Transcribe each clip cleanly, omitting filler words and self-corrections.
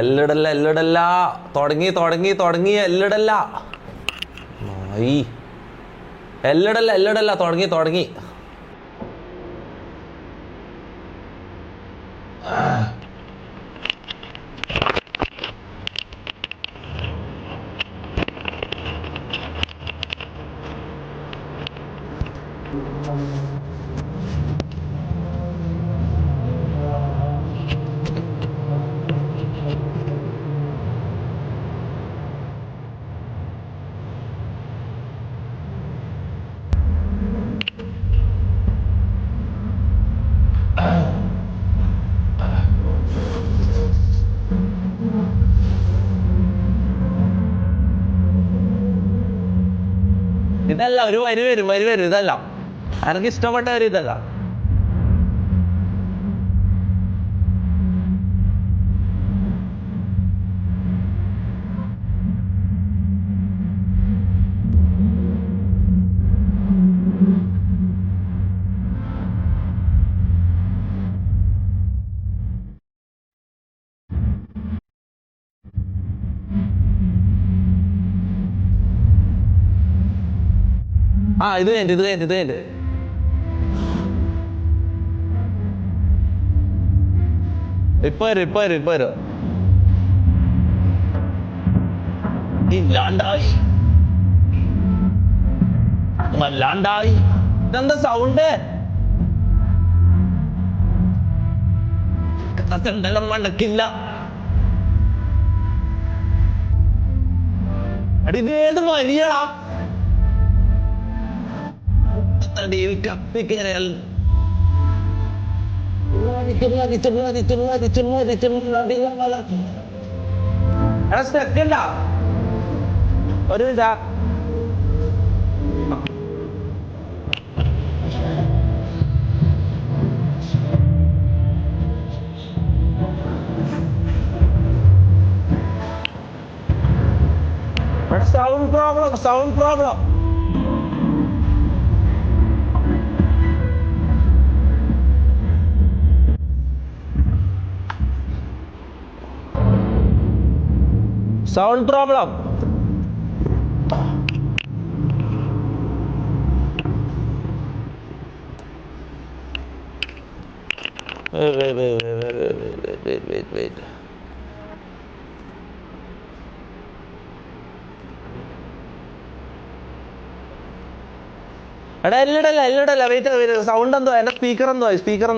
എല്ലിടല്ല എല്ലിടല്ല. തുടങ്ങി തുടങ്ങി തുടങ്ങി. എല്ലിടല്ല എല്ലിടല്ല എല്ലിടല്ല. തുടങ്ങി തുടങ്ങി. ഇതല്ല, ഒരു വരി വരും വരി വരും. ഇതല്ല എനിക്ക് ഇഷ്ടപ്പെട്ട ഒരു ഇതല്ല. ഇത് കഴിഞ്ഞിട്ട് ഇത് കഴിഞ്ഞിട്ട് ഇത് കഴിഞ്ഞിട്ട് ഇപ്പൊ വരും ഇപ്പൊ വരും ഇപ്പൊ വരും. ഇല്ലാണ്ടായി വല്ലാണ്ടായി. ഇതെന്താ സൗണ്ട്? എന്തെല്ലാം മണക്കില്ല. അടി ഇതേത് വലിയടാ. ഒരു ഇതാ sound problem sound problem. Sound problem. Wait. എടാ എല്ലിടല്ല എല്ലിടല്ല. വെയിറ്റ് സൗണ്ട് എന്തോ എന്റെ സ്പീക്കർ എന്തോ ആയി. സ്പീക്കർ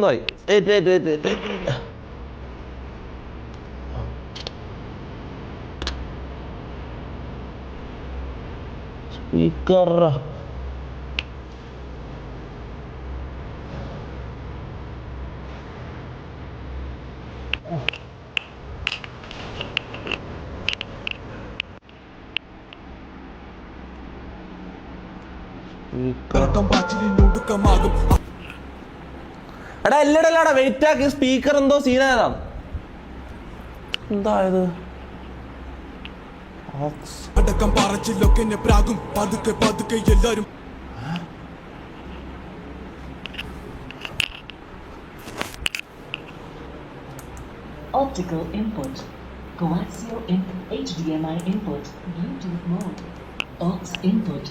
എടാ എല്ലിടല്ലടാ. വെയിറ്റ് ആക്കി. സ്പീക്കർ എന്തോ സീനായതാ. എന്തായത്? അടക്കം പറച്ചിലൊക്കെ പ്രാകും പതുക്കെ പതുക്കെ എല്ലാരും. Optical input, coaxial input, HDMI input, Bluetooth mode, aux input.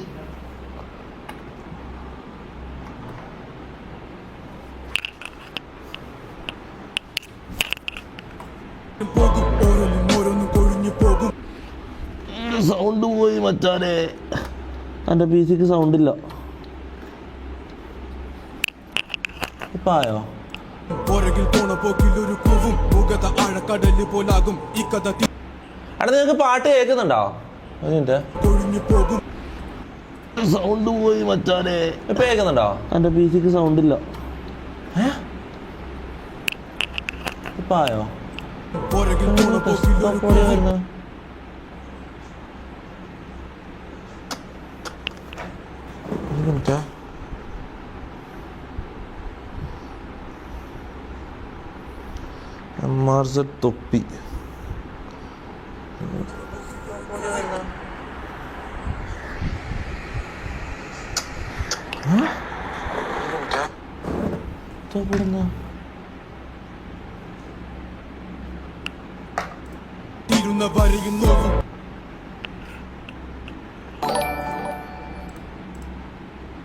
Sound പോയി മച്ചാനെ. എൻ്റെ പി സിക്ക് സൗണ്ട് ഇല്ല. ഇപ്പൊ ആയോ? അവിടെ നിങ്ങൾക്ക് പാട്ട് കേൾക്കുന്നുണ്ടോ? സൗണ്ട് പോയി മച്ചാനെ. ഇപ്പൊ കേൾക്കുന്നുണ്ടോ? എൻ്റെ പി സിക്ക് സൗണ്ട് ഇല്ല. ഇപ്പൊ ആയോ? MRZ തൊപ്പി.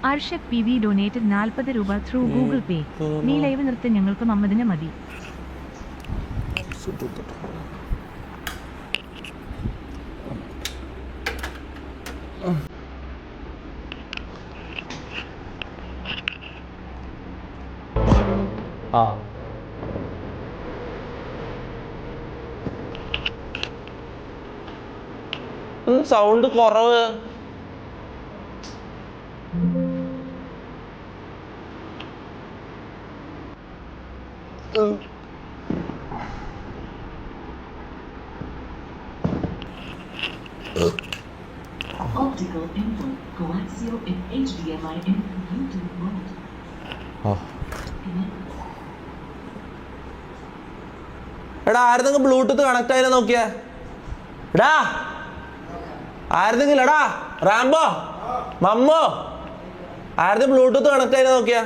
അർഷദ് പി വി ഡൊനേറ്റഡ് 40 രൂപ ത്രൂ ഗൂഗിൾ പേ. നീ ലൈവ് നിർത്തി, ഞങ്ങൾക്ക് മമ്മദിനെ മതി. ആ സൗണ്ട് കുറവ്. Optical input. Coaxial in HDMI in Bluetooth mode. എടാ ആരെങ്കിലും ബ്ലൂടൂത്ത് കണക്ട് ആയാലും നോക്കിയേ. എടാ ആരെങ്കിലും, എടാ റാംബോ മമ്മോ, ആരെങ്കിലും ബ്ലൂടൂത്ത് കണക്ട് ആയാലും നോക്കിയാ.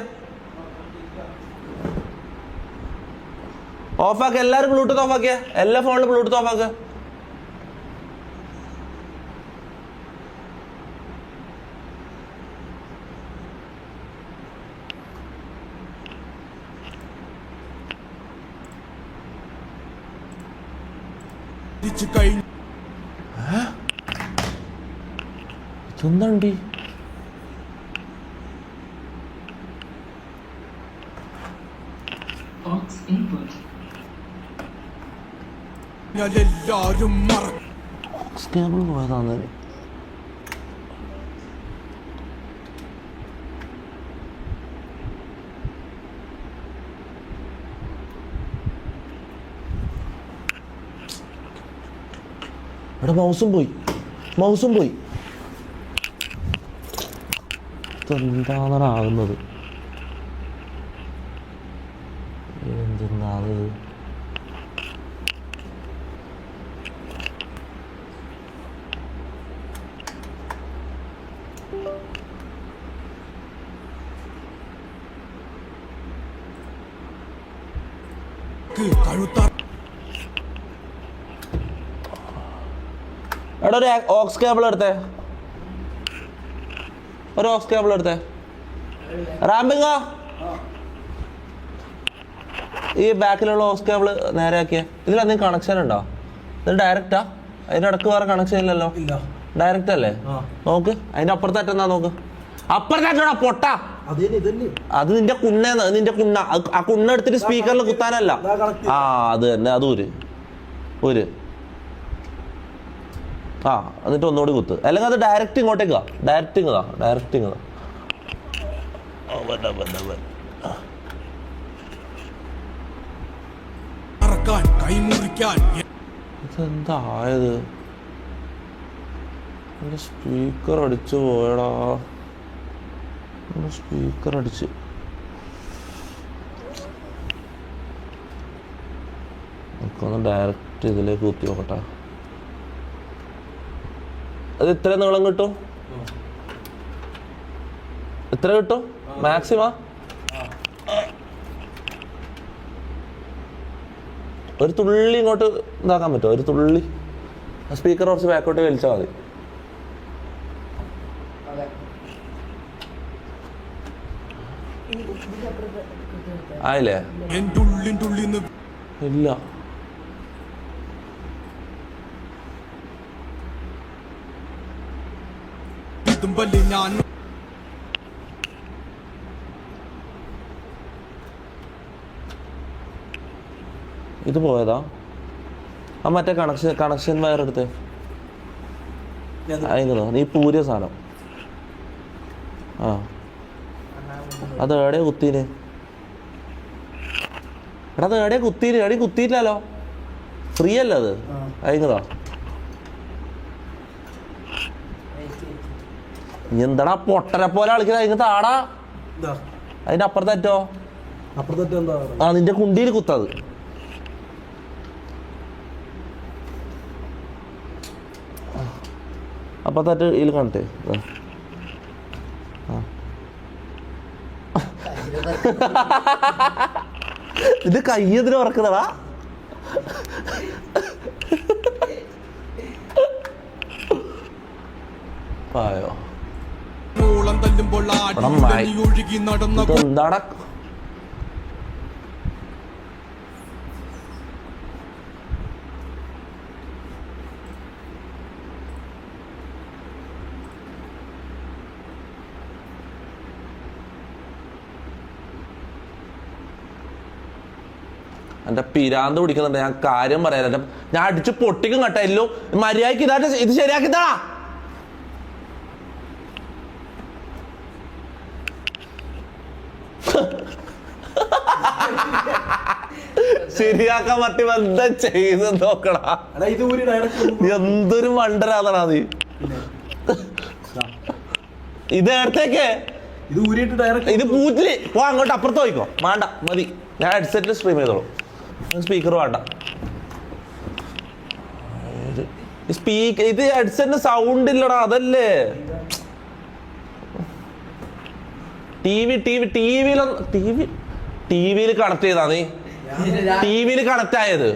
ഓഫാക്ക, എല്ലാരും ബ്ലൂടൂത്ത് ഓഫാക്കിയ, എല്ലാ ഫോണിലും ബ്ലൂടൂത്ത് ഓഫാക്ക. ഇതെന്താണ്ടി? Aux input. കേബിൾ പോയതാന്ന്. എടാ മൗസും പോയി. ഇതെന്താണ് ആകുന്നത്? എന്തെന്നാത്? എടാ ഒരു ഓക്സ് കേബിൾ എടുത്തേ, റാമ്പിങ്ങോ ഈ ബാക്കിലുള്ള ഓക്സ് കേബിൾ നേരെ ആക്കിയ. ഇതിൽ എന്തെങ്കിലും കണക്ഷൻ ഉണ്ടോ? ഇത് ഡയറക്റ്റാ? അതിന്റെ ഇടക്ക് വേറെ കണക്ഷൻ ഇല്ലല്ലോ. ഡയറക്റ്റ് അല്ലേ? നോക്ക്, അതിന്റെ അപ്പുറത്തേറ്റാ നോക്ക്. അപ്പുറത്തേറ്റാ പൊട്ട. അത് നിന്റെ കുണ്ണേന്ന്, നിന്റെ കുണ്ണ. ആ കുണ്ണ എടുത്തിട്ട് സ്പീക്കറിൽ കുത്താനല്ല. ആ അത് തന്നെ, അത് ഒരു ആ എന്നിട്ട് ഒന്നുകൂടി കുത്ത്. അല്ലെങ്കിൽ അത് ഡയറക്റ്റ് ഇങ്ങോട്ടേക്കാ. ഡയറക്റ്റിങ് ഇതെന്തായത്? എന്റെ സ്പീക്കർ അടിച്ചു പോയടാ. സ്പീക്കർ അടിച്ച് നമുക്കൊന്ന് ഡയറക്റ്റ് ഇതിലേക്ക് കുത്തി നോക്കട്ടെ. അത് ഇത്ര നീളം കിട്ടും? ഇത്ര കിട്ടും മാക്സിമം? ഒരു തുള്ളി ഇങ്ങോട്ട് ഇതാക്കാൻ പറ്റുമോ? ഒരു തുള്ളി സ്പീക്കർ കുറച്ച് ബാക്കോട്ട് വലിച്ചാൽ മതി. ആയില്ലേ? ഇല്ല. ഇത് പോയതാ? ആ മറ്റേ കണക്ഷൻ വയർ എടുത്ത് അയങ്ങുന്നോ? നീ പൂരിയ സാധനം. ആ അത് എവിടെയാ കുത്തീന്? എടാ അത് എവിടെയാ കുത്തീന്? എവിടെ കുത്തിയില്ലല്ലോ. ഫ്രീ അല്ല അത്. അയങ്ങതാ? നീ എന്താടാ പൊട്ടനെ പോലെ കളിക്കുന്നത്? അതിങ്ങനത്തെ ആടാ. അതിന്റെ അപ്പുറത്തേറ്റോ? ആ നിന്റെ കുണ്ടിയിൽ കുത്തത്. അപ്പുറത്തേറ്റ് ഇതിൽ കാണട്ടെ. ഇത് കയ്യതിന് ഉറക്കുന്നതാ. ആയോ എന്താടാ എന്റെ പിരാന്ത് പിടിക്കുന്നുണ്ട്. ഞാൻ കാര്യം പറയാൻ ഞാൻ അടിച്ച് പൊട്ടിക്കും കേട്ടോ. എല്ലോ മര്യാദക്ക് ഇതാ ഇത് ശരിയാക്കിത്താ. ശരിയാക്കാൻ പറ്റി എന്താ ചെയ്ത് നോക്കടാ. എന്തൊരു മണ്ടരാതാണാ നീ. ഇത് നേരത്തേക്ക് ഇത് പൂച്ചില് പോ, അങ്ങോട്ട് അപ്പുറത്ത് പോയിക്കോ. വേണ്ട മതി, ഞാൻ ഹെഡ്സെറ്റിൽ സ്ട്രീം ചെയ്തോളൂ. സ്പീക്കർ വേണ്ട. ഇത് ഹെഡ്സെറ്റിന് സൗണ്ട് ഇല്ലടാ, അതല്ലേ. ടിവിയിൽ കണക്ട് ചെയ്താ നീ. ടിവിയിൽ കണക്ട് ആയത്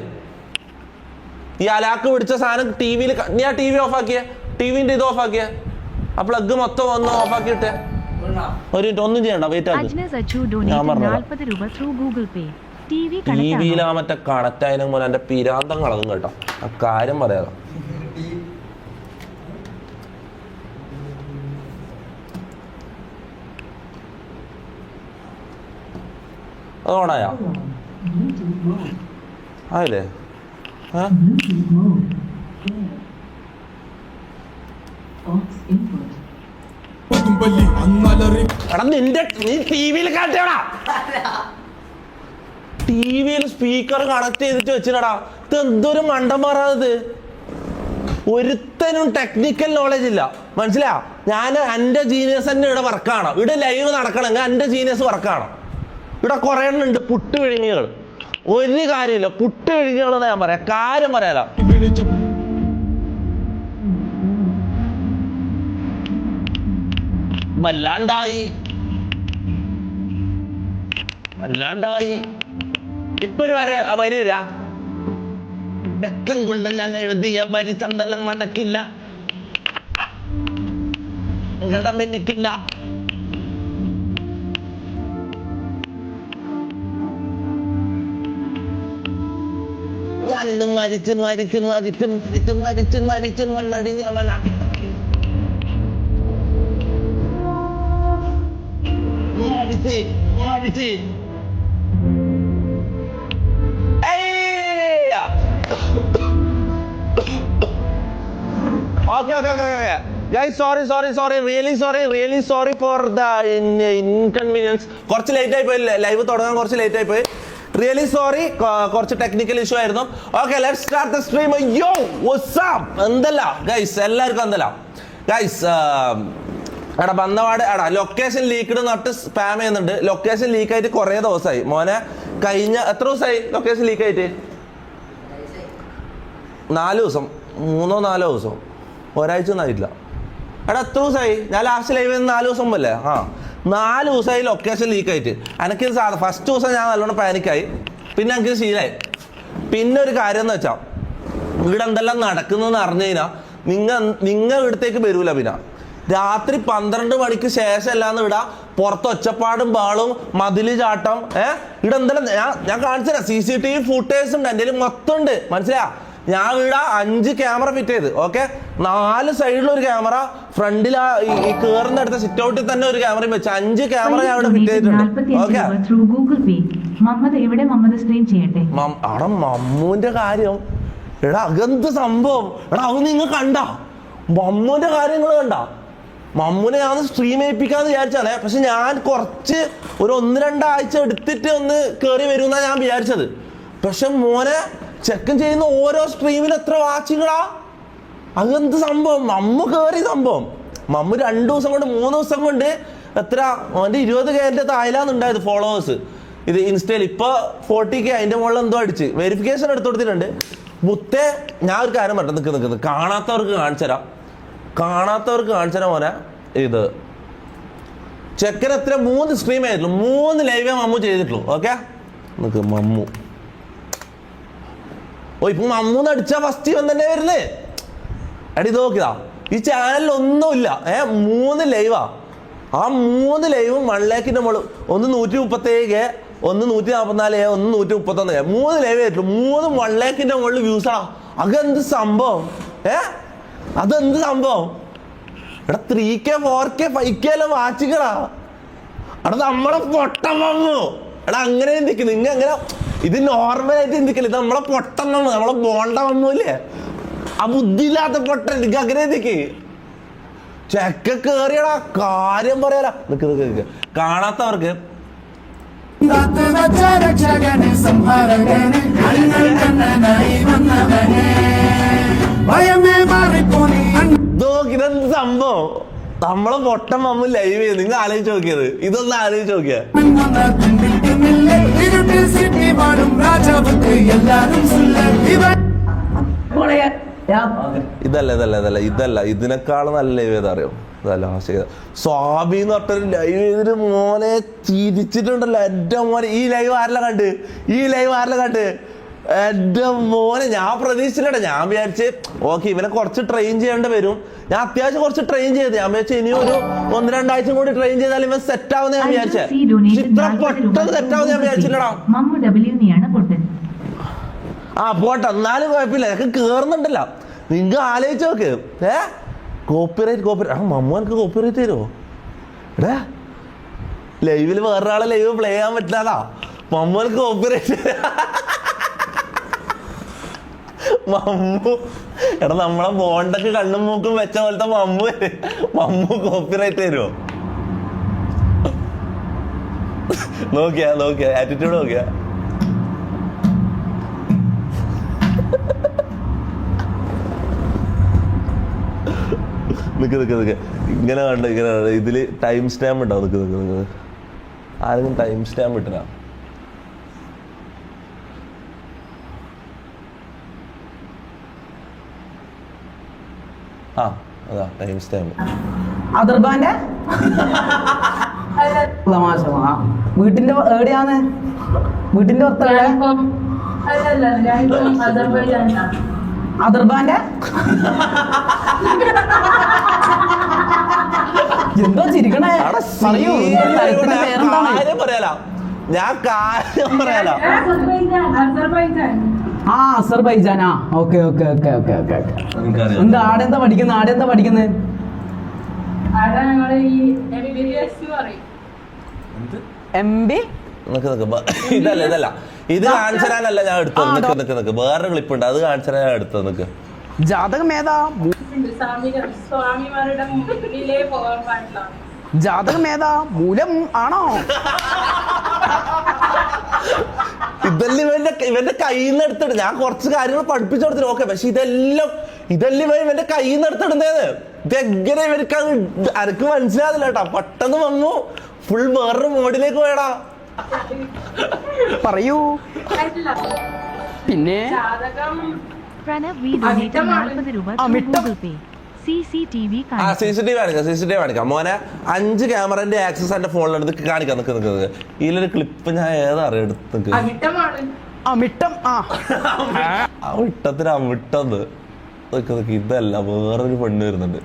ഈ അലാക്ക് പിടിച്ച സാധനം ടിവിയിൽ. നീ ആ ടി വി ഓഫ് ആക്കിയ, ടിവിന്റെ ഇത് ഓഫ് ആക്കിയ, ആ പ്ലഗ് മൊത്തം ഒന്ന് ഓഫ് ആക്കിയിട്ടെ. ഒരു മിനിറ്റ്, ഒന്നും ചെയ്യണ്ട, വെയിറ്റ് ആക്കി. ടിവിയിലാ മറ്റേ കണക്ട് ആയതിനു പോലെ എന്റെ പിരാന്തം കളതും കേട്ടോ. ആ കാര്യം പറയാതെ അത് ഓണായാ ആയില്ലേ? എടാ നിന്റെ നീ ടിവിയിൽ കാട്ടാടാ. ടിവിയിൽ സ്പീക്കർ കണക്ട് ചെയ്തിട്ട് വെച്ചിട്ടാ. ഇത് എന്തൊരു മണ്ടന്മാരാത്. ഒരുത്തനും ടെക്നിക്കൽ നോളജ് ഇല്ല, മനസ്സിലാ. ഞാൻ എൻ്റെ ജീനിയസ് തന്നെ ഇവിടെ വർക്കാണ്. ഇവിടെ ലൈവ് നടക്കണമെങ്കിൽ എൻ്റെ ജീനിയസ് വർക്കാണ്. ഇവിടെ കുറെ എണ്ണുണ്ട് പുട്ട് വിഴുങ്ങികൾ. ഒരു കാര്യമില്ല, പുട്ട് വിഴുങ്ങികളെന്ന് ഞാൻ പറയാം. കാര്യം പറയാലോ. വല്ലാണ്ടായി ഇപ്പൊരു വരില്ല. രക്തം കൊണ്ട് ഞാൻ എഴുതിയ വരി ചന്ദനം നടക്കില്ല, ഇടമെനിക്കില്ല. മരിച്ചു വന്നടിഞ്ഞവനാ. Okay. Guys, sorry. Really sorry for the inconvenience. കുറച്ച് ലേറ്റ് ആയി പോയി, ലൈവ് തുടങ്ങാൻ കുറച്ച് ലേറ്റ് ആയി പോയി. റിയലി സോറി, കുറച്ച് ടെക്നിക്കൽ ഇഷ്യൂ ആയിരുന്നു. Okay, let's start the stream. യോ വാട്ട്സ് അപ്പ്? എന്തല്ല ഗൈസ്, എല്ലാവർക്കും എന്തല്ല ഗൈസ്. എടാ ബന്ധവാട് എടാ ലൊക്കേഷൻ ലീക്ക്ഡ് നട്ട് സ്പാം ചെയ്യുന്നുണ്ട്. ലൊക്കേഷൻ ലീക്ക് ആയിട്ട് കുറേ ദിവസമായി മോനെ. കഴിഞ്ഞ എത്ര ദിവസമായി ലൊക്കേഷൻ ലീക്ക് ആയിട്ട്? 4 ദിവസം, 3-4 ദിവസം, ഒരാഴ്ച ഒന്നും ആയിട്ടില്ല. എടാ എത്ര ദിവസമായി? ഞാൻ ലാസ്റ്റ് ലൈവ് 4 ദിവസം മുമ്പല്ലേ? 4 ദിവസമായി ലൊക്കേഷൻ ലീക്ക് ആയിട്ട്. എനിക്ക് ഫസ്റ്റ് ദിവസം ഞാൻ നല്ലോണം പാനിക്കായി, പിന്നെ എനിക്ക് ശീലമായി. പിന്നെ ഒരു കാര്യം എന്ന് വെച്ചാൽ ഇവിടെ എന്തെല്ലാം നടക്കുന്നതെന്ന് അറിഞ്ഞു കഴിഞ്ഞാൽ നിങ്ങൾ ഇവിടത്തേക്ക് വരൂല. പിന്നെ രാത്രി 12 മണിക്ക് ശേഷം അല്ലാന്ന് ഇടാ പുറത്ത് ഒച്ചപ്പാടും ബാളും മതില് ചാട്ടം. ഇവിടെ എന്തെല്ലാം ഞാൻ കാണിച്ചു തരാം. CCTV ഫുട്ടേജ് ഉണ്ട് എൻ്റെ കയ്യിൽ, മൊത്തം ഉണ്ട്, മനസ്സിലാ. ഞാൻ ഇവിടെ 5 ക്യാമറ ഫിറ്റ് ചെയ്ത്. ഓക്കെ, 4 സൈഡിലൊരു ക്യാമറ, ഫ്രണ്ടിൽ ഈ കേറുന്ന അടുത്ത സിറ്റ് ഔട്ടിൽ തന്നെ ഒരു ക്യാമറയും വെച്ച് 5 ക്യാമറ ഞാൻ ഇവിടെ ഫിറ്റ് ചെയ്തിട്ടുണ്ട്. ഓക്കെ, അവിടെ മമ്മൂന്റെ കാര്യം എടാ അതെന്ത് സംഭവം. എടാ അത് നിങ്ങൾ കണ്ട മമ്മൂന്റെ കാര്യങ്ങൾ കണ്ട? മമ്മൂനെ ഞാൻ സ്ട്രീം ചെയ്യിപ്പിക്കാന്ന് വിചാരിച്ചാണേ. പക്ഷെ ഞാൻ കുറച്ച് ഒരു 1-2 ആഴ്ച എടുത്തിട്ട് ഒന്ന് കയറി വരുമെന്നാണ് ഞാൻ വിചാരിച്ചത്. പക്ഷെ മോനെ ചെക്കൻ ചെയ്യുന്ന ഓരോ സ്ട്രീമിൽ എത്ര വാച്ചിങ്ങളാ. അതെന്ത് സംഭവം. മമ്മു കയറി സംഭവം. മമ്മു 2 ദിവസം കൊണ്ട് 3 ദിവസം കൊണ്ട് എത്ര അവൻ്റെ 20K തായിലാന്നുണ്ടായത് ഫോളോവേഴ്സ്. ഇത് ഇൻസ്റ്റയിൽ ഇപ്പോൾ 40K, അതിൻ്റെ മുകളിൽ എന്തോ അടിച്ച് വെരിഫിക്കേഷൻ എടുത്തു കൊടുത്തിട്ടുണ്ട്. മുത്തേ ഞാൻ ഒരു കാര്യം പറഞ്ഞ നിൽക്കുന്നത് കാണാത്തവർക്ക് കാണിച്ചുതരാം മോനെ. ഇത് ചെക്കൻ എത്ര 3 സ്ട്രീം ആയിട്ടുള്ളൂ, 3 ലൈവേ മമ്മു ചെയ്തിട്ടുള്ളൂ. ഓക്കെ, നിൽക്ക് മമ്മു. ഇപ്പൊ മമ്മൂന്ന് അടിച്ചാ ഫസ്റ്റ് ഇവൻ തന്നെ വരുന്നേ. എടി നോക്കിയതാ ഈ ചാനലിൽ ഒന്നുമില്ല. 3 ലൈവാ. ആ 3 ലൈവും 1 ലാഖിന്റെ മുകളിൽ. ഒന്ന് 137, ഒന്ന് 144, ഒന്ന് 131. 3 ലൈവ് ആയിട്ടുള്ളൂ. 3 1 ലാഖിന്റെ മുകളിൽ വ്യൂസാ. അതെന്ത് സംഭവം? അതെന്ത് സംഭവം? എടാ 3K 4K 5K എല്ലാം വാച്ചിക്കടാ. എടാ നമ്മളെ പൊട്ടം വന്നു. എടാ അങ്ങനെ ചിന്തിക്കുന്നു. നിങ്ങൾ അങ്ങനെ ഇത് നോർമലായിട്ട് ചിന്തിക്കില്ല. ഇത് നമ്മളെ പൊട്ടം വന്നു, നമ്മളെ ബോണ്ട വന്നൂല്ലേ, ആ ബുദ്ധിയില്ലാത്ത പൊട്ടൻ. എനിക്ക് അങ്ങനെ ചിന്തിക്ക്. ചെക്ക കേറിയടാ, കാര്യം പറയാല. നിക്ക് കാണാത്തവർക്ക് ഇതെന്ത് സംഭവം? നമ്മളെ പൊട്ടം വന്നു ലൈവ് ചെയ്ത്. നിങ്ങൾ ആലോചിച്ച് നോക്കിയത്, ഇതൊന്ന് ആലോചിച്ച് നോക്കിയ. ഇതല്ല ഇതിനേക്കാളും നല്ല ലൈവ് ചെയ്ത് അറിയോ? ഇതല്ല സ്വാമി എന്ന് പറഞ്ഞൊരു ലൈവ് ചെയ്തിട്ട് മോനെ ചിരിച്ചിട്ടുണ്ടല്ലോ എന്റെ മോനെ. ഈ ലൈവ് ആരെല്ലാം കണ്ട്? എന്റെ മോനെ ഞാൻ പ്രതീക്ഷിച്ചില്ല. ഞാൻ വിചാരിച്ച് ഓക്കെ ഇവനെ കുറച്ച് ട്രെയിൻ ചെയ്യേണ്ടി വരും. ഞാൻ അത്യാവശ്യം കുറച്ച് ട്രെയിൻ ചെയ്ത്. ഞാൻ വിചാരിച്ചു ഇനി ഒരു 1-2 ആഴ്ച കൂടി ട്രെയിൻ ചെയ്താൽ ഇവൻ സെറ്റ് ആവുന്ന ഞാൻ വിചാരിച്ചേ. ഇത്ര പെട്ടെന്ന് സെറ്റ് ആവുന്ന ഞാൻ വിചാരിച്ചില്ലടാ. പോട്ടെ, എന്നാലും കുഴപ്പമില്ല. എനിക്ക് കേറുന്നുണ്ടല്ലോ. നിങ്ങൾ ആലോചിച്ച് നോക്ക്. കോപ്പിറൈറ്റ് മമ്മോനക്ക് കോപ്പിറൈറ്റ് തരുമോ? ലൈവില് വേറൊരാളെ ലൈവ് പ്ലേ ചെയ്യാൻ പറ്റില്ലാതാ. മമ്മോനക്ക് കോപ്പിറൈറ്റ്. മമ്മു നമ്മളെ ബോണ്ടൊക്കെ കണ്ണും മൂക്കും വെച്ച പോലത്തെ മമ്മു കോപ്പിറൈറ്റ് തരുമോ? നോക്കിയാ ആറ്റിറ്റ്യൂഡ് നോക്കിയാ. നിക്ക് ഇങ്ങനെ കണ്ട ഇതില് ടൈം സ്റ്റാമ്പ് ഉണ്ടാവും. നിക്ക് ആരെങ്കിലും ടൈം സ്റ്റാമ്പ് ഇട്ടാ? അതാ ടൈം സ്റ്റാമ്പ്. അദർബാന്റെ വീട്ടിന്റെ എവിടെയാന്ന്? വീട്ടിന്റെ അദർബാന്റെ എന്താ ചിരിക്കണേ? ഞാൻ കാര്യം പറയാലോ. അസർബൈജാനാ. ഓക്കെ. എന്താ ആടെന്താ പഠിക്കുന്നത്? MB ഇതല്ല ഇത് കാണിച്ചാലല്ല ഞാൻ എടുത്തത്. നിക്ക് വേറെ ക്ലിപ്പ് ഉണ്ട്, അത് കാണിച്ചാൽ ഞാൻ എടുത്തത്. നിക്ക് ജാതകം ഏതാ? മൂലം ആണോ? ഇതെല്ലാം ഇവന്റെ കയ്യിൽ നിന്ന് എടുത്തിട്ട് ഞാൻ കുറച്ച് കാര്യങ്ങൾ പഠിപ്പിച്ചു കൊടുത്തിട്ട് ഓക്കെ. പക്ഷെ ഇതെല്ലാം ഇവന്റെ കയ്യിൽ നിന്ന് എടുത്തിടുന്നേന്ന്. ഇതെങ്ങനെ ഇവർക്ക് അനക്ക് മനസ്സിലാകുന്നില്ല കേട്ടാ. പെട്ടെന്ന് വന്നു ഫുൾ വേറൊരു മോഡിലേക്ക് പോയടാ. പറയൂ. പിന്നെ CCTV കാണിക്കാം മോനെ. 5 ക്യാമറന്റെ ആക്സസ് എന്റെ ഫോണിലെടുത്ത് കാണിക്കാം. നിക്ക് ഇതിലൊരു ക്ലിപ്പ് ഞാൻ ഏതാ അറിയാം എടുത്ത്. ഇതല്ല വേറൊരു പെണ്ണ് വരുന്നുണ്ട്.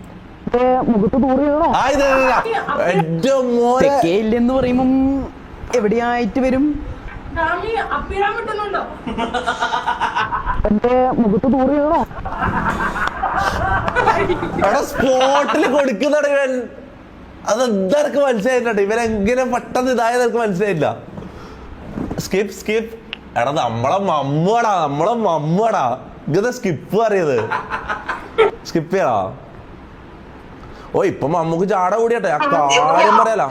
എന്ന് പറയുമ്പം എവിടെയായിട്ട് വരും? എന്റെ മുഖത്ത് തൂറിയാണോ? സ്പോട്ടില് കൊടുക്കുന്നുണ്ട് ഇവൻ. അതെന്താ എനിക്ക് മനസ്സിലായിട്ടുണ്ട്. ഇവനെങ്ങനെ പെട്ടെന്ന് ഇതായത് എനിക്ക് മനസ്സിലായില്ല. സ്കിപ്പ് എടാ നമ്മളെ മമ്മുവാടാ ഇങ്ങനെ സ്കിപ്പ് അറിയത്. സ്കിപ്പ് ചെയ്യടാ. ഓ ഇപ്പൊ മമ്മൂക്ക് ചാട കൂടിയാട്ടെ. ആ കാര്യം പറയാലോ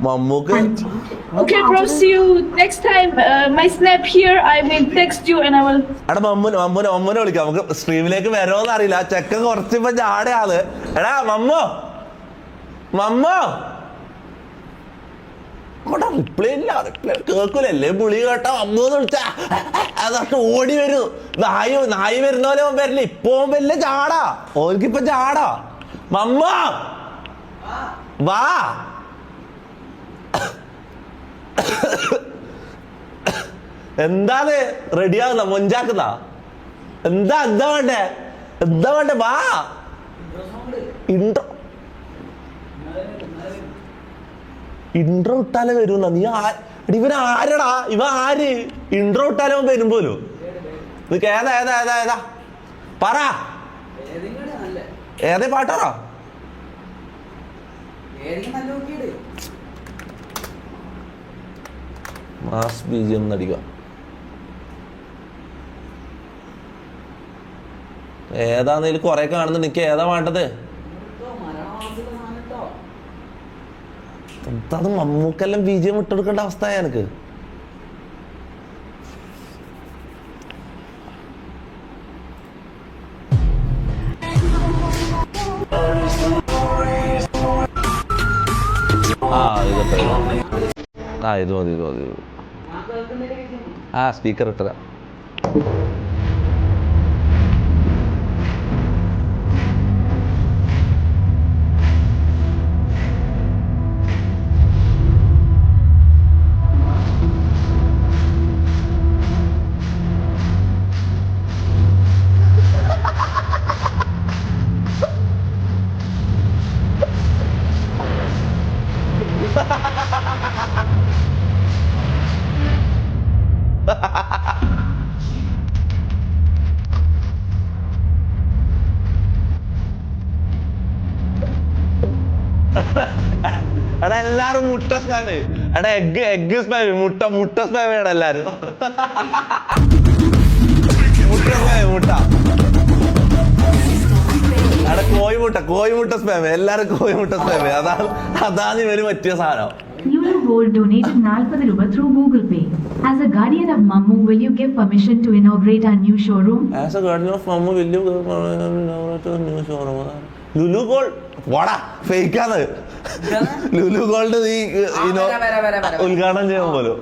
Mammookka. Okay, bro, see you next time. My snap here, I will text you and I will. എടാ മമ്മൂനെ വിളിക്കാം. നമുക്ക് സ്ട്രീമിലേക്ക് വരുമോന്ന് അറിയില്ല. ചെക്ക കുറച്ചിപ്പോ ചാടയാള്. എടാ മമ്മോ റിപ്ലൈ ഇല്ല. കേൾക്കൂലല്ലേ പുളി കേട്ടാ മമ്മൂന്ന് വിളിച്ചാ അതൊക്കെ ഓടി വരും. നായി വരുന്ന പോലെ വരില്ല. ഇപ്പൊ വലിയ ചാടാ. ഓർക്കിപ്പൊ ചാടാ. മമ്മ വാ. എന്താണ് റെഡിയാകുന്ന മൊഞ്ചാക്കുന്ന? എന്താ വേണ്ടേ വാ. ഇൻട്രോ ഇട്ടാലേ വരുന്ന നീ ഇവൻ ആരടാ ഇവ ആര് ഇൻട്രോ ഇട്ടാലേ വരും പോലും നിനക്ക് ഏതാ ഏതാ ഏതാ ഏതാ പറ ഏതേ പാട്ടാടാ മാസ് ബീജിയം നടിക്കുക ഏതാന്നതിൽ കൊറേ കാണുന്നുണ്ട് എനിക്ക് ഏതാ വേണ്ടത് അത് മമ്മൂക്കെല്ലാം ബീജിയം ഇട്ടെടുക്കേണ്ട അവസ്ഥയാ എനിക്ക് ഇത് മതി സ്പീക്കർ ഇട്ടതാ എടാ എല്ലാരും മുട്ട സ്പാമ് എടാ എഗ് സ്പാമ് മുട്ട സ്പാമാണ് എല്ലാരും മുട്ട എടാ കോഴിമുട്ട സ്പാമ് എല്ലാരും കോഴിമുട്ട സ്പാമ് അതാണ് ഇവര് പറ്റിയ സാധനം. Lulu Gold donated 40 rupees through Google Pay. As a guardian of Mammu, will you give permission to inaugurate our new showroom? As a guardian of Mammu, will you inaugurate our new showroom? Lulu gold വാടാ ഫേക്കാണ്. Lulu gold നീ ഉദ്ഘാടനം ചെയ്യാൻ പോലും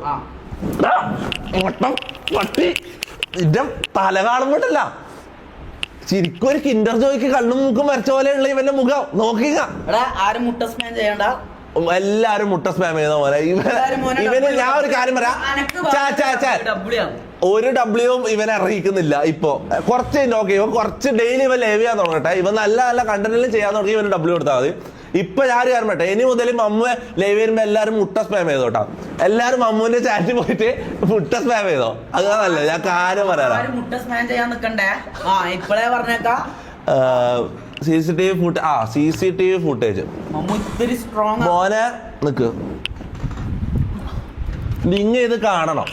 പട്ടി ഇന്റെ തല കാണുമ്പോട്ടല്ല ശരിക്കും ഒരു കിൻഡർ ജോയ്ക്ക് കണ്ണും മൂക്കും വരച്ച പോലെയുള്ള ഇവന്റെ മുഖം നോക്കുക. ആരും മുട്ട സ്പാം ചെയ്യണ്ട, എല്ലാരും മുട്ട സ്പാം ചെയ്യുന്ന പോലെ ഇവന് ഞാൻ ഒരു കാര്യം പറയാം, ഒരു ഡബ്ല്യൂവും ഇവനെ അറിയിക്കുന്നില്ല. ഇപ്പൊ കുറച്ച് നോക്കി ഇവൻ കുറച്ച് ഡെയിലി ഇവൻ ലൈവ് ചെയ്യാൻ തുടങ്ങട്ടെ, ഇവൻ നല്ല നല്ല കണ്ടന്റിലും ചെയ്യാൻ തുടങ്ങി ഇവന് ഡബ്ല്യൂ കൊടുത്താൽ മതി. ഇപ്പൊ ഞാൻ കാര്യം പറ്റേ ഇനി മുതൽ മമ്മു ലൈവ് ചെയ്യുമ്പോ എല്ലാരും മുട്ട സ്പാം ചെയ്തോട്ടാ, എല്ലാരും മമ്മുവിന്റെ ചാറ്റിൽ പോയിട്ട് മുട്ട സ്പാം ചെയ്തോ. അതാണല്ലോ ഞാൻ കാര്യം പറയാം. CCTV ഫുട്ടേജ് മോനെ നിക്ക് നിങ്ങൾ ഇത് കാണണം.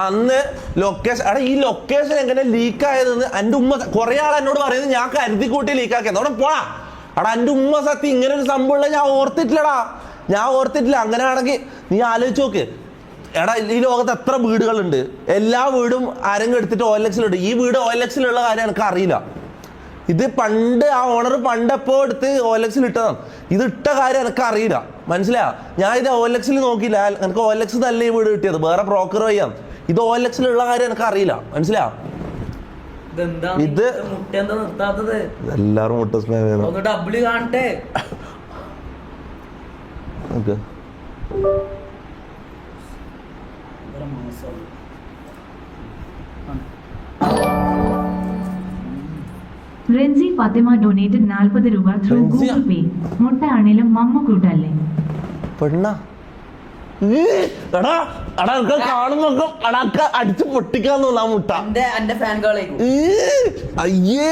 അന്ന് ലൊക്കേഷൻ ഈ ലൊക്കേഷൻ എങ്ങനെ ലീക്ക് ആയതെന്ന് എൻ്റെ ഉമ്മ കുറെ ആൾ എന്നോട് പറയുന്നത് ഞാൻ കരുതി കൂട്ടി ലീക്കാക്കിയത്. അവിടെ പോടാ എൻ്റെ ഉമ്മ സത്യം ഇങ്ങനെ ഒരു സംഭവമുള്ള ഞാൻ ഓർത്തിട്ടില്ലടാ, അങ്ങനെയാണെങ്കിൽ നീ ആലോചിച്ച് നോക്ക്. ഈ ലോകത്ത് എത്ര വീടുകളുണ്ട്, എല്ലാ വീടും ആരെങ്കിലും എടുത്തിട്ട് OLX-ലുണ്ട്. ഈ വീട് OLX-ലുള്ള കാര്യം എനിക്ക് അറിയില്ല. ഇത് പണ്ട് ആ ഓണർ പണ്ടെപ്പോ എടുത്ത് OLX-ൽ ഇട്ടതാണ്. ഇത് ഇട്ട കാര്യം എനിക്ക് അറിയില്ല, മനസ്സിലാ. ഞാൻ ഇത് OLX-ൽ നോക്കിയില്ല, എനിക്ക് OLX നല്ല ഈ വീട് കിട്ടിയത്, വേറെ ബ്രോക്കർ വയ്യാം. ഇത് OLX-ലുള്ള കാര്യം എനിക്ക് അറിയില്ല, മനസ്സിലാ. ഇത് എല്ലാരും മുട്ട സ്പാം കാണട്ടെ. Renzi Fatima donated 40 rupees through Google Pay. മുട്ട ആണേലും മമ്മ കൂട്ടല്ലേ പെണ്ണ കാണുമ്പോ അടിച്ച് പൊട്ടിക്കാൻ തോന്നാ മുട്ട. അയ്യേ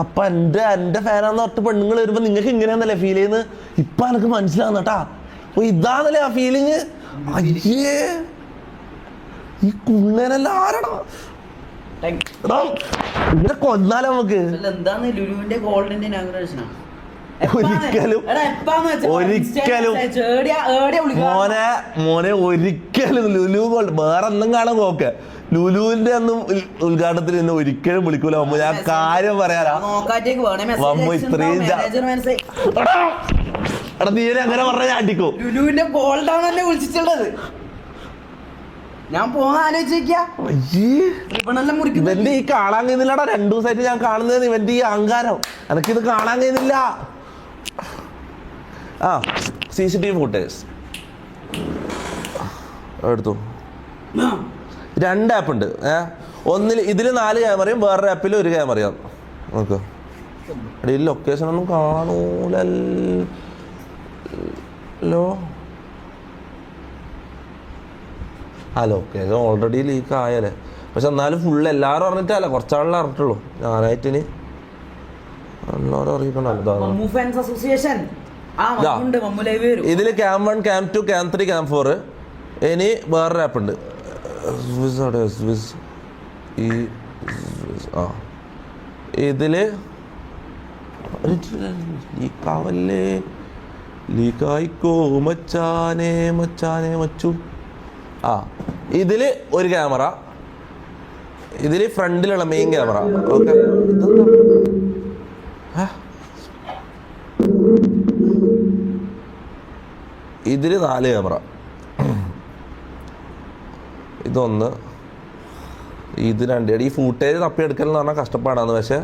അപ്പൊ എന്റെ ഫാനാന്ന് പറഞ്ഞിട്ട് പെണ്ണുങ്ങൾ വരുമ്പോ നിങ്ങൾക്ക് ഇങ്ങനെയാന്നല്ലേ ഫീൽ ചെയ്യുന്നത്. ഇപ്പൊ എനിക്ക് മനസ്സിലാവുന്ന കേട്ടാ, ഇതാന്നല്ലേ ആ ഫീലിങ്. അയ്യേ ഈ കുണ്ണനെല്ലാം ആരടാ ഇങ്ങനെ കൊന്നാലോ നമുക്ക്. മോനെ ഒരിക്കലും ലുലു ഗോൾഡ് വേറെ ഒന്നും കാണാൻ നോക്ക്. ലുലുവിന്റെ ഒന്നും ഉദ്ഘാടനത്തിന് എന്നെ ഒരിക്കലും വിളിക്കൂല മമ്മു. ഞാൻ കാര്യം പറയാനാ മമ്മു ഇത്രയും നീ അങ്ങനെ പറഞ്ഞ ഞാൻ അടിക്കോ. ലുലുവിന്റെ ഗോൾഡാണ് എന്നെ വിളിച്ചിട്ടുള്ളത്. ഞാൻ പോകാൻ ഇവന്റെ ഈ കാണാൻ കഴിയുന്നില്ലടാ. 2 ദിവസമായിട്ട് ഞാൻ കാണുന്നത് ഇവന്റെ ഈ അഹങ്കാരം. എനിക്കിത് കാണാൻ കഴിയുന്നില്ല. CCTV ഫുട്ടേജ് എടുത്തു. 2 ആപ്പ് ഉണ്ട്. ഒന്നിൽ ഇതിൽ 4 ക്യാമറയും വേറൊരു ആപ്പിൽ 1 ക്യാമറയാണ്. നോക്കുക, ഈ ലൊക്കേഷൻ ഒന്നും കാണൂലല്ലോ. ആ ലൊക്കേഷൻ ഓൾറെഡി ലീക്ക് ആയാലേ. പക്ഷെ എന്നാലും ഫുള്ള് എല്ലാവരും അറിഞ്ഞിട്ടല്ല, കുറച്ചാളെ അറിഞ്ഞിട്ടുള്ളൂ. ഞാനായിട്ടിനി എല്ലാവരും അറിയിക്കണല്ലോ. ഇതിൽ ക്യാം 1, ക്യാം 2, ക്യാം 3, ക്യാം 4. ഇനി വേറൊരു ആപ്പ് ഉണ്ട്, ഇതില് ലീക്കാവല്ലേ, ലീക്കായിക്കോ മച്ചാനെ മച്ചാനെ മച്ചു. ഇതില് 1 ക്യാമറ, ഇതില് ഫ്രണ്ടിലുള്ള മെയിൻ ക്യാമറ. ഓക്കെ, ഇതില് 4 ക്യാമറ. ഇതൊന്ന്, ഇത് 2. ഈ ഫൂട്ടേജ് തപ്പിയെടുക്കൽ എന്ന് പറഞ്ഞാൽ കഷ്ടപ്പാടാണ്. പക്ഷെ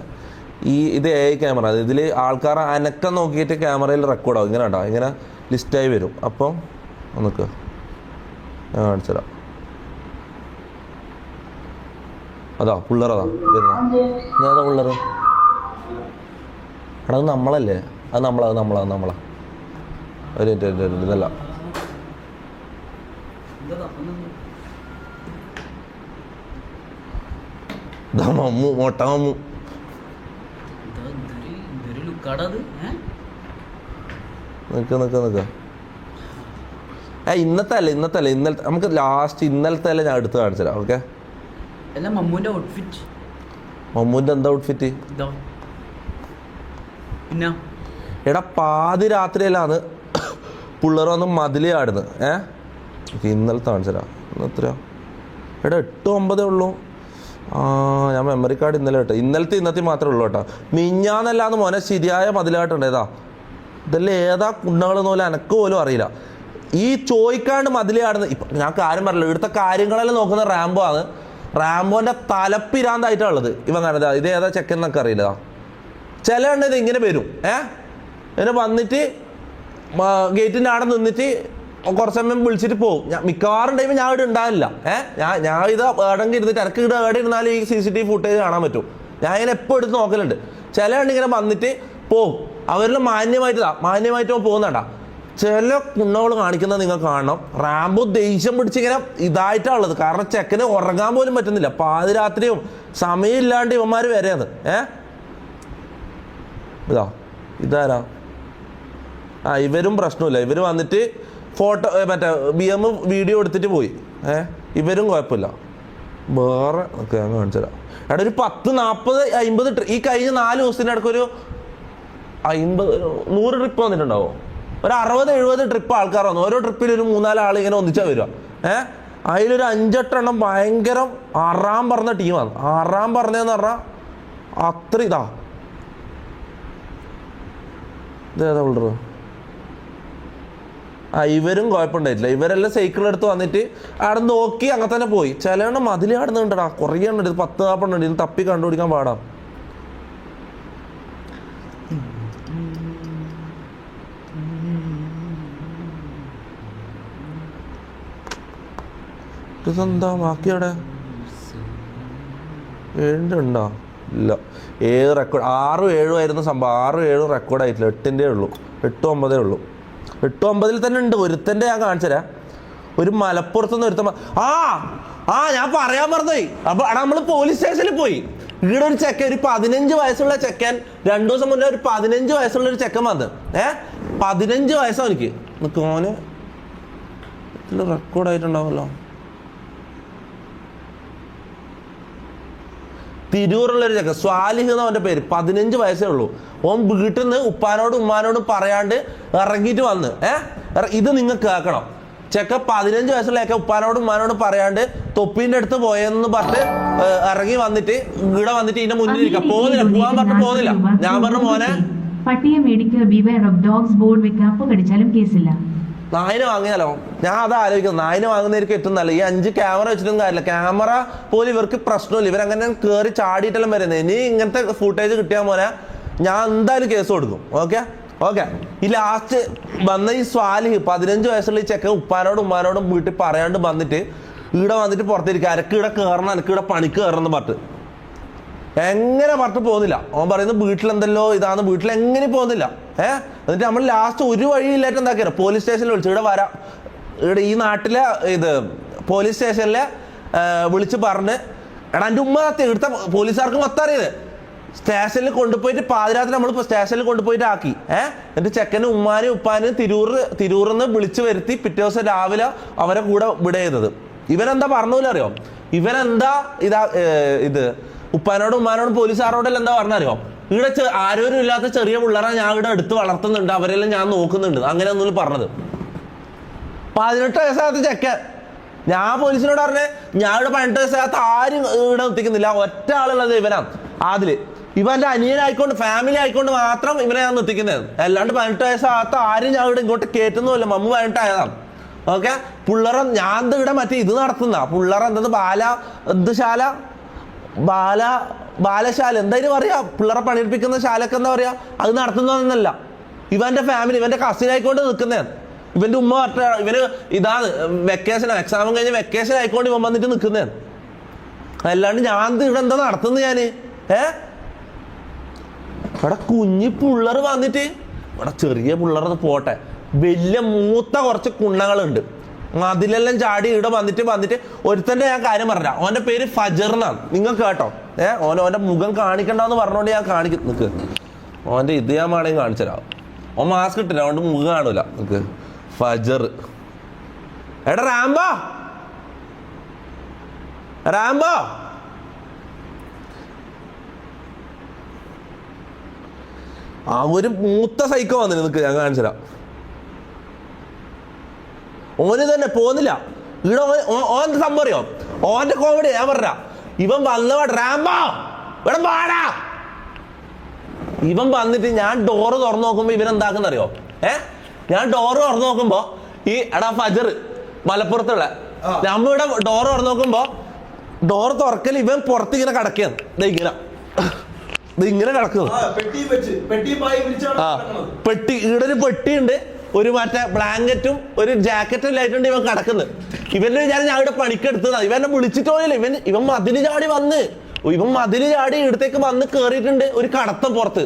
ഇത് AI ക്യാമറ. ഇതിൽ ആൾക്കാർ അനക്കം നോക്കിയിട്ട് ക്യാമറയിൽ റെക്കോർഡാവും. ഇങ്ങനെ ഉണ്ടാവും, ഇങ്ങനെ ലിസ്റ്റായി വരും. അപ്പം നമുക്ക് ഞാൻ കാണിച്ചുതരാം. അതാ പിള്ളേരതാ ഏതാ പിള്ളേർ? എടാ അത് നമ്മളല്ലേ? അത് നമ്മളാ ഒരു ഇതല്ല. മമ്മു, മോട്ട മമ്മു. നിക്ക ഇന്നത്തെ അല്ല നമുക്ക് ലാസ്റ്റ് ഇന്നലത്തെ അല്ല ഞാൻ എടുത്ത് കാണിച്ചുതരാം. ഓക്കെ, മമ്മൂന്റെ എന്താ ഔട്ട്ഫിറ്റ്? എടാ പാതി രാത്രിയിലാണ് പിള്ളേർ വന്ന് മതിൽ ചാടുന്നത്. ഇന്നലത്തെ കാണിച്ചുതരാം. എത്രയാ എടാ? 8-9 ഉള്ളൂ. ഞാൻ മെമ്മറി കാർഡ് ഇന്നലത്തെ മാത്രമേ ഉള്ളൂ കേട്ടോ. മിഞ്ഞാന്നല്ലാന്ന് മോനെ ശരിയായ മതിലായിട്ടുണ്ട്. ഇതെല്ലാം ഏതാ കുണ്ണകളെന്ന് പോലും എനക്ക് പോലും അറിയില്ല. ഈ ചോദിക്കാണ്ട് മതിലാടുന്നത്. ഇപ്പം ഞാൻ കാര്യം പറഞ്ഞില്ല, ഇവിടുത്തെ കാര്യങ്ങളെല്ലാം നോക്കുന്ന റാംബോ ആണ്. റാംബോന്റെ തലപ്പിരാന്തായിട്ടുള്ളത് ഇവൻ കണ്ടതാ. ഇത് ഏതാ ചെക്കൻ എന്നൊക്കെ അറിയില്ല. ചില എണ്ണ ഇത് ഇങ്ങനെ വരും. ഇങ്ങനെ വന്നിട്ട് ഗേറ്റിൻ്റെ അവിടെ നിന്നിട്ട് കുറച്ച് സമയം വിളിച്ചിട്ട് പോകും. മിക്കവാറും ടൈം ഞാൻ ഇവിടെ ഉണ്ടാവില്ല. ഞാൻ ഇത് ഏടെങ്കിൽ ഇരുന്നിട്ട് എനിക്ക് ഇവിടെ ഏടെ ഇരുന്നാലും ഈ CCTV ഫുട്ടേജ് കാണാൻ പറ്റും. ഞാൻ ഇങ്ങനെ എപ്പോൾ എടുത്ത് നോക്കലുണ്ട്. ചില എണ്ണ ഇങ്ങനെ വന്നിട്ട് പോകും. അവരെല്ലാം മാന്യമായിട്ട് പോകുന്നതാ. ചില കുണ്ണകൾ കാണിക്കുന്നത് നിങ്ങൾ കാണണം. റാംബോ ദേഷ്യം പിടിച്ചിങ്ങനെ ഇതായിട്ടാണ് ഉള്ളത്. കാരണം ചെക്കന് ഉറങ്ങാൻ പോലും പറ്റുന്നില്ല. പാതിരാത്രിയും സമയമില്ലാണ്ട് ഇവന്മാർ വരെയത്. ഇതാരാ? ഇവരും പ്രശ്നമില്ല. ഇവർ വന്നിട്ട് ഫോട്ടോ മറ്റേ BM വീഡിയോ എടുത്തിട്ട് പോയി. ഇവരും കുഴപ്പമില്ല. വേറെ ഒക്കെ ഞാൻ കാണിച്ചുതരാം. എടാ ഒരു 10, 40, 50 ഈ കഴിഞ്ഞ 4 ദിവസത്തിൻ്റെ ഇടയ്ക്കൊരു 50-100 ട്രിപ്പ് വന്നിട്ടുണ്ടാവോ? ഒരു 60-70 ട്രിപ്പ് ആൾക്കാർ വന്നു. ഓരോ ട്രിപ്പിൽ ഒരു 3-4 ആൾ ഇങ്ങനെ ഒന്നിച്ചാൽ വരിക. അതിലൊരു 5-8 എണ്ണം ഭയങ്കര അറാൻ പറഞ്ഞ ടീമാണ്. അറാൻ പറഞ്ഞതെന്ന് പറഞ്ഞാൽ അത്ര ഇതേതാ ഉള്ളത്? ഇവരും കുഴപ്പമുണ്ടായിട്ടില്ല. ഇവരെല്ലാം സൈക്കിൾ എടുത്ത് വന്നിട്ട് അവിടെ നോക്കി അങ്ങനെ തന്നെ പോയി. ചില എണ്ണം മതിൽ ആടുന്നുണ്ടടാ, കുറേ എണ്ണം. ഇത് 10-40 എണ്ണം. ഇത് തപ്പി കണ്ടുപിടിക്കാൻ പാടാം. ഇതെന്താ ബാക്കിയവിടെ? 7 ഉണ്ടോ? ഇല്ല. 7 റെക്കോർഡ്. 6-7 ആയിരുന്നു സംഭവം. 6-7 റെക്കോർഡ് ആയിട്ടില്ല. 8 ഉള്ളൂ. 8-9 ഉള്ളൂ. 8-9 തന്നെ ഉണ്ട്. ഒരുത്തൻ്റെ ഞാൻ കാണിച്ചുതരാം. ഒരു മലപ്പുറത്തുനിന്ന് ഒരുത്തൻ ഞാൻ പറയാൻ മറന്നുപോയി. അപ്പോൾ നമ്മൾ പോലീസ് സ്റ്റേഷനിൽ പോയി. ഇവിടെ ഒരു ചെക്കൻ, ഒരു 15 വയസ്സുള്ള ചെക്കൻ, 2 ദിവസം മുന്നേ ഒരു 15 വയസ്സുള്ള ഒരു ചെക്കൻ വന്ന് 15 വയസ്സാണ് എനിക്ക്. നിൽക്കോന് റെക്കോർഡായിട്ടുണ്ടാവുമല്ലോ. തിരൂറുള്ളൊരു ചെക്കൻ, സ്വാലിഹ് എന്ന് അവൻ്റെ പേര്. 15 വയസ്സേ ഉള്ളൂ. ഓൻ വീട്ടിൽ നിന്ന് ഉപ്പാനോടും ഉമ്മാനോടും പറയാണ്ട് ഇറങ്ങിയിട്ട് വന്ന് ഇത് നിങ്ങൾക്ക് കേൾക്കണം. ചെക്ക 15 വയസ്സുള്ളതൊക്കെ ഉപ്പാനോടും ഉമ്മാനോടും പറയാണ്ട് തൊപ്പീൻ്റെ അടുത്ത് പോയെന്ന് പറഞ്ഞിട്ട് ഇറങ്ങി വന്നിട്ട് ഇവിടെ വന്നിട്ട് ഇതിന്റെ മുന്നിൽ ഇരിക്കാം. പോകുന്നില്ല, പോകാൻ പറഞ്ഞു പോകുന്നില്ല. ഞാൻ പറഞ്ഞു മോനെ പട്ടിയെ മേടിക്കുക, ബിവെയർ ഓഫ് ഡോഗ്സ് ബോർഡ് വെക്കുക, അപ്പൊ കടിച്ചാലും കേസില്ല. നായിന് വാങ്ങിയാലോ? ഞാൻ അതാ ആലോചിക്കുന്നത്. നായിന് വാങ്ങുന്നവർക്ക് ഏറ്റവും നല്ല. ഈ 5 ക്യാമറ വെച്ചിട്ടും കാര്യമില്ല. ക്യാമറ പോലും ഇവർക്ക് പ്രശ്നമില്ല. ഇവരങ്ങനെ കയറി ചാടിയിട്ടെല്ലാം വരുന്നത്. ഇനി ഇങ്ങനത്തെ ഫുട്ടേജ് കിട്ടിയാൽ പോലെ ഞാൻ എന്തായാലും കേസ് കൊടുക്കും. ഓക്കെ. ഈ ലാസ്റ്റ് വന്ന ഈ സ്വാലിഹ് 15 വയസ്സുള്ള ഈ ചെക്കൻ ഉപ്പാനോടും ഉമ്മാനോടും വീട്ടിൽ പറയാണ്ട് വന്നിട്ട് ഇവിടെ വന്നിട്ട് പുറത്തിരിക്കുക, അരക്ക് ഇവിടെ കയറണം, എനിക്ക് ഇവിടെ പണിക്ക് കയറണം എന്ന് പറഞ്ഞിട്ട് എങ്ങനെ പറഞ്ഞിട്ട് പോകുന്നില്ല. അവൻ പറയുന്നത് വീട്ടിലെന്തല്ലോ ഇതാന്ന്, വീട്ടിൽ എങ്ങനെ പോകുന്നില്ല. എന്നിട്ട് നമ്മൾ ലാസ്റ്റ് ഒരു വഴിയില്ലായിട്ട് എന്താക്കിയാലോ പോലീസ് സ്റ്റേഷനിൽ വിളിച്ചു, ഇവിടെ വരാം, ഇവിടെ ഈ നാട്ടിലെ ഇത് പോലീസ് സ്റ്റേഷനിൽ വിളിച്ച് പറഞ്ഞ്, എടാ എൻ്റെ ഉമ്മ തീർത്ത പോലീസുകാർക്ക് മൊത്തം അറിയത്, സ്റ്റേഷനിൽ കൊണ്ടുപോയിട്ട് പാതിരാത്രി നമ്മൾ സ്റ്റേഷനിൽ കൊണ്ടുപോയിട്ട് ആക്കി. എന്നിട്ട് ചെക്കനും ഉമ്മാനും ഉപ്പാനും തിരൂറിൽ നിന്ന് വിളിച്ചു വരുത്തി പിറ്റേ ദിവസം രാവിലെ അവരെ കൂടെ വിട ചെയ്തത്. ഇവനെന്താ പറഞ്ഞൂല അറിയോ? ഇവനെന്താ ഇത് ഉപ്പാനോടും ഉമ്മാനോടും പോലീസുകാരോടെല്ലാം എന്താ പറഞ്ഞറിയോ? ഇവിടെ ആരോരും ഇല്ലാത്ത ചെറിയ പിള്ളേരെ ഞാൻ ഇവിടെ എടുത്ത് വളർത്തുന്നുണ്ട്, അവരെല്ലാം ഞാൻ നോക്കുന്നുണ്ട്, അങ്ങനെ ഒന്നും പറഞ്ഞത്. 18 വയസ്സാകത്ത് ചെക്കൻ. ഞാൻ പോലീസിനോട് പറഞ്ഞേ ഞാൻ ഇവിടെ 18 വയസ്സാകത്ത് ആരും ഇവിടെ നിർത്തിക്കുന്നില്ല, ഒറ്റ ആളുള്ളത് ഇവനാണ്. അതില് ഇവന്റെ അനിയനായിക്കൊണ്ട് ഫാമിലി ആയിക്കൊണ്ട് മാത്രം ഇവനെ ഞാൻ നിർത്തിക്കുന്നത്, അല്ലാണ്ട് 18 വയസ്സാകത്ത ആരും ഞാൻ ഇവിടെ ഇങ്ങോട്ട് കയറ്റുന്നുമില്ല. മമ്മ 18 ആയതാണ്. ഓക്കെ, പിള്ളേരെ ഞാൻ ഇവിടെ മറ്റേ ഇത് നടത്തുന്ന പിള്ളേരെ എന്തെന്ന് ബാലശാല എന്തായാലും പറയാ, പിള്ളേരെ പണിയെടുപ്പിക്കുന്ന ശാലക്ക് എന്താ പറയാ, അത് നടത്തുന്നതെന്നല്ല. ഇവന്റെ ഫാമിലി ഇവന്റെ കസിൻ ആയിക്കൊണ്ട് നിൽക്കുന്നതാണ്. ഇവന്റെ ഉമ്മ ഇവന് ഇതാണ് വെക്കേഷനാണ്, എക്സാമും കഴിഞ്ഞ് വെക്കേഷൻ ആയിക്കൊണ്ട് ഇവൻ വന്നിട്ട് നിൽക്കുന്നതാണ്. അല്ലാണ്ട് ഞാൻ ഇവിടെ എന്താ നടത്തുന്നത് ഞാന്? ഇവിടെ കുഞ്ഞി പിള്ളേർ വന്നിട്ട്, ഇവിടെ ചെറിയ പിള്ളേർ പോട്ടെ, വലിയ മൂത്ത കുറച്ച് കുണ്ണങ്ങളുണ്ട്, അതിലെല്ലാം ചാടി ഇവിടെ വന്നിട്ട് ഒരുത്തന്റെ ഞാൻ കാര്യം പറഞ്ഞ, ഓന്റെ പേര് ഫജറിനാണ്. നിങ്ങൾക്ക് കേട്ടോ, ഓന്റെ മുഖം കാണിക്കണ്ടെന്ന് പറഞ്ഞോണ്ട് ഞാൻ നിക്ക്, ഓന്റെ ഇത് ഞാൻ വേണമെങ്കിൽ കാണിച്ചുതരാം. ഓൻ മാസ്ക് ഇട്ടില്ല, അതുകൊണ്ട് മുഖം കാണൂല. നിക്ക്, ഫജർ. എടാ റാംബോ ആ ഒരു മൂത്ത സൈക്കോ വന്നില്ല, നിനക്ക് ഞാൻ കാണിച്ചുതരാം. ഓന് തന്നെ പോകുന്നില്ല ഇവിടെ. ഓൻ സംഭവം അറിയോ? ഓന്റെ കോമഡി ഞാൻ പറഞ്ഞ, ഇവൻ വന്നപാട് റാംബോ ഇവിടെ പാടാ, ഇവൻ വന്നിട്ട് ഞാൻ ഡോറ് തുറന്നു നോക്കുമ്പോ ഇവൻ എന്താക്കുന്ന അറിയോ? ഞാൻ ഡോറ് തുറന്നു നോക്കുമ്പോ ഈ എടാ ഫജർ മലപ്പുറത്തുള്ള നമ്മ ഇവിടെ ഡോറ് തുറന്നു നോക്കുമ്പോ ഡോറ് തുറക്കൽ ഇവൻ പുറത്ത് ഇങ്ങനെ കിടക്കുകയാണ്, ഇങ്ങനെ കിടക്കുന്നു. പെട്ടി ഇവിടെ ഒരു പെട്ടിയുണ്ട്, ഒരു മറ്റേ ബ്ലാങ്കറ്റും ഒരു ജാക്കറ്റും ഇല്ലായിട്ടുണ്ട് ഇവൻ കിടക്കുന്നത്. ഇവന്റെ വിചാരം ഞാൻ ഇവിടെ പണിക്കെടുത്തതാണ്. ഇവനെ വിളിച്ചിട്ട് പോയില്ല, ഇവൻ മതില് ചാടി ഇവിടത്തേക്ക് വന്ന് കേറിയിട്ടുണ്ട് ഒരു കടത്തം പുറത്ത്.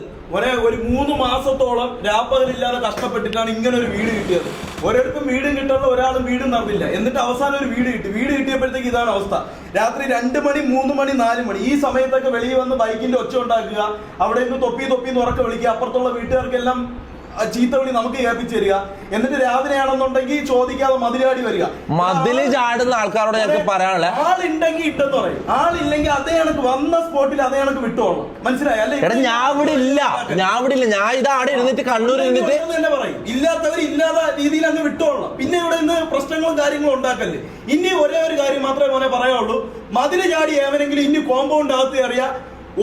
ഒരു 3 മാസത്തോളം രാപ്പകലില്ലാതെ കഷ്ടപ്പെട്ടിട്ടാണ് ഇങ്ങനെ ഒരു വീട് കിട്ടിയത്. ഒരിടത്തും വീടും കിട്ടാതെ ഒരാളും വീടും നടന്നില്ല. എന്നിട്ട് അവസാനം ഒരു വീട് കിട്ടിയപ്പോഴത്തേക്ക് ഇതാണ് അവസ്ഥ. രാത്രി 2 മണി 3 മണി 4 മണി ഈ സമയത്തൊക്കെ വെളിയിൽ വന്ന് ബൈക്കിന്റെ ഒച്ച ഉണ്ടാക്കുക, അവിടെ നിന്ന് തൊപ്പി ഉറക്കെ വിളിക്കുക, അപ്പുറത്തുള്ള വീട്ടുകാർക്കെല്ലാം ചീത്ത വിളി നമുക്ക് കേൾപ്പിച്ച് തരിക. എന്നിട്ട് രാവിലെയാണെന്നുണ്ടെങ്കിൽ ചോദിക്കാതെ മതിലാടി വരിക. മതില് ചാടുന്ന ആൾക്കാരോട് ഞങ്ങൾക്ക് പറയാനുള്ള, ആളുണ്ടെങ്കിൽ ഇട്ടെന്ന് പറയും, ആളില്ലെങ്കിൽ അതേ കണക്ക് വന്ന സ്പോട്ടിൽ അതേ കണക്ക് വിട്ടോളാം. മനസ്സിലായി അല്ലേ? ഞാൻ ഇവിടെ ഇല്ല, ഞാൻ ഇത് ആടെ ഇരുന്നിട്ട് കണ്ണൂർ ഇരുന്നിട്ട് തന്നെ പറയും. ഇല്ലാത്തവർ ഇല്ലാത്ത രീതിയിൽ അങ്ങ് വിട്ടോളാം. പിന്നെ ഇവിടെ നിന്ന് പ്രശ്നങ്ങളും കാര്യങ്ങളും ഉണ്ടാക്കല്ലേ. ഇനി ഒരേ ഒരു കാര്യം മാത്രമേ മോനെ പറയാനുള്ളൂ, മതില് ചാടി ഏവനെങ്കിലും ഇനി കോമ്പൗണ്ട് അകത്ത് കയറിയാ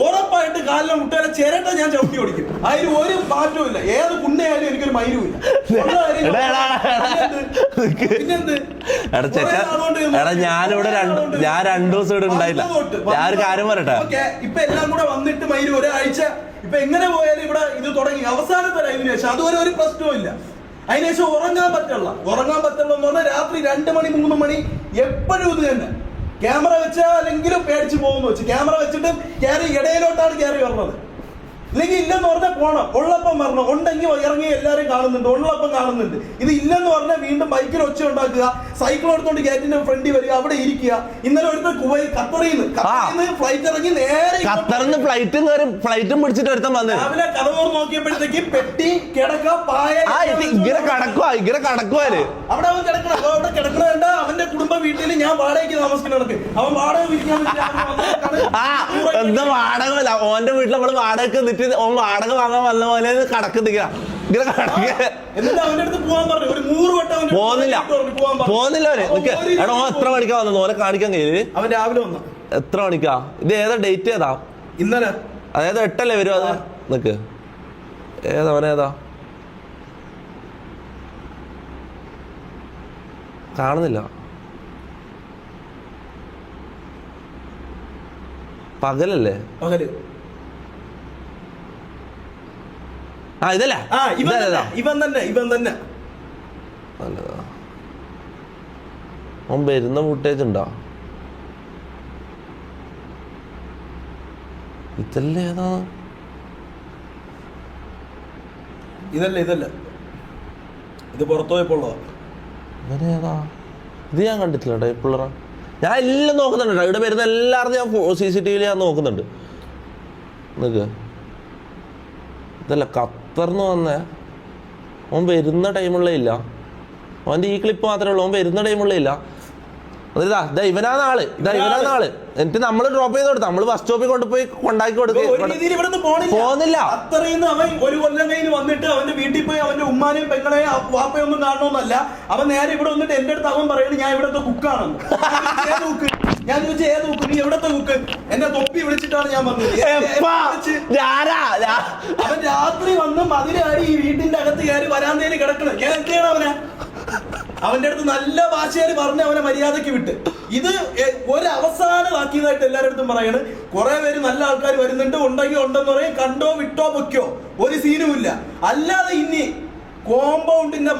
ഉറപ്പായിട്ട് കാലിലെ മുട്ടയിലെ ചിരട്ട ഞാൻ ചവിട്ടി ഓടിക്കും. അതിന് ഒരു മാറ്റവും ഇല്ല. ഏത് കുണ്ണയായാലും എനിക്കൊരു മൈരുമില്ല. ഞാനിവിടെ ഞാൻ 2 ദിവസം ഇവിടെ ഉണ്ടായില്ല. ഞാൻ ഒരു കാര്യം പറയട്ടെ, ഇപ്പൊ എല്ലാം കൂടെ വന്നിട്ട് മൈരു ഒരാഴ്ച ഇപ്പൊ എങ്ങനെ പോയാലും ഇവിടെ ഇത് തുടങ്ങി അവസാനത്തെ ടൈമിന് ശേഷം അതുവരെ ഒരു പ്രശ്നവും ഇല്ല. അതിനുശേഷം ഉറങ്ങാൻ പറ്റുള്ള എന്ന് പറഞ്ഞാൽ രാത്രി 2 മണി 3 മണി എപ്പോഴും ഇത് തന്നെ. ക്യാമറ വെച്ചാലെങ്കിലും പേടിച്ച് പോകുന്നു വെച്ച് ക്യാമറ വെച്ചിട്ട് കയറി ഇടയിലോട്ടാണ് കയറി വരുന്നത്. ഇല്ലെങ്കിൽ ഇല്ലെന്ന് പറഞ്ഞാൽ പോണം, ഉള്ളപ്പം വരണം, ഉണ്ടെങ്കിൽ ഇറങ്ങി എല്ലാവരും കാണുന്നുണ്ട്, ഉള്ളപ്പം കാണുന്നുണ്ട്. ഇത് ഇല്ലെന്ന് പറഞ്ഞാൽ വീണ്ടും ബൈക്കിൽ ഒച്ച ഉണ്ടാക്കുക, സൈക്കിൾ എടുത്തോണ്ട് ഗേറ്റിന്റെ ഫ്രണ്ടിൽ വരിക, അവിടെ ഇരിക്കുക. ഇന്നലെ ഒരുത്ത ഖത്തറിന്ന് ഫ്ലൈറ്റ് ഇറങ്ങി നേരെ ഖത്തറിന്ന് ഫ്ലൈറ്റും പിടിച്ചിട്ട് ഒരുത്തം വന്ന് രാവിലെ കഥ തുറന്ന് നോക്കിയപ്പോഴത്തേക്ക് പെട്ടി കിടക്ക പായ ഇങ്ങനെ കടക്കുവാല് അവിടെ അവൻ കിടക്കണം. അവിടെ കിടക്കണ അവന്റെ കുടുംബ വീട്ടിൽ ഞാൻ വാടകയ്ക്ക് താമസിക്കണക്ക് അവൻ വാടക വിരിക്കാൻ എന്താ വാടക ഓന്റെ വീട്ടിൽ നമ്മള് വാടക നിന്നിട്ട് ഓൻ വാടക വാങ്ങാൻ വന്ന പോലെ കടക്കുന്നില്ല. എന്നിട്ട് അവന്റെ അടുത്ത് പോകാൻ പറഞ്ഞു. ഒരു 100 വട്ടം പോകുന്നില്ല അവന്. എടാ ഓൻ എത്ര മണിക്കാ വന്നത്? ഓനെ കാണിക്കാൻ കഴിയില്ല. അവൻ രാവിലെ വന്നു. എത്ര മണിക്കാ? ഇത് ഏതാ ഡേറ്റ്? ഏതാ? ഇന്നലെ. അതായത് 8 അല്ലേ വരും? അത് നിക്ക്, അവനേതാ കാണുന്നില്ല. പകലല്ലേ? പകല്. ഇതല്ലേ? ഇവൻ തന്നെ. നല്ലതാ. അവൻ വരുന്ന ഫുട്ടേജ് ഉണ്ടോ? ഇതല്ലേ ഏതാ? ഇതല്ല ഇത് പുറത്തു പോയപ്പോഴാ. ഇവനേതാ? ഇത് ഞാൻ കണ്ടിട്ടില്ല കേട്ടോ. പിള്ളേരാ ഞാൻ എല്ലാം നോക്കുന്നുണ്ട് കേട്ടോ. ഇവിടെ വരുന്ന എല്ലാവരും ഞാൻ CCTV ഞാൻ നോക്കുന്നുണ്ട്. നിക്ക് ഇതല്ല ഖത്തറിന്ന് വന്നേ. അവൻ വരുന്ന ടൈമുള്ള ഇല്ല. അവൻ്റെ ഈ ക്ലിപ്പ് മാത്രമേ ഉള്ളൂ. അവൻ വരുന്ന ടൈമുള്ള ഇല്ല. ഇതാ ഇവനാണ് ആള്. എന്നിട്ട് നമ്മള് ഡ്രോപ്പ് ചെയ്ത് കൊടുത്തു. നമ്മള് ബസ് സ്റ്റോപ്പിൽ കൊണ്ടുപോയി കൊണ്ടാക്കി കൊടുക്കും. പോകുന്നില്ല. അത്രയും അവൻ ഒരു കൊല്ലം കഴിഞ്ഞ് വന്നിട്ട് അവന്റെ വീട്ടിൽ പോയി അവന്റെ ഉമ്മാനെയും പെങ്ങളെയും വാപ്പയും ഒന്നും കാണണമെന്നല്ല. അവൻ നേരെ ഇവിടെ വന്നിട്ട് എന്റെ അടുത്ത് അവൻ പറയുന്നത് ഞാൻ ഇവിടത്തെ കുക്കാണെന്ന്. ഞാൻ ചോദിച്ചു ഏത് കുക്ക്? നീ എവിടത്തെ കുക്ക്? എന്നെ തൊപ്പി വിളിച്ചിട്ടാണ് ഞാൻ വന്നത്. അവൻ രാത്രി വന്ന് മതിലാടി ഈ വീട്ടിന്റെ അകത്ത് കയറി വരാന്തേല് കിടക്കണം. ഞാൻ എന്താണ് അവനെ? അവന്റെ അടുത്ത് നല്ല ഭാഷയിൽ പറഞ്ഞ് അവനെ മര്യാദക്ക് വിട്ട്. ഇത് ഒരു അവസാനമാക്കിയതായിട്ട് എല്ലാവരുടെ അടുത്തും പറയാണ്. കുറെ പേര് നല്ല ആൾക്കാർ വരുന്നുണ്ട്, ഉണ്ടെങ്കിൽ ഉണ്ടെന്ന് പറയും, കണ്ടോ വിട്ടോ പൊക്കോ, ഒരു സീനുമില്ല. അല്ലാതെ ഇനി കോമ്പൗണ്ടിന്റെ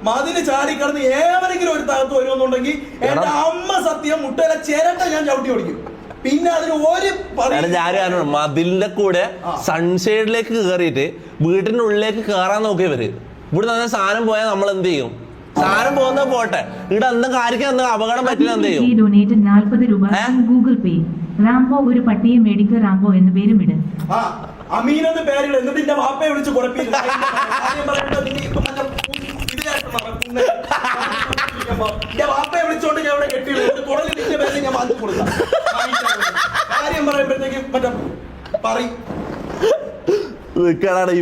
മതില് ചാടിക്കടന്ന് ഏവരെങ്കിലും ഒരു തകർത്ത് വരുമെന്നുണ്ടെങ്കിൽ എന്റെ അമ്മ സത്യം മുട്ടയിലെ ചിരട്ട ഞാൻ ചവിട്ടി ഓടിക്കും. പിന്നെ അതിന് ഒരു മതിലിന്റെ കൂടെ സൺഷെയ്ഡിലേക്ക് കയറിയിട്ട് വീട്ടിന്റെ ഉള്ളിലേക്ക് കയറാൻ നോക്കിയവര്. ഇവിടെ തന്നെ സാധനം പോയാൽ നമ്മൾ എന്ത് ചെയ്യും? സാധനം പോകുന്ന പോട്ടെ, ഇവിടെ എന്തെങ്കിലും ആർക്കും എന്തെങ്കിലും അപകടം പറ്റില്ല എന്ത് ചെയ്യും? ഡൊനേറ്റഡ് 40 രൂപ ഗൂഗിൾ പേ. റാംബോ ഒരു പട്ടിയെ മേടിക്കുക, റാംബോ എന്ന് പേരുമിട്. അമീനെന്ന് പേരിട. എന്നിട്ട് എന്റെ വാപ്പയെ വിളിച്ച് കുഴപ്പമില്ല. വാപ്പയെ വിളിച്ചോണ്ട് ഞാൻ ഇവിടെ കെട്ടിയിടും. തുടങ്ങി നിന്റെ പേര് ഞാൻ മാറ്റി കൊടുക്കാം. കാര്യം പറയുമ്പോഴത്തേക്ക് മറ്റേ പറയും.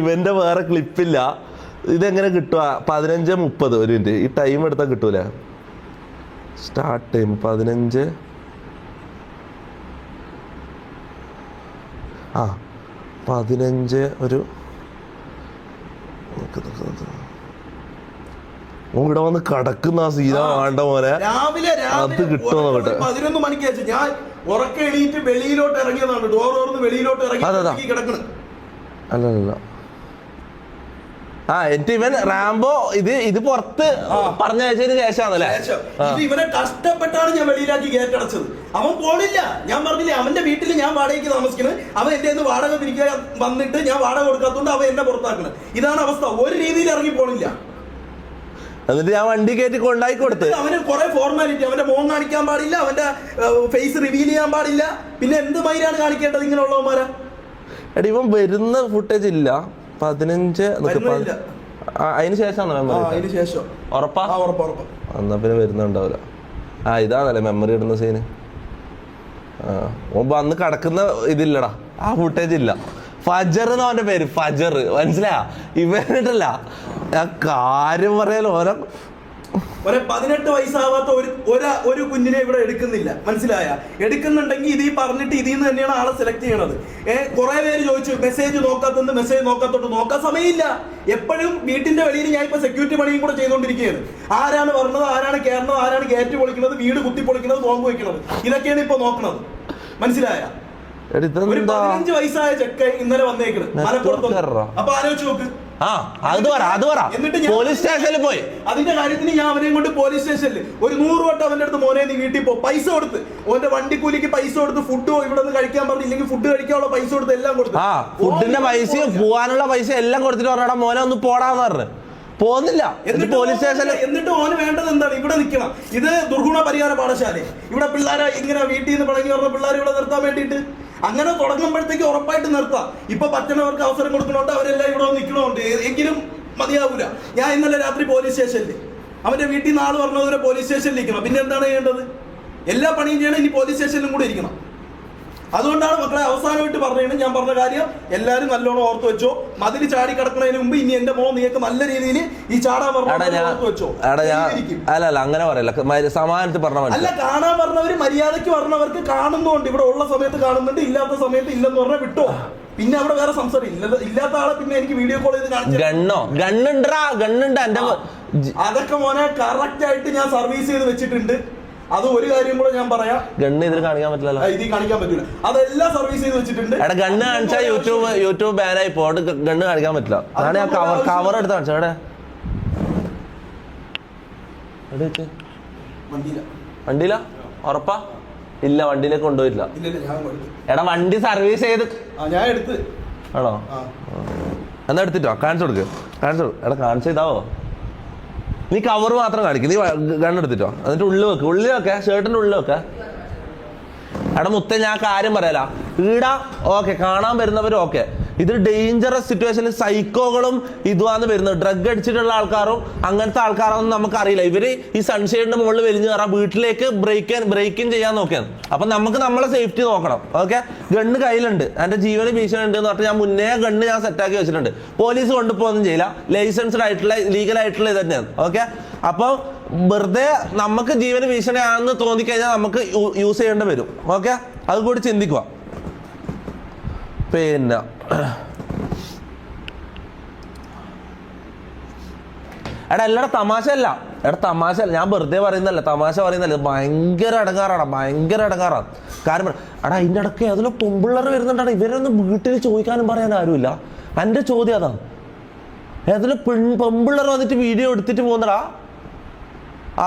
ഇവന്റെ വേറെ ക്ലിപ്പില്ല. ഇതെങ്ങനെ കിട്ടുക? 15:30 ഒരു മിനിറ്റ്. ഈ ടൈം എടുത്താൽ കിട്ടൂല. സ്റ്റാർട്ട് ടൈം 15 ഒരു ഇവിടെ വന്ന് കടക്കുന്ന ആ സീന വേണ്ട പോലെ രാവിലെ അത് കിട്ടുമോ? 11 മണിക്ക് വെച്ച് ഞാൻ ഉറക്കം എണീറ്റ് വെളിയിലോട്ട് ഇറങ്ങിയതാണ്. ഡോർ തുറന്ന് വെളിയിലോട്ട് ഇറങ്ങി കിടക്കണം. അല്ല എന്നിട്ട് ഇവൻ റാംബോ ഇത് പുറത്ത് പറഞ്ഞയച്ചതിന് ശേഷമാണല്ലേ? ഇവനെ കഷ്ടപ്പെട്ടാണ് ഞാൻ വെളിയിലാക്കി ഗേറ്റടച്ചത്. അവൻ പോണില്ല. ഞാൻ പറഞ്ഞില്ലേ അവന്റെ വീട്ടിൽ ഞാൻ വാടകയ്ക്ക് താമസിക്കുന്നത്. അവൻ എന്റെ നിന്ന് വാടക പിരിക്കാൻ വന്നിട്ട് ഞാൻ വാടക കൊടുക്കാത്തതുകൊണ്ട് അവൻ എന്നെ പുറത്താക്കുന്നത്. ഇതാണ് അവസ്ഥ. ഒരു രീതിയിൽ ഇറങ്ങി പോണില്ല. എന്നിട്ട് ഞാൻ വണ്ടി കയറ്റി കൊണ്ടാക്കി കൊടുത്ത്. അവന് കുറെ ഫോർമാലിറ്റി. അവന്റെ മോൻ കാണിക്കാൻ പാടില്ല, അവന്റെ ഫേസ് റിവീൽ ചെയ്യാൻ പാടില്ല. പിന്നെ എന്ത് മൈരാണ് കാണിക്കേണ്ടത് ഇങ്ങനെയുള്ളവന്മാരാ? എടി ഇവൻ വരുന്ന ഫുട്ടേജ് ഇല്ല. 15 അതിന് ശേഷം ഉറപ്പാ? എന്നാ പിന്നെ വരുന്നുണ്ടാവില്ല. ഇതാണല്ലേ മെമ്മറി ഇടുന്ന സീന്. വന്ന് കിടക്കുന്ന ഇതില്ലടാ, ആ ഫുട്ടേജ് ഇല്ല. ഫജർ എന്ന് അവന്റെ പേര്, ഫജർ. മനസ്സിലായ? ഇവനിട്ടല്ല ഞാൻ കാര്യം പറയാലോ. 18 വയസ്സാവാത്ത ഒരു കുഞ്ഞിനെ ഇവിടെ എടുക്കുന്നില്ല. മനസ്സിലായ? എടുക്കുന്നുണ്ടെങ്കിൽ ഇത് പറഞ്ഞിട്ട് ഇതിൽ നിന്ന് തന്നെയാണ് ആളെ സെലക്ട് ചെയ്യണത്. കുറെ പേര് ചോദിച്ചു മെസ്സേജ് നോക്കാത്തത്, മെസ്സേജ് നോക്കാത്തോട്ട്. നോക്കാൻ സമയമില്ല. എപ്പോഴും വീട്ടിന്റെ വെളിയിൽ ഞാൻ ഇപ്പൊ സെക്യൂരിറ്റി പണിയും കൂടെ ചെയ്തുകൊണ്ടിരിക്കുകയാണ്. ആരാണ് പറഞ്ഞത്, ആരാണ് കയറുന്നത്, ആരാണ് ഗേറ്റ് പൊളിക്കുന്നത്, വീട് കുത്തി പൊളിക്കുന്നത്, ബോംബ് വയ്ക്കുന്നത്, ഇതൊക്കെയാണ് ഇപ്പൊ നോക്കുന്നത്. മനസ്സിലായ? ഒരു 15 വയസ്സായ ചെക്ക ഇന്നലെ വന്നേക്കണ് മലപ്പുറത്ത്. അപ്പൊ ആലോചിച്ച് നോക്ക്. പോലീസ് സ്റ്റേഷനിൽ പോയി അതിന്റെ കാര്യത്തിന് ഞാൻ അവനെയും കൊണ്ട് പോലീസ് സ്റ്റേഷനിൽ ഒരു 100 വട്ടം അവന്റെ അടുത്ത് മോനെ നീ വീട്ടിൽ പോ, പൈസ കൊടുത്ത്, ഓന്റെ വണ്ടിക്കൂലിക്ക് പൈസ കൊടുത്ത്, ഫുഡ് ഇവിടെ നിന്ന് കഴിക്കാൻ പറഞ്ഞില്ലെങ്കിൽ ഫുഡ് കഴിക്കാനുള്ള പൈസ കൊടുത്ത് എല്ലാം കൊടുത്തു. ഫുഡിന്റെ പൈസയും പോവാനുള്ള പൈസ എല്ലാം കൊടുത്തിട്ട് പറഞ്ഞാ മോനെ ഒന്ന് പോടാന്ന് പറഞ്ഞു. പോകുന്നില്ല. എന്നിട്ട് പോലീസ് സ്റ്റേഷനിൽ എന്നിട്ട് ഓന് വേണ്ടത് എന്താണ്? ഇവിടെ നിൽക്കണം. ഇത് ദുർഗുണ പരിഹാര പാഠശാല. ഇവിടെ പിള്ളേരെ ഇങ്ങനെ വീട്ടിൽ നിന്ന് പടങ്ങി പറഞ്ഞ പിള്ളേർ ഇവിടെ നിർത്താൻ വേണ്ടിയിട്ട് അങ്ങനെ തുടങ്ങുമ്പോഴത്തേക്ക് ഉറപ്പായിട്ട് നിർത്താം. ഇപ്പൊ പറ്റുന്നവർക്ക് അവസരം കൊടുക്കണോണ്ട് അവരെല്ലാം ഇവിടെ നിൽക്കണോണ്ട് എങ്കിലും മതിയാവൂല. ഞാൻ ഇന്നലെ രാത്രി പോലീസ് സ്റ്റേഷനിൽ അവന്റെ വീട്ടിൽ നിന്ന് ആള് പറഞ്ഞതുവരെ പോലീസ് സ്റ്റേഷനിൽ ഇരിക്കണം. പിന്നെ എന്താണ് ചെയ്യേണ്ടത്? എല്ലാ പണിയും ചെയ്യണം. ഇനി പോലീസ് സ്റ്റേഷനിലും കൂടെ ഇരിക്കണം. അതുകൊണ്ടാണ് മക്കളെ അവസാനമായിട്ട് പറഞ്ഞത്. ഞാൻ പറഞ്ഞ കാര്യം എല്ലാരും നല്ലോണം ഓർത്ത് വെച്ചോ. മതില് ചാടി കിടക്കുന്നതിന് മുമ്പ് ഇനി എന്റെ മോൻ നീക്ക് നല്ല രീതിയിൽ ഈ ചാടാൻ പറഞ്ഞ ഓർത്ത് വെച്ചോ. അല്ല അങ്ങനെ പറയല്ല, സമാനത്തിൽ പറഞ്ഞ അല്ല. കാണാൻ പറഞ്ഞവര് മര്യാദയ്ക്ക് പറഞ്ഞവർക്ക് കാണുന്നുണ്ട്. ഇവിടെ ഉള്ള സമയത്ത് കാണുന്നുണ്ട്, ഇല്ലാത്ത സമയത്ത് ഇല്ലെന്ന് പറഞ്ഞാൽ വിട്ടോ. പിന്നെ അവിടെ വേറെ സംസാരം ഇല്ലാത്ത ആളെ പിന്നെ എനിക്ക് വീഡിയോ കോൾ ചെയ്ത് കാണിച്ചു. അതൊക്കെ മോനെ കറക്റ്റ് ആയിട്ട് ഞാൻ സർവീസ് ചെയ്ത് വെച്ചിട്ടുണ്ട്. അത് ഒരു കാര്യം കൂടെ ഞാൻ പറയാം. ഗണ്ണ് ഇതിൽ കാണിക്കാൻ പറ്റില്ല, ഇതിൽ കാണിക്കാൻ പറ്റില്ല. അതെല്ലാം സർവീസ് ചെയ്ത് വെച്ചിട്ടുണ്ട്. ഗണ്ണ് കാണിച്ചാൽ യൂട്യൂബ് ബാനായി പോട്ട്. ഗണ്ണ് കാണിക്കാൻ പറ്റില്ല. അതാണ് ഞാൻ കവർ എടുത്ത് കാണിച്ചോ. വണ്ടിയില ഉറപ്പാ? ഇല്ല, വണ്ടിയിലേക്ക് കൊണ്ടുപോയില്ല. എടാ വണ്ടി സർവീസ് ചെയ്ത് ഞാൻ എടുത്ത് ആണോ? എന്നാ എടുത്തിട്ടോ, കാണിച്ചു കൊടുക്ക്. എടാ കാണിച്ചു ഇതാവോ? നീ കവർ മാത്രം കാണിക്കും. നീ ഗണ്ണെടുത്തിട്ടോ, എന്നിട്ട് ഉള്ളിൽ വെക്ക്. ഉള്ളിൽ വെക്ക, ഷർട്ടിന്റെ ഉള്ളിൽ വെക്ക. എടാ മുത്തേ, ഞാൻ കാര്യം പറയാല. ഈടാ ഓക്കെ, കാണാൻ വരുന്നവരും ഓക്കെ. ഇത് ഡേഞ്ചറസ് സിറ്റുവേഷനിൽ സൈക്കോകളും ഇതുവാന്ന് വരുന്നത്. ഡ്രഗ് അടിച്ചിട്ടുള്ള ആൾക്കാരും അങ്ങനത്തെ ആൾക്കാരൊന്നും നമുക്കറിയില്ല. ഇവര് ഈ സൺഷെയ്ഡിന്റെ മുകളിൽ വലിഞ്ഞു കയറാം, വീട്ടിലേക്ക് ബ്രേക്കിൻ ചെയ്യാൻ നോക്കിയാണ്. അപ്പൊ നമുക്ക് നമ്മളെ സേഫ്റ്റി നോക്കണം. ഓക്കെ, ഗണ്ണ് കയ്യിലുണ്ട്, എന്റെ ജീവന് ഭീഷണി ഉണ്ട് എന്ന് പറഞ്ഞാൽ ഞാൻ മുന്നേ ഗണ്ണ് ഞാൻ സെറ്റാക്കി വെച്ചിട്ടുണ്ട്. പോലീസ് കൊണ്ടുപോകുന്നും ചെയ്യില്ല, ലൈസൻസ്ഡ് ആയിട്ടുള്ള ലീഗൽ ആയിട്ടുള്ള ഇത് തന്നെയാണ്. ഓക്കെ, അപ്പോൾ വെറുതെ നമുക്ക് ജീവന് ഭീഷണിയാണെന്ന് തോന്നിക്കഴിഞ്ഞാൽ നമുക്ക് യൂസ് ചെയ്യേണ്ടി വരും. ഓക്കെ, അത് കൂടി ചിന്തിക്കുക. പിന്നെ എടാ എല്ലാടെ തമാശയല്ല, ഞാൻ വെറുതെ പറയുന്നല്ല, തമാശ പറയുന്നല്ല. ഭയങ്കര ഇടങ്ങാറാണ്. കാരണം എടാ അതിൻ്റെ ഇടയ്ക്ക് അതിൽ പൊമ്പിള്ളർ വരുന്നുണ്ടാണ്. ഇവരൊന്നും വീട്ടിൽ ചോദിക്കാനും പറയാൻ ആരുമില്ല. എൻ്റെ ചോദ്യം അതാണ്. അതിൽ പെമ്പിള്ളർ വന്നിട്ട് വീഡിയോ എടുത്തിട്ട് പോകുന്നടാ.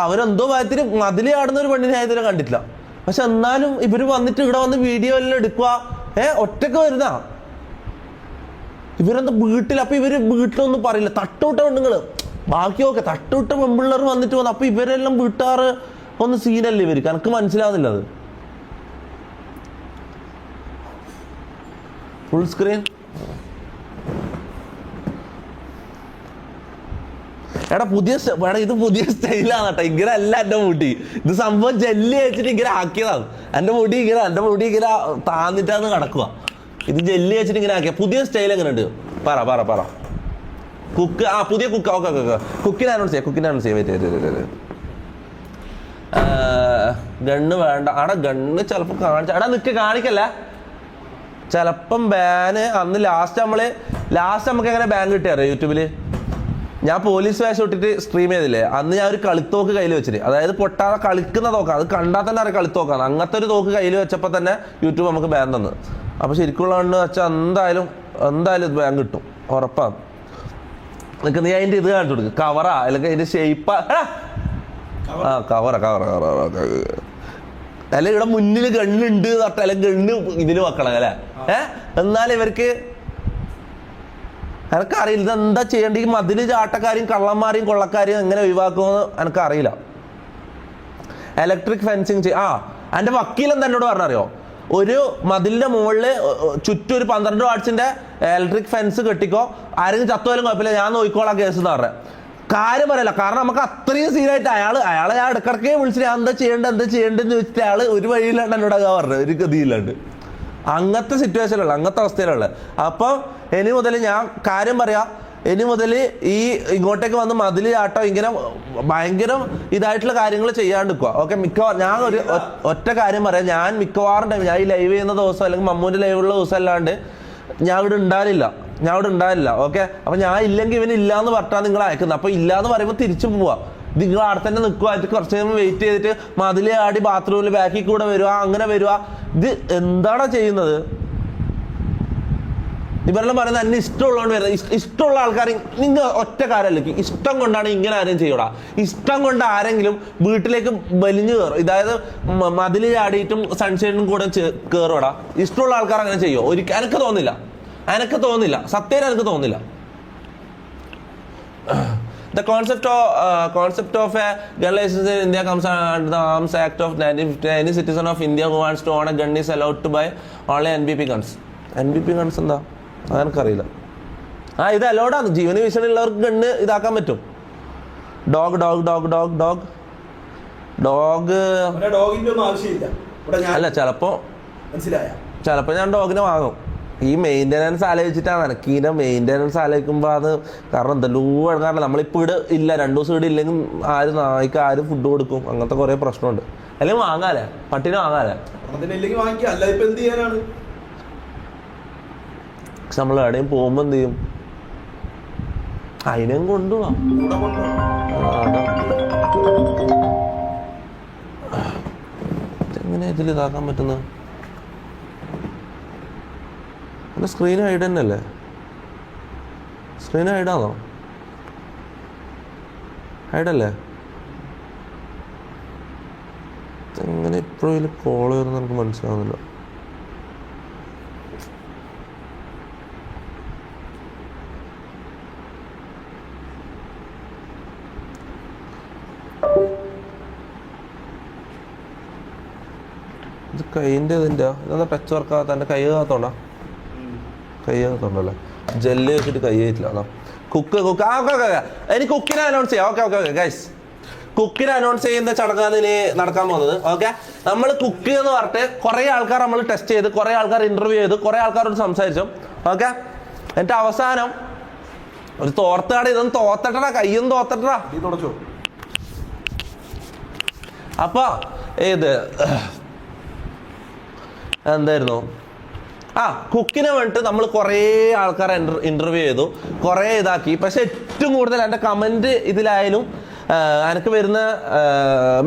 അവരെന്തോ കാര്യത്തിന് മതിലി ആടുന്ന ഒരു പെണ്ണിനെ ഇതിനെ കണ്ടിട്ടില്ല. പക്ഷെ എന്നാലും ഇവർ വന്നിട്ട് ഇവിടെ വന്ന് വീഡിയോ എല്ലാം എടുക്കുക. ഒറ്റക്ക് വരുന്ന ഇവരെന്താ വീട്ടിൽ? അപ്പൊ ഇവര് വീട്ടിലൊന്നും പറയില്ല. തട്ടുവിട്ട പെണ്ണുങ്ങള് ബാക്കിയൊക്കെ തട്ടുവിട്ട പെൺപിള്ളേർ വന്നിട്ട് വന്നു. അപ്പൊ ഇവരെല്ലാം വീട്ടുകാർ ഒന്ന് സീനല്ലേ ഇവർക്ക്? എനിക്ക് മനസ്സിലാവുന്നില്ല. അത് ഫുൾ സ്ക്രീൻ. എടാ ഇത് പുതിയ സ്റ്റൈലാണ് കേട്ടോ. ഇങ്ങനെ അല്ല എൻ്റെ മുടി. ഇത് സംഭവം ജെല്ലി വെച്ചിട്ട് ഇങ്ങനെ ആക്കിയതാണ്. എൻ്റെ മുടി ഇങ്ങനെ താന്നിട്ടാന്ന് കിടക്കുക. ഇത് ജെല്ലി വെച്ചിട്ട് ഇങ്ങനെ ആക്കിയ പുതിയ സ്റ്റൈൽ എങ്ങനെ ഉണ്ട്? പറ കുക്ക്. പുതിയ കുക്ക്. ഓക്കെ, കുക്കിനെ അനൗൺസ് ചെയ്യാം. വെയിറ്റ്. ഗണ്ണ് വേണ്ട. ഗണ്ണ് ചിലപ്പോൾ നിക്ക് കാണിക്കല്ലേ. ചിലപ്പം ബാന് അന്ന് ലാസ്റ്റ് നമുക്ക് എങ്ങനെ ബാൻ കിട്ടിയാറോ യൂട്യൂബില്? ഞാൻ പോലീസ് വേഷം ഇട്ടിട്ട് സ്ട്രീം ചെയ്തില്ലേ, അന്ന് ഞാൻ ഒരു കളിത്തോക്ക് കയ്യിൽ വെച്ചിട്ട്, അതായത് പൊട്ടാതെ കളിക്കുന്ന തോക്കാണ്. അത് കണ്ടാൽ തന്നെ അറിയാം കളിത്തോക്കാണ്. അങ്ങനത്തെ ഒരു തോക്ക് കയ്യിൽ വെച്ചപ്പോൾ തന്നെ യൂട്യൂബ് നമുക്ക് ബാൻ തന്നു. അപ്പോൾ ശരിക്കുള്ളതെന്ന് വെച്ചാൽ എന്തായാലും ഇത് ബാൻ കിട്ടും, ഉറപ്പാണ്. നിനക്ക് നീ അതിൻ്റെ ഇത് കാണിച്ചു കൊടുക്കുക, കവറാ അല്ലെങ്കിൽ അതിൻ്റെ ഷേപ്പാ. കവറ അല്ലെങ്കിൽ ഇവിടെ മുന്നിൽ ഗണ്ണുണ്ട് പറഞ്ഞാൽ അല്ലെങ്കിൽ ഗണ്ണ് ഇതിന് വെക്കണം അല്ലേ? എന്നാലും ഇവർക്ക് എനിക്കറിയില്ല ഇതെന്താ ചെയ്യേണ്ട. ഈ മതില് ചാട്ടക്കാരെയും കള്ളന്മാരെയും കൊള്ളക്കാരെയും എങ്ങനെ ഒഴിവാക്കുമെന്ന് എനിക്കറിയില്ല. ഇലക്ട്രിക് ഫെൻസിങ് എൻ്റെ വക്കീലെന്താ എന്നോട് പറഞ്ഞറിയോ? ഒരു മതിലിന്റെ മുകളിൽ ചുറ്റും ഒരു 12 വാട്ട്സിന്റെ ഇലക്ട്രിക് ഫെൻസ് കെട്ടിക്കോ, ആരെങ്കിലും ചത്തുപോലും കുഴപ്പമില്ല, ഞാൻ നോക്കിക്കോളാം കേസ് എന്ന് പറഞ്ഞത്. കാര്യം പറയല്ല, കാരണം നമുക്ക് അത്രയും സീനായിട്ട് അയാളെ ഞാൻ ഇടക്കിടക്കേ വിളിച്ചിട്ട് ഞാൻ എന്താ ചെയ്യേണ്ടതെന്ന് ചോദിച്ചിട്ട് അയാൾ ഒരു വഴിയില്ലാണ്ട് എന്നോട് പറഞ്ഞത്, ഒരു ഗതിയില്ലാണ്ട്. അങ്ങനത്തെ സിറ്റുവേഷനുള്ള, അങ്ങനത്തെ അവസ്ഥയിലുള്ള. അപ്പം ഇനി മുതൽ ഞാൻ കാര്യം പറയാം, ഇനി മുതൽ ഈ ഇങ്ങോട്ടേക്ക് വന്ന് മതിൽ ചാട്ടോ ഇങ്ങനെ ഭയങ്കര ഇതായിട്ടുള്ള കാര്യങ്ങൾ ചെയ്യാണ്ടിരിക്കുക. ഓക്കെ, ഞാൻ ഒരു ഒറ്റ കാര്യം പറയാം. ഞാൻ മിക്കവാറും ടൈം ഞാൻ ഈ ലൈവ് ചെയ്യുന്ന ദിവസം അല്ലെങ്കിൽ മമ്മൂൻ്റെ ലൈവുള്ള ദിവസം അല്ലാണ്ട് ഞാൻ ഇവിടെ ഉണ്ടാവില്ല. ഓക്കെ, അപ്പൊ ഞാൻ ഇല്ലെങ്കിൽ ഇവനില്ലാന്ന് പറഞ്ഞാൽ നിങ്ങൾ അയക്കുന്നത്. അപ്പൊ ഇല്ലാന്ന് പറയുമ്പോൾ തിരിച്ചു പോവാ. നിങ്ങൾ അവിടെ തന്നെ നിൽക്കുവായിട്ട് കുറച്ച് നേരം വെയിറ്റ് ചെയ്തിട്ട് മതിലെ ആടി ബാത്റൂമിൽ ബാക്കിൽ കൂടെ വരുക, അങ്ങനെ വരുക. ഇത് എന്താണോ ചെയ്യുന്നത്? ഇവരെല്ലാം പറയുന്നത് എന്നെ ഇഷ്ടമുള്ളതുകൊണ്ട് വരുന്നത്. ഇഷ്ടമുള്ള ആൾക്കാർ നിങ്ങൾ ഒറ്റ കാര്യമല്ല, ഇഷ്ടം കൊണ്ടാണ് ഇങ്ങനെ ആരും ചെയ്യൂടാ. ഇഷ്ടം കൊണ്ട് ആരെങ്കിലും വീട്ടിലേക്ക് വലിഞ്ഞു കയറും, അതായത് മതിൽ ചാടിയിട്ടും സൺഷൈനും കൂടെ കയറൂടാ. ഇഷ്ടമുള്ള ആൾക്കാർ അങ്ങനെ ചെയ്യുമോ? ഒരിക്കലും എനിക്ക് തോന്നില്ല. സത്യം എനിക്ക് തോന്നില്ല. The concept of a gun license in India comes under the Arms Act of 1950. Any citizen of India who wants to own a gun is allowed to buy only NBP guns. NBP guns എന്താ? അതെനിക്കറിയില്ല. ഇത് അലോഡാണ്. ജീവന് ഭീഷണിയുള്ളവർക്ക് gun ഇതാക്കാൻ പറ്റും. Dog അല്ല, ചിലപ്പോ ഞാൻ ഡോഗിനെ വാങ്ങും. ഈ മെയിൻ്റെനൻസ് ആലോചിച്ചിട്ടാണ് എനിക്ക്. ഇതിൻ്റെ മെയിൻ്റെനൻസ് ആലോചിക്കുമ്പോൾ അത് കാരണം എന്തെല്ലോ കാരണം നമ്മളിപ്പോൾ ഇവിടെ ഇല്ല, 2 ദിവസം ഇവിടെ ഇല്ലെങ്കിൽ നായ്ക്ക് ആരും ഫുഡ് കൊടുക്കും? അങ്ങനത്തെ കുറേ പ്രശ്നമുണ്ട്. അല്ലെങ്കിൽ വാങ്ങാലേ, പട്ടിനെ വാങ്ങാലേ. പക്ഷെ നമ്മൾ എവിടെയും പോകുമ്പോൾ എന്ത് ചെയ്യും? അതിനെയും കൊണ്ടുപോവാം. എങ്ങനെ ഇതിൽ ഇതാക്കാൻ പറ്റുന്നത്? സ്ക്രീൻ ഹൈഡ് തന്നെയല്ലേ? സ്ക്രീൻ ഹൈഡാണോ? ഹൈഡല്ലേ? എപ്പോഴും ഇതിൽ കോൾ വരുന്ന എനിക്ക് മനസ്സിലാവുന്നില്ല. ഇത് കൈൻ്റെ ഇതിൻ്റെ ഇതെന്താ ടച്ച് വർക്കാകാത്ത എൻ്റെ കൈ കാത്തോണ്ടാ? കൈ കാത്തോണ്ടല്ലേ, ജെല്ല് വെച്ചിട്ട് കൈ ആയിട്ടില്ല. അതാ കുക്ക് ആ ഓക്കെ ഓക്കെ എനിക്ക് കുക്കിനെ അനൗൺസ് ചെയ്യാം. ഓക്കെ ഓക്കെ ഓക്കെ ഗൈസ്, കുക്കിനെ അനൗൺസ് ചെയ്യുന്ന ചടങ്ങാണ് ഇനി നടക്കാൻ പോകുന്നത്. ഓക്കെ, നമ്മൾ കുക്ക് എന്ന് പറഞ്ഞിട്ട് കുറേ ആൾക്കാർ നമ്മൾ ടെസ്റ്റ് ചെയ്ത്, കുറേ ആൾക്കാർ ഇന്റർവ്യൂ ചെയ്ത്, കുറേ ആൾക്കാരോട് സംസാരിച്ചു. ഓക്കെ, എന്നിട്ട് അവസാനം ഒരു തോർത്താട് ഇതൊന്നും തോത്തട്ടടാ, കയ്യൊന്നും തോത്തട്ടടാ. അപ്പൊ ഏത് എന്തായിരുന്നു കുക്കിനെ വേണ്ടിട്ട് നമ്മൾ കുറേ ആൾക്കാരെ ഇന്റർവ്യൂ ചെയ്തു, കുറേ ഇതാക്കി. പക്ഷെ ഏറ്റവും കൂടുതൽ എൻ്റെ കമൻറ്റ് ഇതിലായാലും എനിക്ക് വരുന്ന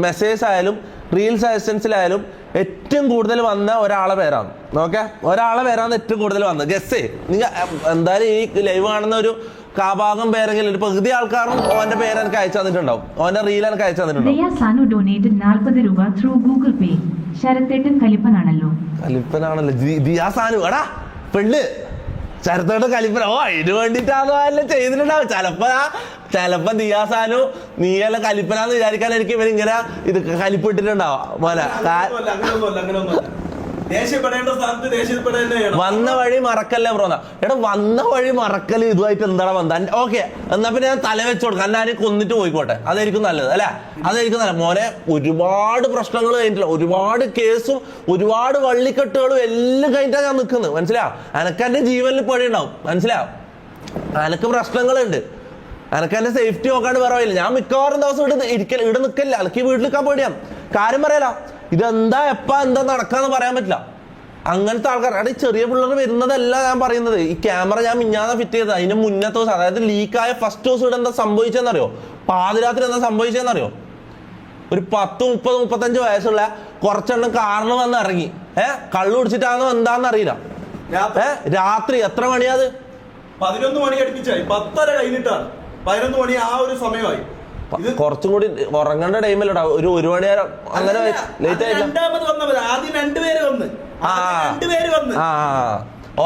മെസ്സേജ് ആയാലും റീൽസ് അസിസ്റ്റൻസിലായാലും ഏറ്റവും കൂടുതൽ വന്ന ഒരാളെ പേരാണ്. ഓക്കെ, ഒരാളെ പേരാണ് ഏറ്റവും കൂടുതൽ വന്നത്. ഗസ്സേ, നിങ്ങൾ എന്തായാലും ഈ ലൈവ് കാണുന്ന ഒരു കാഭാഗം പേരെങ്കിലും ഒരു പകുതി ആൾക്കാരും ഓന്റെ പേര് എനിക്ക് അയച്ചു തന്നിട്ടുണ്ടാവും, ഓന്റെ റീൽ എനിക്ക് അയച്ചു തന്നിട്ടുണ്ടാവും. ദിയ സാനു ഡൊനേറ്റഡ് 40 രൂപ ത്രൂ ഗൂഗിൾ പേ. ശരത്തേട്ടൻ കലിപ്പനാണല്ലോ. കലിപ്പനാണല്ലോ ദിയാ സാനു. എടാ പെണ്ണ് ശരത്തേട്ടൻ കലിപ്പന. ഓ അതിന് വേണ്ടിട്ടാണോ എല്ലാം ചെയ്തിട്ടുണ്ടാവും. ചിലപ്പോ ദിയാ സാനു നീയല്ല കലിപ്പനാന്ന് വിചാരിക്കാൻ എനിക്ക് ഇവരിങ്ങനെ ഇത് കലിപ്പിട്ടിട്ടുണ്ടാവും മോനെ. വന്ന വഴി മറക്കല്ലേ ബ്രോന്ന. എടാ വന്ന വഴി മറക്കല് ഇതുമായിട്ട് എന്താണ് ബന്ധം? ഓക്കെ, എന്നാ പിന്നെ ഞാൻ തല വെച്ച് കൊടുക്കാം, എന്നാലും കൊന്നിട്ട് പോയിക്കോട്ടെ, അതായിരിക്കും നല്ലത് അല്ലെ? അതായിരിക്കും നല്ലത് മോനെ. ഒരുപാട് പ്രശ്നങ്ങൾ കഴിഞ്ഞിട്ടില്ല, ഒരുപാട് കേസും ഒരുപാട് വള്ളിക്കെട്ടുകളും എല്ലാം കഴിഞ്ഞിട്ടാണ് ഞാൻ നിൽക്കുന്നത്. മനസ്സിലാ? എനക്ക് എന്റെ ജീവനിൽ പേടിയുണ്ടാവും. മനസ്സിലാ? എനക്ക് പ്രശ്നങ്ങളുണ്ട്, എനക്ക് എന്റെ സേഫ്റ്റി നോക്കാണ്ട് പറയില്ല. ഞാൻ മിക്കവാറും ദിവസം ഇവിടെ നിൽക്കില്ല, എനിക്ക് വീട്ടിൽ നിൽക്കാൻ പേടിയാണ്. കാര്യം പറയാല, ഇതെന്താ എപ്പാ എന്താ നടക്കാന്ന് പറയാൻ പറ്റില്ല. അങ്ങനത്തെ ആൾക്കാർ അവിടെ ചെറിയ പിള്ളേർ വരുന്നതല്ല ഞാൻ പറയുന്നത്. ഈ ക്യാമറ ഞാൻ മിഞ്ഞാതെ ഫിറ്റ് ചെയ്തത് അതിന് മുന്നത്തെ ദിവസം, അതായത് ലീക്കായ ഫസ്റ്റ് ദിവസം ഇവിടെ എന്താ സംഭവിച്ചെന്നറിയോ? പാതിരാത്രി എന്താ സംഭവിച്ചെന്നറിയോ? ഒരു 10, 30, 35 വയസ്സുള്ള കുറച്ചെണ്ണം കാറിന് വന്ന് ഇറങ്ങി. കള്ളു കുടിച്ചിട്ടാണോ എന്താന്ന് അറിയില്ല. രാത്രി എത്ര മണിയാത്? 11 മണി അടുപ്പിച്ചായി. 10:30 കഴിഞ്ഞിട്ടാണ്, 11 മണി ആ ഒരു സമയമായി. കുറച്ചും കൂടി ഉറങ്ങേണ്ട ടൈമിലടാ, ഒരു 1 മണി നേരം അങ്ങനെ ലേറ്റ് ആയില്ല. ആദ്യം 2 പേര് വന്ന്.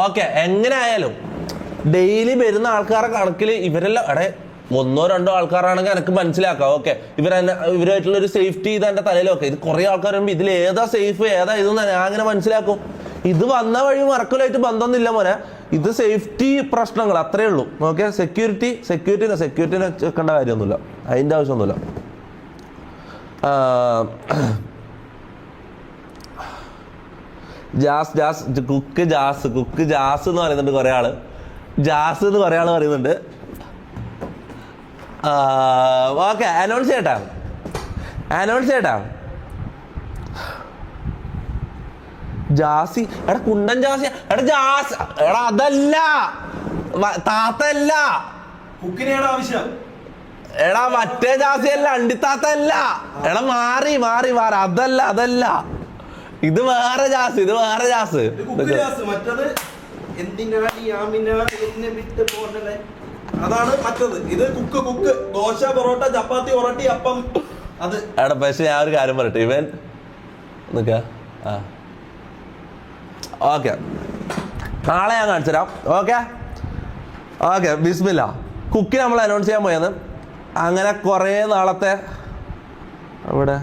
ഓക്കെ, എങ്ങനെ ആയാലും ഡെയിലി വരുന്ന ആൾക്കാരെ കണക്കിൽ ഇവരെല്ലാം എടേ 1 or 2 ആൾക്കാരാണെങ്കിൽ എനിക്ക് മനസ്സിലാക്കാം. ഓക്കെ, ഇവരായിട്ടുള്ള ഒരു സേഫ്റ്റി ഇത് എന്റെ തലയിലൊക്കെ. ഇത് കുറെ ആൾക്കാർ വരുമ്പോൾ ഇതിൽ ഏതാ സേഫ് ഏതാ ഇതെന്ന് ഞാൻ അങ്ങനെ മനസ്സിലാക്കും. ഇത് വന്ന വഴി മറക്കലായിട്ട് ബന്ധമൊന്നുമില്ല മോനെ. ഇത് സേഫ്റ്റി പ്രശ്നങ്ങൾ അത്രേ ഉള്ളൂ. ഓക്കെ, സെക്യൂരിറ്റിനെ വെക്കേണ്ട കാര്യമൊന്നുമില്ല, അതിൻ്റെ ആവശ്യമൊന്നുമില്ല. കുക്ക് ജാസ് എന്ന് പറയുന്നുണ്ട് കുറെ ആള്. ജാസ് എന്ന് കുറെ ആള് പറയുന്നുണ്ട്. Okay, announce ചെയ്യട്ടാ. ജാസി, എടാ കുണ്ടൻ ജാസി, എടാ അതല്ല താത്തല്ല, കുക്കിനെയാണ് ആവശ്യം. എടാ മറ്റേ ജാസി അല്ല, അണ്ടിത്താത്തല്ല. എടാ മാറി അതല്ല, ഇത് വേറെ ജാസ്. മറ്റത് അതാണ് മറ്റത്. ഇത് കുക്ക് ദോശ, പൊറോട്ട, ചപ്പാത്തി, ഒറട്ടി, അപ്പം. അത് എടാ പക്ഷെ ഞാൻ ഒരു കാര്യം പറയട്ടെ, ഇവൻ ഓക്കെ നാളെ ഞാൻ കാണിച്ചു തരാം. ഓക്കെ ബിസ്മില്ല. കുക്കിനെ നമ്മൾ അനൗൺസ് ചെയ്യാൻ പോയത്. അങ്ങനെ കുറേ നാളത്തെ ഇവിടെ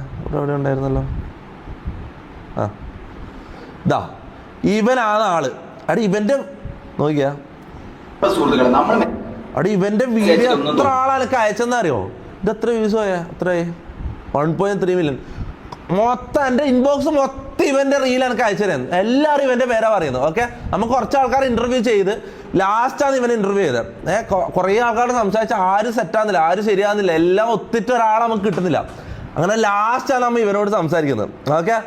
ഉണ്ടായിരുന്നല്ലോ. ഇവനാണ് ആള്. അടി ഇവന്റെ നോക്കിയാ ഇവന്റെ വീഡിയോ എത്ര ആളെനിക്ക് അയച്ചെന്ന് അറിയോ? ഇത് എത്ര വ്യൂസ് പോയാ? എത്രയായി? 1.3 million. മൊത്തം എൻ്റെ ഇൻബോക്സ് മൊത്തം ഇവന്റെ റീൽ എനിക്ക് അയച്ചു തരുന്നത്. എല്ലാവരും ഇവന്റെ പേരാ പറയുന്നത്. ഓക്കെ, നമുക്ക് കുറച്ച് ആൾക്കാർ ഇന്റർവ്യൂ ചെയ്ത് ലാസ്റ്റാണ് ഇവൻ ഇന്റർവ്യൂ ചെയ്തത്. കുറേ ആൾക്കാരോട് സംസാരിച്ച് ആരും സെറ്റാകുന്നില്ല, ആരും ശരിയാകുന്നില്ല, എല്ലാം ഒത്തിട്ട് ഒരാളെ നമുക്ക് കിട്ടുന്നില്ല. അങ്ങനെ ലാസ്റ്റാണ് നമ്മൾ ഇവനോട് സംസാരിക്കുന്നത്. ഓക്കെ,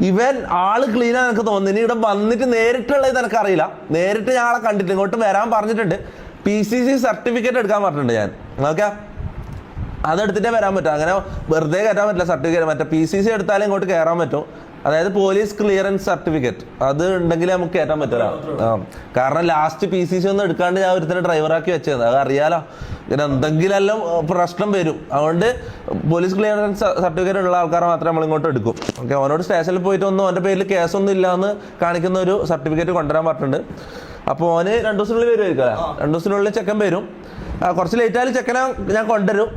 ഇവൻ ആള് ക്ലീനാണ് എനിക്ക് തോന്നുന്നു. ഇനി ഇവിടെ വന്നിട്ട് നേരിട്ടുള്ള ഇത് എനിക്കറിയില്ല. നേരിട്ട് ഞങ്ങളെ കണ്ടിട്ട് ഇങ്ങോട്ട് വരാൻ പറഞ്ഞിട്ടുണ്ട്. PCC സർട്ടിഫിക്കറ്റ് എടുക്കാൻ പറഞ്ഞിട്ടുണ്ട് ഞാൻ. ഓക്കെ, അതെടുത്തിട്ടേ വരാൻ പറ്റും. അങ്ങനെ വെറുതെ കയറാൻ പറ്റില്ല. സർട്ടിഫിക്കറ്റ് മറ്റേ PCC എടുത്താലേ ഇങ്ങോട്ട് കയറാൻ പറ്റും. അതായത് പോലീസ് ക്ലിയറൻസ് സർട്ടിഫിക്കറ്റ് അത് ഉണ്ടെങ്കിൽ നമുക്ക് കയറ്റാൻ പറ്റില്ല. കാരണം ലാസ്റ്റ് PCC ഒന്നും എടുക്കാണ്ട് ഞാൻ ഒരുത്തന്നെ ഡ്രൈവറാക്കി വെച്ചത്. അത് അറിയാലോ, ഇങ്ങനെ എന്തെങ്കിലും പ്രശ്നം വരും. അതുകൊണ്ട് പോലീസ് ക്ലിയറൻസ് സർട്ടിഫിക്കറ്റ് ഉള്ള ആൾക്കാരെ മാത്രമേ നമ്മൾ ഇങ്ങോട്ട് എടുക്കും. ഓക്കെ, അവനോട് സ്റ്റേഷനിൽ പോയിട്ട് ഒന്നും അവൻ്റെ പേരിൽ കേസൊന്നും ഇല്ലാന്ന് കാണിക്കുന്ന ഒരു സർട്ടിഫിക്കറ്റ് കൊണ്ടുവരാൻ പറഞ്ഞിട്ടുണ്ട്. അപ്പോൾ ഓന് 2 ദിവസത്തിനുള്ളിൽ വരുമായിരിക്കും. 2 ദിവസത്തിനുള്ളിൽ ചെക്കൻ വരും. കുറച്ച് ലേറ്റായാലും ചെക്കനെ ഞാൻ കൊണ്ടുവരും.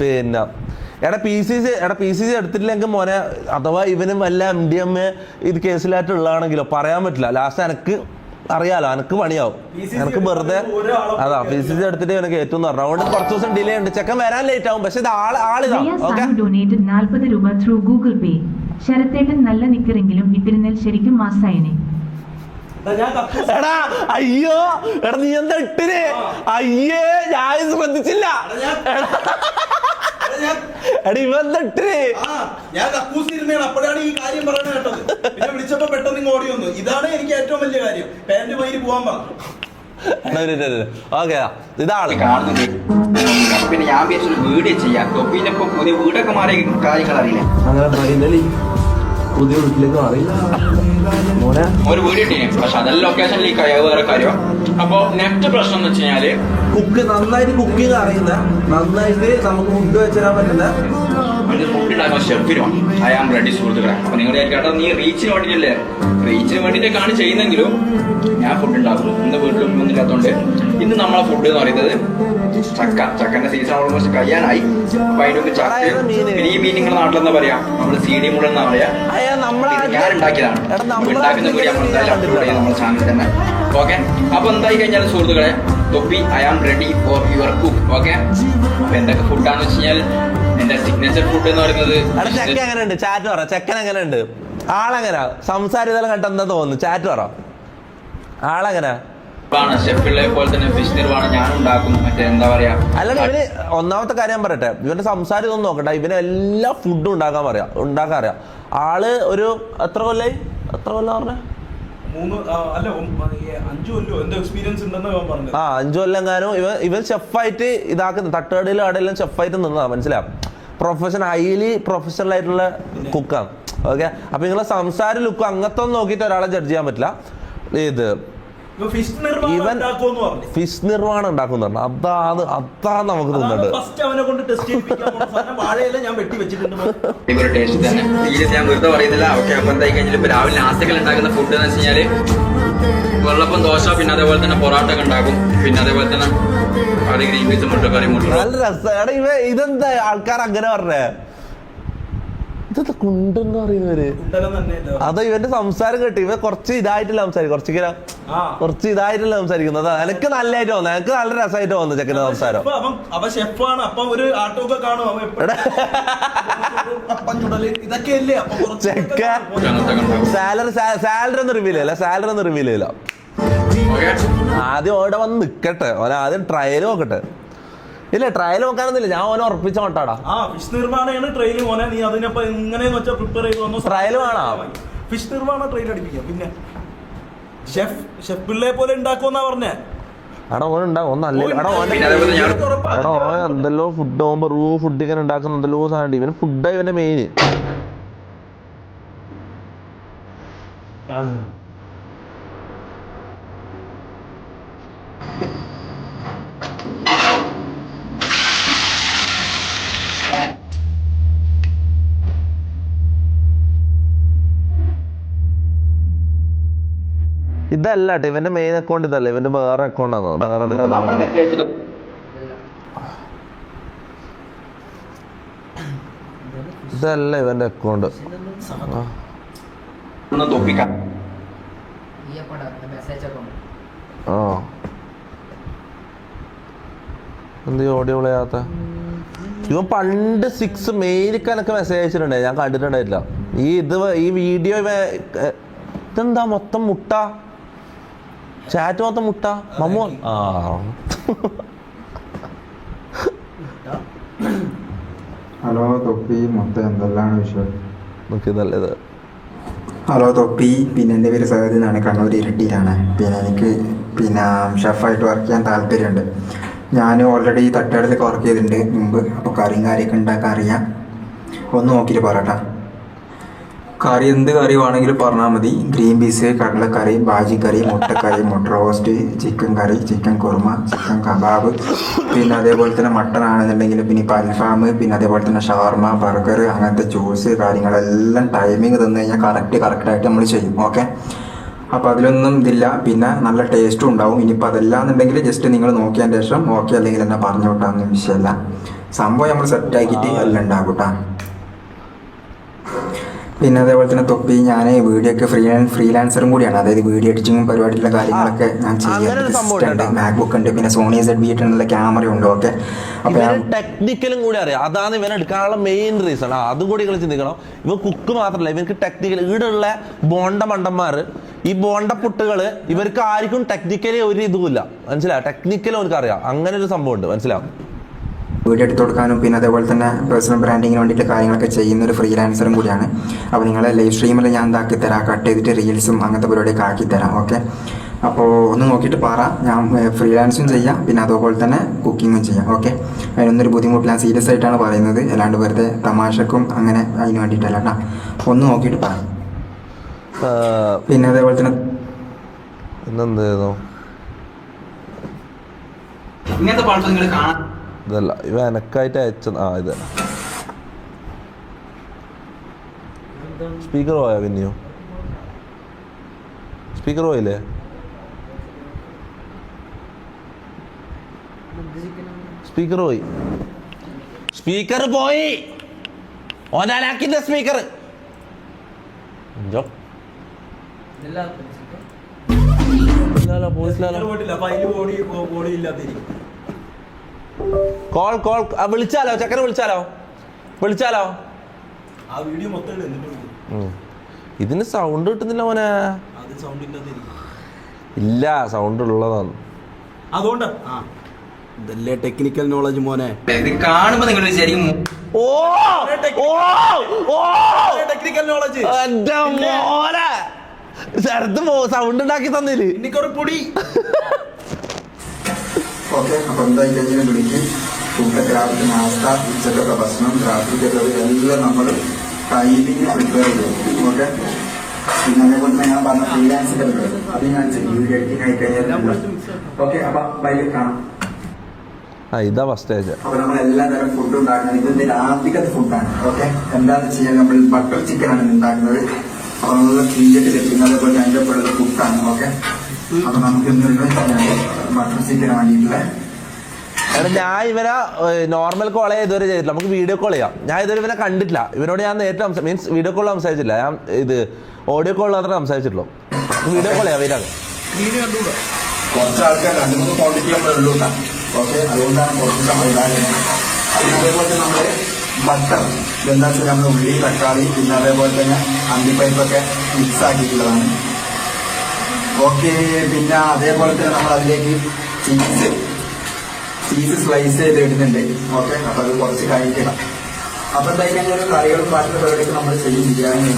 പിന്നെ PCC എടുത്തിട്ടില്ലെങ്കിൽ മോനെ, അഥവാ ഇവനും വല്ല MDMA ഇത് കേസിലായിട്ടുള്ളതാണെങ്കിലോ പറയാൻ പറ്റില്ല. ലാസ്റ്റ് എനിക്ക് അറിയാലോ, എനിക്ക് പണിയാവും. എനിക്ക് വെറുതെ അതാ PCC എടുത്തിട്ട് ഇവനക്ക് ഏറ്റവും പറഞ്ഞു. അതുകൊണ്ട് കുറച്ച് ദിവസം ഡിലേ ഉണ്ട്. ചെക്കൻ വരാൻ ലേറ്റ് ആവും. പക്ഷെ ഇത് ആളിതാ. ഓക്കെ, ഡൊനേറ്റഡ് 40 രൂപ ത്രൂ ഗൂഗിൾ പേ. ശരത്തേട്ടൻ നല്ല നിക്കറെങ്കിലും ഇട്ടിരുന്നാൽ ശരിക്കും മാസായനെ. എടാ അയ്യോ, എടാ നീ എന്താ ഇട്ടിന്? അയ്യേ, ഞാൻ ശ്രദ്ധിച്ചില്ല. എടാ ഇവ എന്താ ഇട്ടിന്? ഞാൻ കക്കൂസിരുന്നാണ് അപ്പോഴാണ് ഈ കാര്യം പറയുന്നത് കേട്ടത്. പിന്നെ വിളിച്ചപ്പോ പെട്ടെന്ന് ഇങ്ങ് ഓടി വന്നു. ഇതാണ് എനിക്ക് ഏറ്റവും വലിയ കാര്യം. പാന്റ് വൈരി പോവാൻ പറഞ്ഞു. ഓക്കെ, ഇതാണ് കാണുന്നുണ്ട്. പിന്നെ ഞാൻ വിചാരിച്ചൊരു വീഡിയോ ചെയ്യാം. തൊപ്പിന്റെ ഇപ്പൊ പുതിയ വീടൊക്കെ മാറിയ കാര്യങ്ങൾ അറിയില്ല. അങ്ങനെ പുതിയ വീട്ടിലേക്ക് അറിയില്ല ഒരു വീഡിയോ ഇട്ടീനെ, പക്ഷെ അതെല്ലാം ലൊക്കേഷൻ ലീക്ക് ആയ വേറെ കാര്യം. അപ്പൊ നെക്സ്റ്റ് പ്രശ്നം എന്ന് വെച്ച് കഴിഞ്ഞാല് നന്നായിട്ട് കുക്കിംഗ് അറിയുന്ന, നന്നായിട്ട് നമുക്ക് ഫുഡ് വെച്ചാൽ പറ്റുന്ന ഫുഡ് ഉണ്ടാക്കുന്ന ഷെഫിനും ഐ ആം റെഡി സുഹൃത്തുക്കളെ. അപ്പൊ നിങ്ങൾ കേട്ടോ, നീ റീച്ചിന് വേണ്ടിയിട്ടല്ലേ, റീച്ചിന് വേണ്ടിയിട്ടൊക്കെയാണ് ചെയ്യുന്നെങ്കിലും ഞാൻ ഫുഡ് ഉണ്ടാക്കുന്നു. ഇന്ന് വീട്ടിലും ഒന്നില്ലാത്തതുകൊണ്ട് ഇന്ന് നമ്മളെ ഫുഡ് എന്ന് പറയുന്നത് ചക്കന്റെ സീസൺ ഓൾമോസ്റ്റ് കഴിയാനായി. അപ്പൊ അതിനൊക്കെ ചക്ക, പിന്നെ ഈ മീൻ നിങ്ങളുടെ നാട്ടിലെന്താ പറയാ, നമ്മള് CD മുള എന്നാ പറയാ. ഞാൻ ഉണ്ടാക്കിയതാണ്. ഉണ്ടാക്കുന്ന വീഡിയോ നമ്മുടെ ചാനലിൽ തന്നെ. ഓക്കെ, അപ്പൊ എന്തായി കഴിഞ്ഞാൽ സുഹൃത്തുക്കളെ, Thoppi I am ready for your cook. Okay, അപ്പൊ എന്തൊക്കെ ഫുഡാന്ന് വെച്ച് കഴിഞ്ഞാൽ എന്റെ സിഗ്നേച്ചർ ഫുഡ് എന്ന് പറയുന്നത്. ചെക്കൻ എങ്ങനെയുണ്ട്? ചാറ്റ് പറ. ചെക്കൻ എങ്ങനെയുണ്ട്? ആളെങ്ങനാ? സംസാരിച്ചാലും കണ്ട എന്താ തോന്നുന്നു? ചാറ്റ് പറ. ആളെങ്ങനാ? ഷെഫിലെ പോലെ തന്നെ ഫിഷ് നിർവാണം ഞാൻ ഉണ്ടാക്കും. മറ്റേ എന്താ പറയാ, അല്ലാണ്ട് ഇവന് ഒന്നാമത്തെ കാര്യം പറയട്ടെ, ഇവന്റെ സംസാരം ഒന്നും നോക്കട്ടെ. ഇവന് എല്ലാ ഫുഡും ഉണ്ടാക്കാൻ അറിയാം. ആള് ഒരു എത്ര കൊല്ലം പറഞ്ഞ 5 കൊല്ലോ എന്തോ എക്സ്പീരിയൻസ് ഉണ്ടെന്ന് പറഞ്ഞു. 5 കൊല്ലം എങ്ങാനും ഇവൻ ഷെഫായിട്ട് ഇതാക്കുന്ന തട്ടുകടയിലും അവിടെയെല്ലാം ഷെഫായിട്ട് നിന്നതാണ്. മനസ്സിലാവും? ഹൈലി പ്രൊഫഷണൽ ആയിട്ടുള്ള കുക്കാണ്. ഓക്കെ, അപ്പൊ നിങ്ങളെ സംസാര ലുക്കും അങ്ങനത്തെ ഒന്നും നോക്കിയിട്ട് ഒരാളെ ജഡ്ജ് ചെയ്യാൻ പറ്റില്ല. ഇത് ഇവൻ ഫിഷ് നിർവ്വാണം ഉണ്ടാക്കുന്ന പറഞ്ഞു. അതാണ് നമുക്ക് തോന്നുന്നുണ്ട്. ഒരു ടേസ്റ്റ് തന്നെ ഞാൻ വെറുതെ പറയുന്നില്ല. ഓക്കെ, അപ്പൊ എന്തായി കഴിഞ്ഞാൽ ഇപ്പൊ രാവിലെ നാസ്തകൾ ഉണ്ടാക്കുന്ന ഫുഡ് എന്ന് വെച്ച് കഴിഞ്ഞാല് വെള്ളപ്പം, ദോശ, പിന്നെ അതേപോലെ തന്നെ പൊറാട്ട ഒക്കെ ഉണ്ടാക്കും. പിന്നെ അതേപോലെ തന്നെ ഗ്രീൻ പീസ്, മുട്ടക്കറി, നല്ല രസം. ഇതെന്താ ആൾക്കാർ അങ്ങനെ പറഞ്ഞേ? ഇതെന്താ കുണ്ടെന്ന് പറയുന്നവര്? അത് ഇവന്റെ സംസാരം കേട്ട് ഇവ കുറച്ച് ഇതായിട്ടില്ല സംസാരിക്കും. കുറച്ച് ഇതായിട്ടില്ല സംസാരിക്കുന്നത്. എനിക്ക് നല്ലതായിട്ട് തോന്നുന്നു. എനിക്ക് നല്ല രസമായിട്ട് തോന്നുന്നു ചെക്കന്റെ സംസാരം. സാലറി ഒന്നും റിവീൽ ചെയ്യില്ല. ആദ്യം ഓടെ വന്ന് നിക്കട്ടെ, ഓന ആദ്യം ട്രയൽ നോക്കട്ടെ. ഇല്ല, ട്രയൽ നോക്കാനൊന്നുമില്ല, ഞാൻ ഓനെ ഉറപ്പിച്ച മട്ടാടാ. ഫിഷ് നിർമ്മാണമാണ് ട്രെയിൽ മോനെ. നീ അതിനപ്പോ എങ്ങനെയെന്ന് വെച്ചാൽ പ്രിപ്പയർ ചെയ്ത് വന്നു. ട്രയൽ വേണോ? ഫിഷ് നിർമ്മാണം ട്രെയിൽ അടിപ്പിക്കാം. പിന്നെ ഷെഫ് പിള്ളയെ പോലെ ഉണ്ടാക്കുമെന്നാ പറഞ്ഞേ. എന്തെല്ലോ ഫുഡ് ആകുമ്പോ ഫുഡ് ഇങ്ങനെ ഉണ്ടാക്കുന്ന എന്തെല്ലോ സാധനം. ഇവന് ഫുഡാ ഇവന്റെ മെയിൻ. ഇതല്ല കേട്ടോ ഇവന്റെ മെയിൻ അക്കൗണ്ട്. ഇതല്ല, ഇവന്റെ വേറെ അക്കൗണ്ടാണ്. ഇതല്ല ഇവന്റെ അക്കൗണ്ട്. എന്ത് ഓഡിയോ വിളയാത്ത? ഇവൻ പണ്ട് 6 മെയിലിക്കാനൊക്കെ മെസ്സേജ് അയച്ചിട്ടുണ്ടേ, ഞാൻ കണ്ടിട്ടുണ്ടായിട്ടില്ല. ഈ വീഡിയോ ഇതെന്താ മൊത്തം മുട്ട? ചാറ്റ് മൊത്തം മുട്ട. മമ്മു ഹലോ തൊപ്പി, മൊത്തം എന്തെല്ലാം വിഷയം? നല്ലത്. ഹലോ തൊപ്പി, പിന്നെ എൻ്റെ പേര് സഹദ് എന്നാണ്, കണ്ണൂർ ഇരട്ടിയിലാണ്. പിന്നെ എനിക്ക് ഷെഫായിട്ട് വർക്ക് ചെയ്യാൻ താല്പര്യമുണ്ട്. ഞാൻ ഓൾറെഡി തട്ടുകടയിലൊക്കെ വർക്ക് ചെയ്തിട്ടുണ്ട് മുമ്പ്. അപ്പോൾ കറിയും കാര്യമൊക്കെ ഉണ്ടാക്കാൻ അറിയാം. ഒന്ന് നോക്കിയിട്ട് പറയട്ടാ. കറി എന്ത് കറി വേണമെങ്കിലും പറഞ്ഞാൽ മതി. ഗ്രീൻ പീസ്, കടലക്കറി, ബാജിക്കറി, മുട്ടക്കറി, മുട്ട റോസ്റ്റ്, ചിക്കൻ കറി, ചിക്കൻ കുറുമ, ചിക്കൻ കബാബ്, പിന്നെ അതേപോലെ തന്നെ മട്ടൺ ആണെന്നുണ്ടെങ്കിൽ പിന്നെ ഇപ്പോൾ അൽഫാം, പിന്നെ അതേപോലെ തന്നെ ഷവർമ, ബർഗർ, അങ്ങനത്തെ ജ്യൂസ് കാര്യങ്ങളെല്ലാം ടൈമിങ് തന്നു കഴിഞ്ഞാൽ കറക്റ്റായിട്ട് നമ്മൾ ചെയ്യും. ഓക്കെ, അപ്പോൾ അതിലൊന്നും ഇതില്ല. പിന്നെ നല്ല ടേസ്റ്റും ഉണ്ടാവും. ഇനിയിപ്പോൾ അതല്ലാന്നുണ്ടെങ്കിൽ ജസ്റ്റ് നിങ്ങൾ നോക്കിയതിൻ്റെ ശേഷം ഓക്കെ അല്ലെങ്കിൽ എന്നെ പറഞ്ഞു വിട്ടാന്ന് വിഷയമല്ല. സംഭവം നമ്മൾ സെറ്റാക്കിയിട്ട് എല്ലാം ഉണ്ടാകും കേട്ടോ. പിന്നെ അതേപോലെ തന്നെ തൊപ്പി, ഞാൻ വീഡിയോ ഒക്കെ ഫ്രീലാൻസറും കൂടിയാണ്. അതായത് വീഡിയോ എഡിറ്റിങ്ങും പരിപാടിയുള്ള കാര്യങ്ങളൊക്കെ ഞാൻ ചെയ്യുന്നുണ്ട്. മാക്ബുക്ക് ഉണ്ട്, പിന്നെ സോണി ZV-8 ഉള്ള ക്യാമറ ഉണ്ട്. ഓക്കെ, അപ്പോൾ ടെക്നിക്കലും കൂടി അറിയാം. അതാണ് ഇവൻ എടുക്കാനുള്ള മെയിൻ റീസൺ. അതും കൂടി നിങ്ങൾ ചിന്തിക്കണം. ഇവൻ കുക്ക് മാത്രമല്ല, ഇവർക്ക് ടെക്നിക്കൽ ഈടുള്ള ബോണ്ട മണ്ടന്മാർ, ഈ ബോണ്ട പുട്ടുകള് ഇവർക്ക് ആർക്കും ടെക്നിക്കലി ഒരു ഇതുമില്ല. മനസ്സിലാവും, ടെക്നിക്കലും അവർക്ക് അറിയാം. അങ്ങനെ ഒരു സംഭവം ഉണ്ട്, മനസ്സിലാവും. വീഡിയോ എടുത്ത് കൊടുക്കാനും പിന്നെ അതേപോലെ തന്നെ പേഴ്സണൽ ബ്രാൻഡിങ്ങിന് വേണ്ടിയിട്ട് കാര്യങ്ങളൊക്കെ ചെയ്യുന്ന ഒരു ഫ്രീലാൻസറും കൂടിയാണ്. അപ്പോൾ നിങ്ങളെ ലൈവ് സ്ട്രീമിൽ ഞാൻ ഇതാക്കി തരാം, കട്ട് ചെയ്തിട്ട് റീൽസും അങ്ങനത്തെ പരിപാടിയൊക്കെ ആക്കി തരാം. ഓക്കെ, അപ്പോൾ ഒന്ന് നോക്കിയിട്ട് പറ. ഞാൻ ഫ്രീലാൻസും ചെയ്യാം, പിന്നെ അതുപോലെ തന്നെ കുക്കിങ്ങും ചെയ്യാം. ഓക്കെ, അതിനൊന്നൊരു ബുദ്ധിമുട്ടില്ല. സീരിയസ് ആയിട്ടാണ് പറയുന്നത്, അല്ലാണ്ട് വെറുതെ തമാശക്കും അങ്ങനെ അതിന് വേണ്ടിയിട്ടല്ല കേട്ടോ. ഒന്ന് നോക്കിയിട്ട് പറ. പിന്നെ അതേപോലെ തന്നെ ഇങ്ങനത്തെ പാട്ട് നിങ്ങൾ കാണാൻ ഇതല്ല, ഇവ എനക്കായിട്ട് അയച്ച ഇത് സ്പീക്കർ പോയാ? പിന്നെയോ സ്പീക്കർ പോയില്ലേ? സ്പീക്കർ പോയി, സ്പീക്കർ പോയി. ഒരാളാക്കിന്റെ സ്പീക്കർ കോൾ വിളിച്ചാലോ? ചക്കര വിളിച്ചാലോ? ആ വീഡിയോ മൊത്തം ഇതിന് സൗണ്ട് കിട്ടുന്നില്ല മോനെ. ഇല്ല, സൗണ്ട് ഉള്ളതാണ്. അതുകൊണ്ട് ഇതല്ലേ ടെക്നിക്കൽ നോളജ് മോനെ. ഇത് കാണുമ്പോ നിങ്ങൾ ശരിക്കും ടെക്നിക്കൽ നോളജ് സൗണ്ട് ഉണ്ടാക്കി തന്നില്ല. എനിക്കൊരു പൊടി. ഓക്കെ, അപ്പോൾ എന്തായി കഴിഞ്ഞാൽ വിളിക്കും. ഫുഡൊക്കെ രാവിലെ നാസ്ത, ഉച്ചക്കൊക്കെ ഭക്ഷണം, രാത്രിക്കൊക്കെ എല്ലാം നമ്മൾ ടൈമിങ് പ്രിപ്പയർ ചെയ്യും. ഓക്കെ, പിന്നെ അതേപോലെ തന്നെ ഞാൻ പറഞ്ഞ ഫ്രീലാൻസിന്റെ പരിപാടി അത് ഞാൻ ചെയ്യും. വീഡിയോ എഡിറ്റിംഗ് ആയി കഴിഞ്ഞാൽ ഓക്കെ. അപ്പം വൈകിട്ട് കാണാം. ഇതാ ഫസ്റ്റ് ആഴ്ച. അപ്പൊ നമ്മൾ എല്ലാ തരം ഫുഡ് ഉണ്ടാക്കുന്നത് ഇതിന്റെ രാത്രിക്കത്തെ ഫുഡാണ്. ഓക്കെ, എന്താണെന്ന് വെച്ച് കഴിഞ്ഞാൽ നമ്മൾ ബട്ടർ ചിക്കൻ ആണ് ഉണ്ടാക്കുന്നത്. അപ്പൊ നമ്മൾ തീയറ്റ് ലഭിക്കുന്ന അതേപോലെ അതിന്റെ ഒപ്പമുള്ള ഫുഡാണ്. ഓക്കെ, അപ്പൊ നമുക്ക് ബട്ടർ ചിക്കന് വേണ്ടിയിട്ടുള്ള ഞാൻ ഇവനെ നോർമൽ കോൾ ഇതുവരെ ചെയ്തിട്ടില്ല. നമുക്ക് വീഡിയോ കോൾ ചെയ്യാം. ഞാൻ ഇതുവരെ ഇവനെ കണ്ടിട്ടില്ല. ഇവനോട് ഞാൻ നേരിട്ട് മീൻസ് വീഡിയോ കോളിൽ സംസാരിച്ചില്ല. ഞാൻ ഇത് ഓഡിയോ കോളിൽ മാത്രമേ സംസാരിച്ചിട്ടുള്ളൂ. വീഡിയോ കോൾ ചെയ്യാം. ഇവരാണ് കുറച്ച് ആൾക്കാർ 2-3 ക്വാണ്ടിറ്റി നമ്മളുള്ളൂ. ഓക്കെ, അതുകൊണ്ടാണ് കുറച്ച് സമയം. അതേപോലെ നമ്മൾ ബട്ടർ എന്താ വെച്ചാൽ നമ്മൾ ഉള്ളി, തക്കാളി, പിന്നെ അതേപോലെ തന്നെ അണ്ടിപ്പരിപ്പൊക്കെ മിക്സ് ആക്കിയിട്ടുള്ളതാണ്. ഓക്കെ, പിന്നെ അതേപോലെ തന്നെ നമ്മൾ അതിലേക്ക് ചീസ് സ്ലൈസ് ചെയ്ത് ഇടുന്നുണ്ട്. ഓക്കെ, അപ്പൊ അത് കുറച്ച് കഴിക്കണം. അപ്പൊ എന്തായാലും ഒരു കറികളും പാട്ടിന്റെ പരിപാടിയൊക്കെ നമ്മൾ ചെയ്യും. ബിരിയാണി,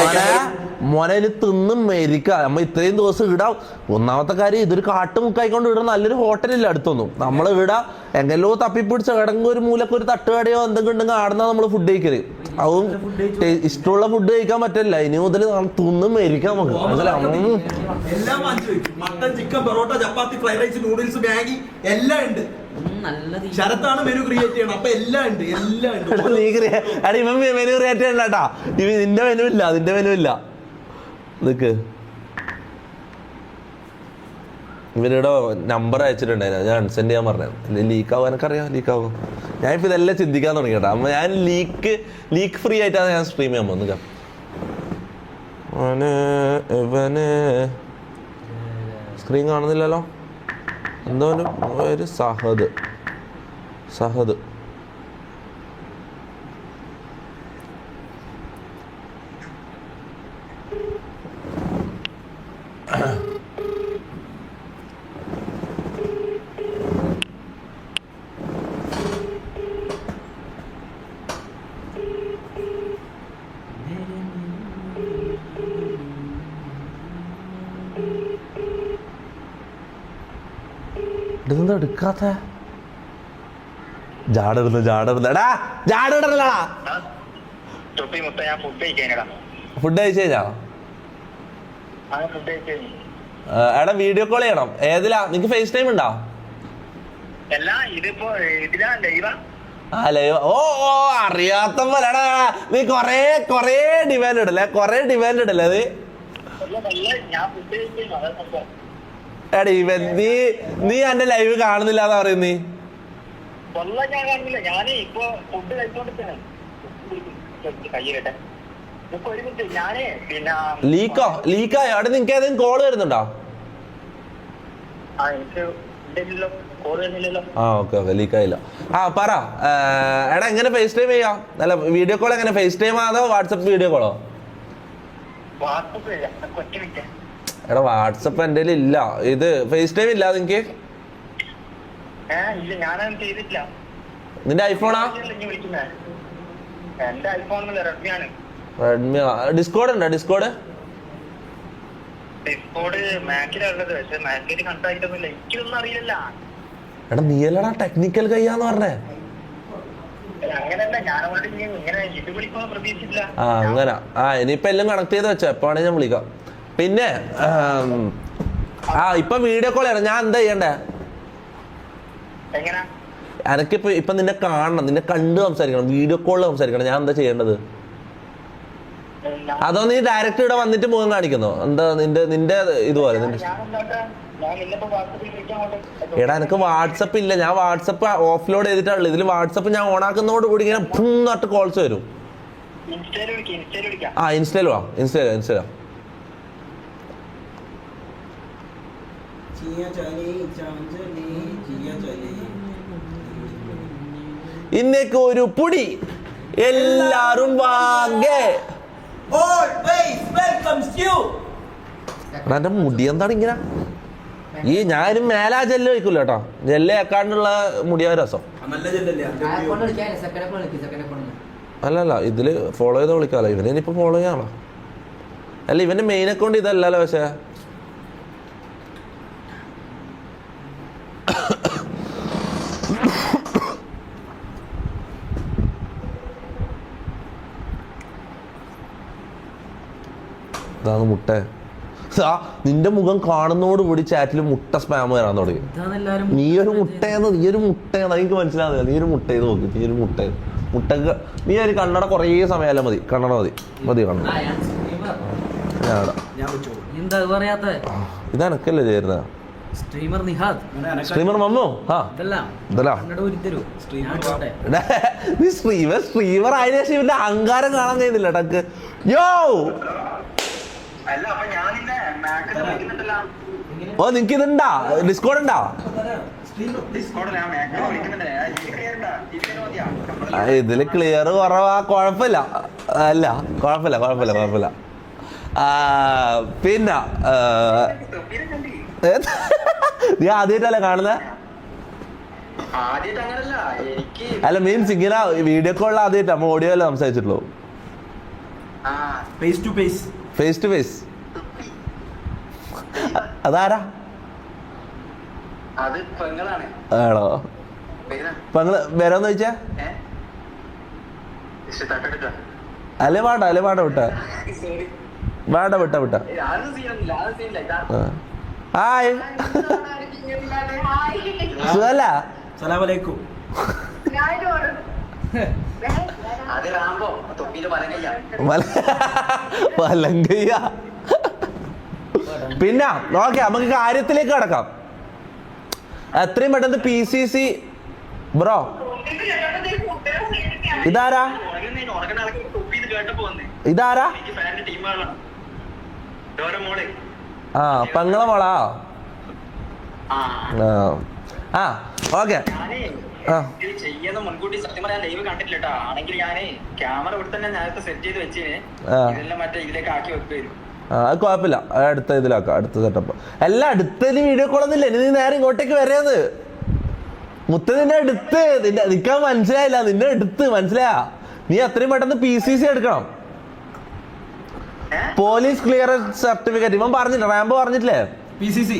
ഓക്കെ. മോനെ തിന്നും മേരിക്കാം. നമ്മ ഇത്രയും ദിവസം ഇടാം. ഒന്നാമത്തെ കാര്യം, ഇതൊരു കാട്ടുമുക്കായിക്കൊണ്ട് ഇടാൻ നല്ലൊരു ഹോട്ടലില്ല അടുത്തൊന്നും. നമ്മൾ ഇവിടെ എങ്ങനെയോ തപ്പിപ്പിടിച്ച കിടങ്ങ് ഒരു മൂലക്ക് ഒരു തട്ടുകടയോ എന്തെങ്കിലും ഉണ്ടെങ്കിൽ ആടുന്ന നമ്മൾ ഫുഡ് കഴിക്കല്. അതും ഇഷ്ടമുള്ള ഫുഡ് കഴിക്കാൻ പറ്റില്ല. ഇനി മുതൽ തിന്നും മേരിക്കാം നമുക്ക്. എല്ലാം മട്ടൻ, ചിക്കൻ, പൊറോട്ട, ചപ്പാത്തി, ഫ്രൈഡ് റൈസ്, നൂഡിൽസ്, മാഗി എല്ലാം ഉണ്ട്. ശരത്താണ് മെനു ക്രിയേറ്റ് ചെയ്യണം. അപ്പൊ എല്ലാം ഉണ്ട്. ഇവൻ മെനു ക്രിയേറ്റ് ചെയ്യണ്ടാ. നിന്റെ മെനു ഇല്ല, അതിന്റെ മെനു ഇല്ല. നിക്ക്, ഇവരുടെ നമ്പർ അയച്ചിട്ടുണ്ടായിരുന്നു. ഞാൻ അൺസെൻഡ് ചെയ്യാൻ പറഞ്ഞത്. ലീക്ക് ആവും, എനിക്കറിയാം ലീക്ക് ആവും. ഞാനിപ്പോ ഇതെല്ലാം ചിന്തിക്കാൻ തുടങ്ങി കേട്ടോ. അമ്മ ഞാൻ ലീക്ക് ഫ്രീ ആയിട്ടാണ് ഞാൻ സ്ട്രീം ചെയ്യാൻ പോകുന്നത്. ഇവന് സ്ക്രീൻ കാണുന്നില്ലല്ലോ. എന്തോ ഒരു സഹദ് ഇതെന്താ എടുക്കാത്ത? ജാട എടാ ജാടല്ലടാ. തൊപ്പി മുത്ത ഞാൻ ഫുഡ് കഴിക്കാനടാ. ഫുഡ് കഴിച്ചു കഴിഞ്ഞാ? ഫുഡ് കഴിച്ചു. എടാ വീഡിയോ കോൾ ചെയ്യണം. ഏതിലാ? നിനക്ക് ഫേസ് ടൈം ഉണ്ടോ? അല്ല ഇതിപ്പോ ഇതിലാ ലൈവാ? ആ ലൈവ്. ഓ അറിയാത്ത പോലെടാ. നീ കൊറേ ഡിമാൻഡ് ഇടല്ലേ? അത് ഞാൻ ഫുഡ് കഴിച്ചു. എടാ ഇവൻ നീ എന്റെ ലൈവ് കാണുന്നില്ല എന്ന് പറയുന്ന നീ. ഞാൻ കാണുന്നില്ല. ഞാനേ ഇപ്പൊ ഫുഡ് കഴിച്ചോണ്ടിരിക്കണേ. കൈ കേട്ടെ ഇപ്പൊ ഒരു മിനിറ്റ്. ഞാനേ പിന്നെ ലീക്കായോ? അവിടെ നിനക്ക് ഏതെങ്കിലും കോള് വരുന്നുണ്ടോ? എനിക്ക് ഇല്ലല്ലോ, കോൾ വരുന്നില്ലല്ലോ. ആ ഓക്കെ ലീക്കായില്ല. ആ പറ. എടാ എങ്ങനെ ഫേസ് ടൈം ചെയ്യാം? അല്ല വീഡിയോ കോൾ എങ്ങനെ? ഫേസ് ടൈം അതോ വാട്സപ്പ് വീഡിയോ കോളോ? വാട്സപ്പ് ഇല്ല, ഒറ്റ മിനിറ്റ്. എടാ വാട്സപ്പ് എൻ്റെ ഇല്ല. ഇത് ഫേസ് ടൈം ഇല്ല നിനക്ക്? ഇല്ല, ഞാനത് ചെയ്തിട്ടില്ല. നിന്റെ ഐഫോണാ? വിളിക്കുന്നേ എന്റെ ഐഫോൺ റെഡ്മിയാണ്. റെഡ്മി. ഡിസ്കോഡ് ഉണ്ടോ? ഡിസ്കോഡ് മാക്കിലുള്ളത്. പക്ഷെ മാക്കിൽ കണ്ടായിട്ടൊന്നുമില്ല. എനിക്കൊന്നും അറിയില്ല. എടാ നീയല്ലടാ ടെക്നിക്കൽ കയ്യാന്ന് പറഞ്ഞേ. അങ്ങനെയല്ല, ഞാൻ അങ്ങോട്ട് ഇങ്ങനെ ഇത് വിളിക്കുമ്പോ പ്രതീക്ഷിച്ചില്ല. ആ അങ്ങനെ. ഇനിയിപ്പൊ എല്ലാം കണക്ട് ചെയ്ത് വെച്ചോ. എപ്പോ വേണേ ഞാൻ വിളിക്കാം. പിന്നെ ഇപ്പൊ വീഡിയോ കോൾ ചെയ്യണം. ഞാൻ എന്താ ചെയ്യണ്ടേ? എങ്ങനെ? എനക്കിപ്പോ നിന്നെ കാണണം, നിന്നെ കണ്ട് സംസാരിക്കണം, വീഡിയോ കോളിൽ സംസാരിക്കണം. ഞാൻ എന്താ ചെയ്യേണ്ടത്? അതോ നീ ഡയറക്റ്റ് ഇവിടെ വന്നിട്ട് മുഖം കാണിക്കുന്നോ? എന്താ നിന്റെ ഇതുപോലെ എടാ എനിക്ക് വാട്സപ്പ് ഇല്ല. ഞാൻ വാട്സപ്പ് ഓഫ്ലോഡ് ചെയ്തിട്ടുള്ളൂ. ഇതിൽ വാട്സപ്പ് ഞാൻ ഓണാക്കുന്നതോട് കൂടി ഇങ്ങനെ നട്ട് കോൾസ് വരും. ഇൻസ്റ്റയിൽ വാ. ഇൻസ്റ്റയിലാ. ഇന്നേക്ക് ഒരു പൊടി എല്ലാരും വാങ്ങേ. എന്റെ മുടി എന്താണ് ഇങ്ങനെ? ഞാനും മേലാ ജെല്ല് വയ്ക്കൂല കേട്ടോ. ജെല്ല് വെക്കാണ്ടുള്ള മുടിയാ രസം. അല്ലല്ല ഇതില് ഫോളോ ചെയ്ത് വിളിക്കാലോ. ഇവനിപ്പോ ഫോളോ ചെയ്യാണോ? അല്ല ഇവന്റെ മെയിൻ അക്കൗണ്ട് ഇതല്ലല്ലോ. പക്ഷേ ഇതാണ് മുട്ട. നിന്റെ മുഖം കാണുന്നതോടുകൂടി ചാറ്റിൽ മുട്ട സ്പാം വരാൻ തുടങ്ങി. നീ ഒരു മുട്ടയെന്ന് എനിക്ക് മനസ്സിലാകുന്നില്ല. നീ ഒരു മുട്ടയെന്ന് നോക്കി. മുട്ടക്ക് നീ ഒരു കണ്ണട കുറേ സമയമല്ല. കണ്ണട മതി കണ്ണട. ഇതെനക്കല്ലേ ചേരുന്ന സ്ട്രീമർ മമ്മോ? നീ സ്ട്രീമർ ആയതിനു ശേഷം ഇവന്റെ അഹങ്കാരം കാണാൻ കഴിയുന്നില്ല ടക്ക്. യോ ഓ നിനക്ക് ഇതുണ്ടാ? ഡിസ്കോഡ് ഉണ്ടാ? ഇതില് ക്ലിയർ കുറവാ. കുഴപ്പമില്ല. പിന്നെ നീ ആദ്യമായിട്ടല്ലേ കാണുന്നത്? അല്ല മീൻസ് ഇങ്ങനെ വീഡിയോ കോളിൽ ആദ്യമായിട്ട് നമ്മ ഓഡിയോ അല്ലേ സംസാരിച്ചിട്ടുള്ളൂ? Face to face. അതാരാ? ആണോ? പെങ്ങള് വരാന്ന് ചോദിച്ചാ? അല്ലേ വേണ്ട വിട്ട. ഹായ് സുഖല്ല? വലങ്കയ്യ. പിന്നെ ഓക്കെ നമുക്ക് കാര്യത്തിലേക്ക് കടക്കാം. എത്രയും പെട്ടെന്ന് PCC ബ്രോ. ഇതാരാ? പെങ്ങളെ മോളാ? ഓക്കെ. ചെയ്യുന്ന മുൻകൂട്ടി സത്യം പറയാൻ ലൈവ് കണ്ടിട്ടില്ല. ആണെങ്കിൽ ഞാനേ ക്യാമറ ഇവിടെ തന്നെ നേരത്തെ സെറ്റ് ചെയ്ത് വെച്ചേനെ. ഇതെല്ലാം മറ്റേ ഇതിലേക്ക് ആക്കി വെക്കുമായിരുന്നു. അത് കുഴപ്പമില്ല. അടുത്ത ഇതിലാക്കാം. അടുത്ത സെറ്റപ്പ് എല്ലാം അടുത്തതിന് വീഡിയോ കോളൊന്നുമില്ല. ഇനി നീ നേരെ ഇങ്ങോട്ടേക്ക് വരേത്. മുത്ത നിന്റെ അടുത്ത് നിൽക്കാൻ മനസ്സിലായില്ല. നിന്റെ അടുത്ത് മനസ്സിലായാ? നീ അത്രയും പെട്ടെന്ന് PCC എടുക്കണം. Police clearance certificate. ഇവൻ പറഞ്ഞില്ല, റാംബോ പറഞ്ഞിട്ടില്ലേ? PCC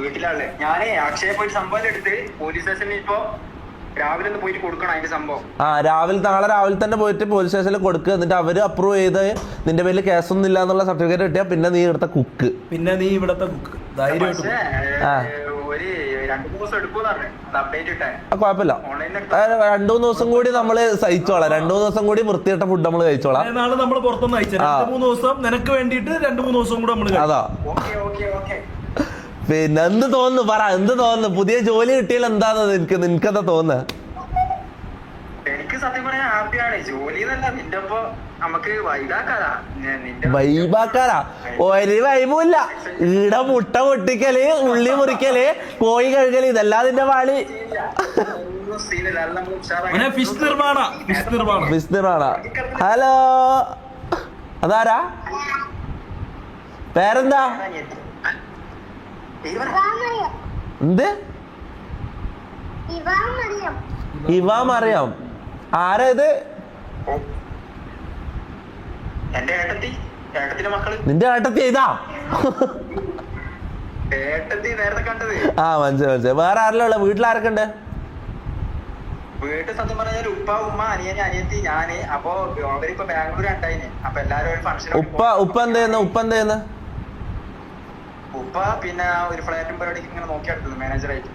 വീട്ടിലാളെ ഞാനേ അക്ഷയ പോയി സംഭവം എടുത്ത് പോലീസ് സ്റ്റേഷനിൽ ഇപ്പൊ രാവിലെ ഒന്ന് പോയിട്ട് കൊടുക്കണം അതിന്റെ സംഭവം. നാളെ രാവിലെ തന്നെ പോയിട്ട് പോലീസ് സ്റ്റേഷനിൽ കൊടുക്കുക. എന്നിട്ട് അവര് അപ്രൂവ് ചെയ്ത് നിന്റെ പേരിൽ കേസൊന്നും ഇല്ല എന്നുള്ള സർട്ടിഫിക്കറ്റ് കിട്ടിയാൽ പിന്നെ നീ ഇവിടുത്തെ കുക്ക്. പിന്നെ നീ ഇവിടത്തെ കുക്ക് ധൈര്യമായിട്ട് പക്ഷേ ഒരു 2-3 ദിവസം എടുക്കൂന്ന് പറഞ്ഞു അപ്ഡേറ്റ് ഇട്ടാൻ. കുഴപ്പമില്ല, 2-3 ദിവസം കൂടി നമ്മള് സഹിച്ചോളാം. 2-3 ദിവസം കൂടി വൃത്തിയിട്ട ഫുഡ് നമ്മൾ കഴിച്ചോളാം. നാളെ നമ്മൾ പുറത്തുനിന്ന് അയച്ചു 2-3 ദിവസം നിനക്ക് വേണ്ടിട്ട് 2-3 ദിവസം കൂടെ നമ്മൾ അതാ. Okay okay okay. പിന്നെ എന്ത് തോന്നുന്നു പറ, എന്ത് തോന്നുന്നു? പുതിയ ജോലി കിട്ടിയാൽ എന്താന്ന് നിനക്കെന്താ തോന്നുന്നത്? എനിക്ക് സത്യം പറയാൻ ഹാപ്പിയാണ്. ജോലി എന്നല്ല, നിന്റെ ഒപ്പം നമുക്ക് വൈബാക്കാരാ. ഒരു വൈബുമില്ല. ഈട മുട്ട പൊട്ടിക്കല്, ഉള്ളി മുറിക്കല്, കോഴി കഴുകല്, ഇതെല്ലാം അതിന്റെ പാളി. ഫിഷ് നിർമ്മാണ. ഹലോ, അതാരാ? പേരെന്താ? എന്ത്? ഇവാം അറിയാം. ആരാ ഇത്? എന്റെ ഏട്ടത്തിന്റെ മക്കള്. നിന്റെ ഏട്ടത്തി ഇതാ? ഏട്ടത്തി നേരത്തെ കണ്ടത്. മനസ്സിലായി. വേറെ ആരെല്ലാം ഉള്ള? വീട്ടിലാരൊക്കെ ഉണ്ട്? വീട്ടിൽ സത്യം പറഞ്ഞാൽ ഉപ്പ, ഉമ്മ, അനിയന്, അനിയത്തി, ഞാന്. അപ്പൊ അവരിപ്പോ ബാംഗ്ലൂർ ഉണ്ടായിന്. അപ്പൊ എല്ലാരും ഒരു ഫംഗ്ഷൻ. ഉപ്പ എന്ത് ചെയ്യുന്നു? ഉപ്പ പിന്നെ ഒരു ഫ്ലാറ്റും പരിപാടിക്ക് ഇങ്ങനെ നോക്കിയെടുത്തത് മാനേജറായിട്ട്.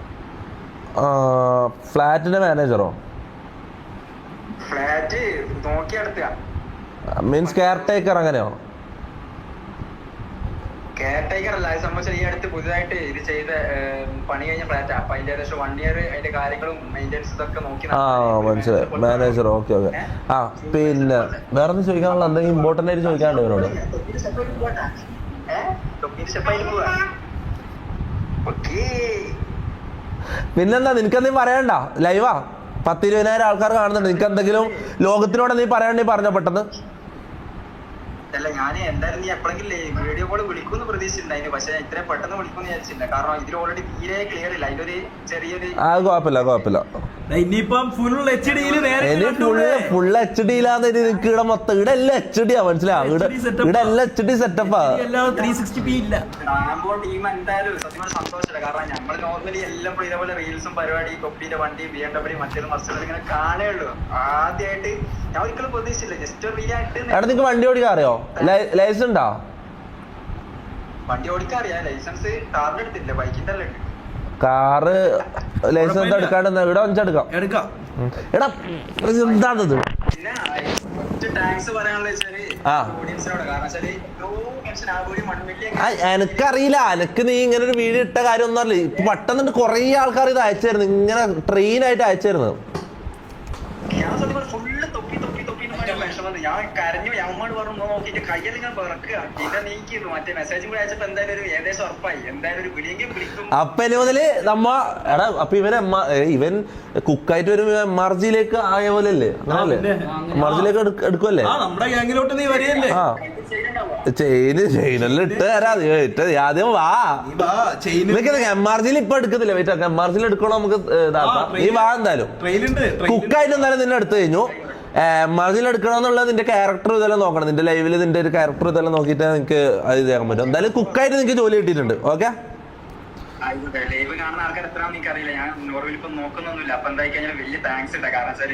ഫ്ലാറ്റിന്റെ മാനേജറോ? ഫ്ലാറ്റ് നോക്കിയെടുത്ത മീൻസ് കെയർ ടേക്കർ, അങ്ങനെയോ? കെയർ ടേക്കർ അല്ല, അത് സംബന്ധിച്ച് ഈ അടുത്ത് പുതുതായിട്ട് ഇത് ചെയ്ത പണി കഴിഞ്ഞ ഫ്ലാറ്റാ. അപ്പൊ അതിന്റെ ഏകദേശം 1 year അതിന്റെ കാര്യങ്ങളും മെയിൻ്റെനൻസ് ഇതൊക്കെ നോക്കി. മനസ്സിലായി, മാനേജർ. ഓക്കെ. പിന്നെ വേറെ ഒന്നും ചോദിക്കാനുള്ള എന്തെങ്കിലും ഇമ്പോർട്ടന്റ് ആയിട്ട് ചോദിക്കാനുണ്ടോ ഇവരോട്? പിന്നെന്താ, നിനക്കെന്തെങ്കിലും പറയണ്ട? ലൈവാ 10-20,000 ആൾക്കാർ കാണുന്നുണ്ട്. നിനക്ക് എന്തെങ്കിലും ലോകത്തിനോട് നീ പറയണ്ടേ? പറഞ്ഞോ പെട്ടെന്ന്. അല്ല, ഞാൻ എന്തായാലും നീ എപ്പോഴെങ്കിലും വീഡിയോ കോൾ വിളിക്കുമെന്ന് പ്രതീക്ഷിച്ചിട്ടുണ്ടായിരുന്നു. പക്ഷെ ഇത്രയും പെട്ടെന്ന് വിളിക്കുമെന്ന് വിചാരിച്ചില്ല. കാരണം ഇതിൽ ഓൾറെഡി തീരെ ക്ലിയർ ഇല്ല. അതിലൊരു ചെറിയൊരു കുഴപ്പമില്ല. ഇനിയിപ്പം ഫുൾ HD ഫുൾ HD നിനക്ക് ഇവിടെ മൊത്തം ഇവിടെ എല്ലാം HD ആ. മനസ്സിലാവും? ഇവിടെ എല്ലാം HD സെറ്റപ്പാ. 360p ഇല്ല. ടീം എന്തായാലും സത്യം സന്തോഷമില്ല. കാരണം നമ്മൾ നോർമലി എല്ലാം ഇതേപോലെ റീൽസും പരിപാടി, കൊപ്പിന്റെ വണ്ടി, BMW, മറ്റേത് മറിച്ചത് ഇങ്ങനെ കാണേ ഉള്ളൂ. ആദ്യമായിട്ട് ഞാൻ ഒരിക്കലും പ്രതീക്ഷിച്ചില്ല. ജസ്റ്റ് റീൽ ആയിട്ട്. നിനക്ക് വണ്ടി ഓടിക്കാൻ അറിയോ? ലൈസൻസ് ഉണ്ടോ? വണ്ടി ഓടിക്കാൻ അറിയാം. ലൈസൻസ് കാറിന്റെ എടുത്തില്ല, ബൈക്കിന്റെ അല്ല ഉണ്ട്. കാറ് ലൈസൻസ് എടുക്കാണ്ട് ഇവിടെ വെച്ചെടുക്കാം. എടാ എന്താണത്? പിന്നെ ടാക്സ് പറയാനുള്ള ഓഡിയൻസിനോട്. കാരണം എനക്കറിയില്ല. എനക്ക് നീ ഇങ്ങനെ ഒരു വീഡിയോ ഇട്ട കാര്യം ഒന്നും അറിയില്ല. ഇപ്പൊ പെട്ടെന്ന് കൊറേ ആൾക്കാർ ഇത് അയച്ചായിരുന്നു, ഇങ്ങനെ ട്രെയിനായിട്ട് അയച്ചായിരുന്നു. ഞാൻ കരഞ്ഞു. അമ്മോട് പറഞ്ഞു നോക്കിട്ട് കയ്യിൽ ഇങ്ങനെ വിറക്കുക. പിന്നെ നീക്കി മറ്റേ മെസ്സേജും കൂടെ അയച്ചപ്പോ എന്തായാലും ഒരു ഏകദേശം ഉറപ്പായി. എന്തായാലും ഒരു വിളിയെങ്കിലും വിളിക്കും. അപ്പൊ ഇനി മുതല് അപ്പൊ ഇവൻ കുക്കായിട്ട് ഒരു MRG-ലേക്ക് ആയ പോലെ അല്ലേ? അങ്ങനല്ലേ? MRG-ലേക്ക് എടുക്കുമല്ലേ? നമ്മുടെ ഗ്യാങ്ങിലോട്ട് നീ വരികയല്ലേ? ചെയിനെല്ലാം ഇട്ട് തരാം. ആദ്യം വാ. MRG-ൽ ഇപ്പൊ എടുക്കുന്നില്ല. MRG-ൽ എടുക്കണോ നമുക്ക്? നീ വാ. എന്തായാലും കുക്കായിട്ട് എന്തായാലും നിന്നെ എടുത്തു കഴിഞ്ഞു. MRG-ൽ എടുക്കണമെന്നുള്ളത് നിന്റെ ക്യാരക്ടർ ഇതെല്ലാം നോക്കണം. നിന്റെ ലൈവില് നിന്റെ ഒരു ക്യാരക്ടർ ഇതെല്ലാം നോക്കിയിട്ട് നിനക്ക് അത് ചെയ്യാൻ പറ്റും. എന്തായാലും കുക്കായിട്ട് നിനക്ക് ജോലി കിട്ടിയിട്ടുണ്ട്. ഓക്കെ, ലൈവ് കാണുന്ന ആൾക്കാർ എത്രയാണെന്ന് എനിക്കറിയില്ല. ഞാൻ നോർമലി ഇപ്പൊ നോക്കുന്നൊന്നുമില്ല. അപ്പൊ എന്തായി കഴിഞ്ഞാൽ വലിയ താങ്ക്സ് ഉണ്ട്. കാരണം വെച്ചാൽ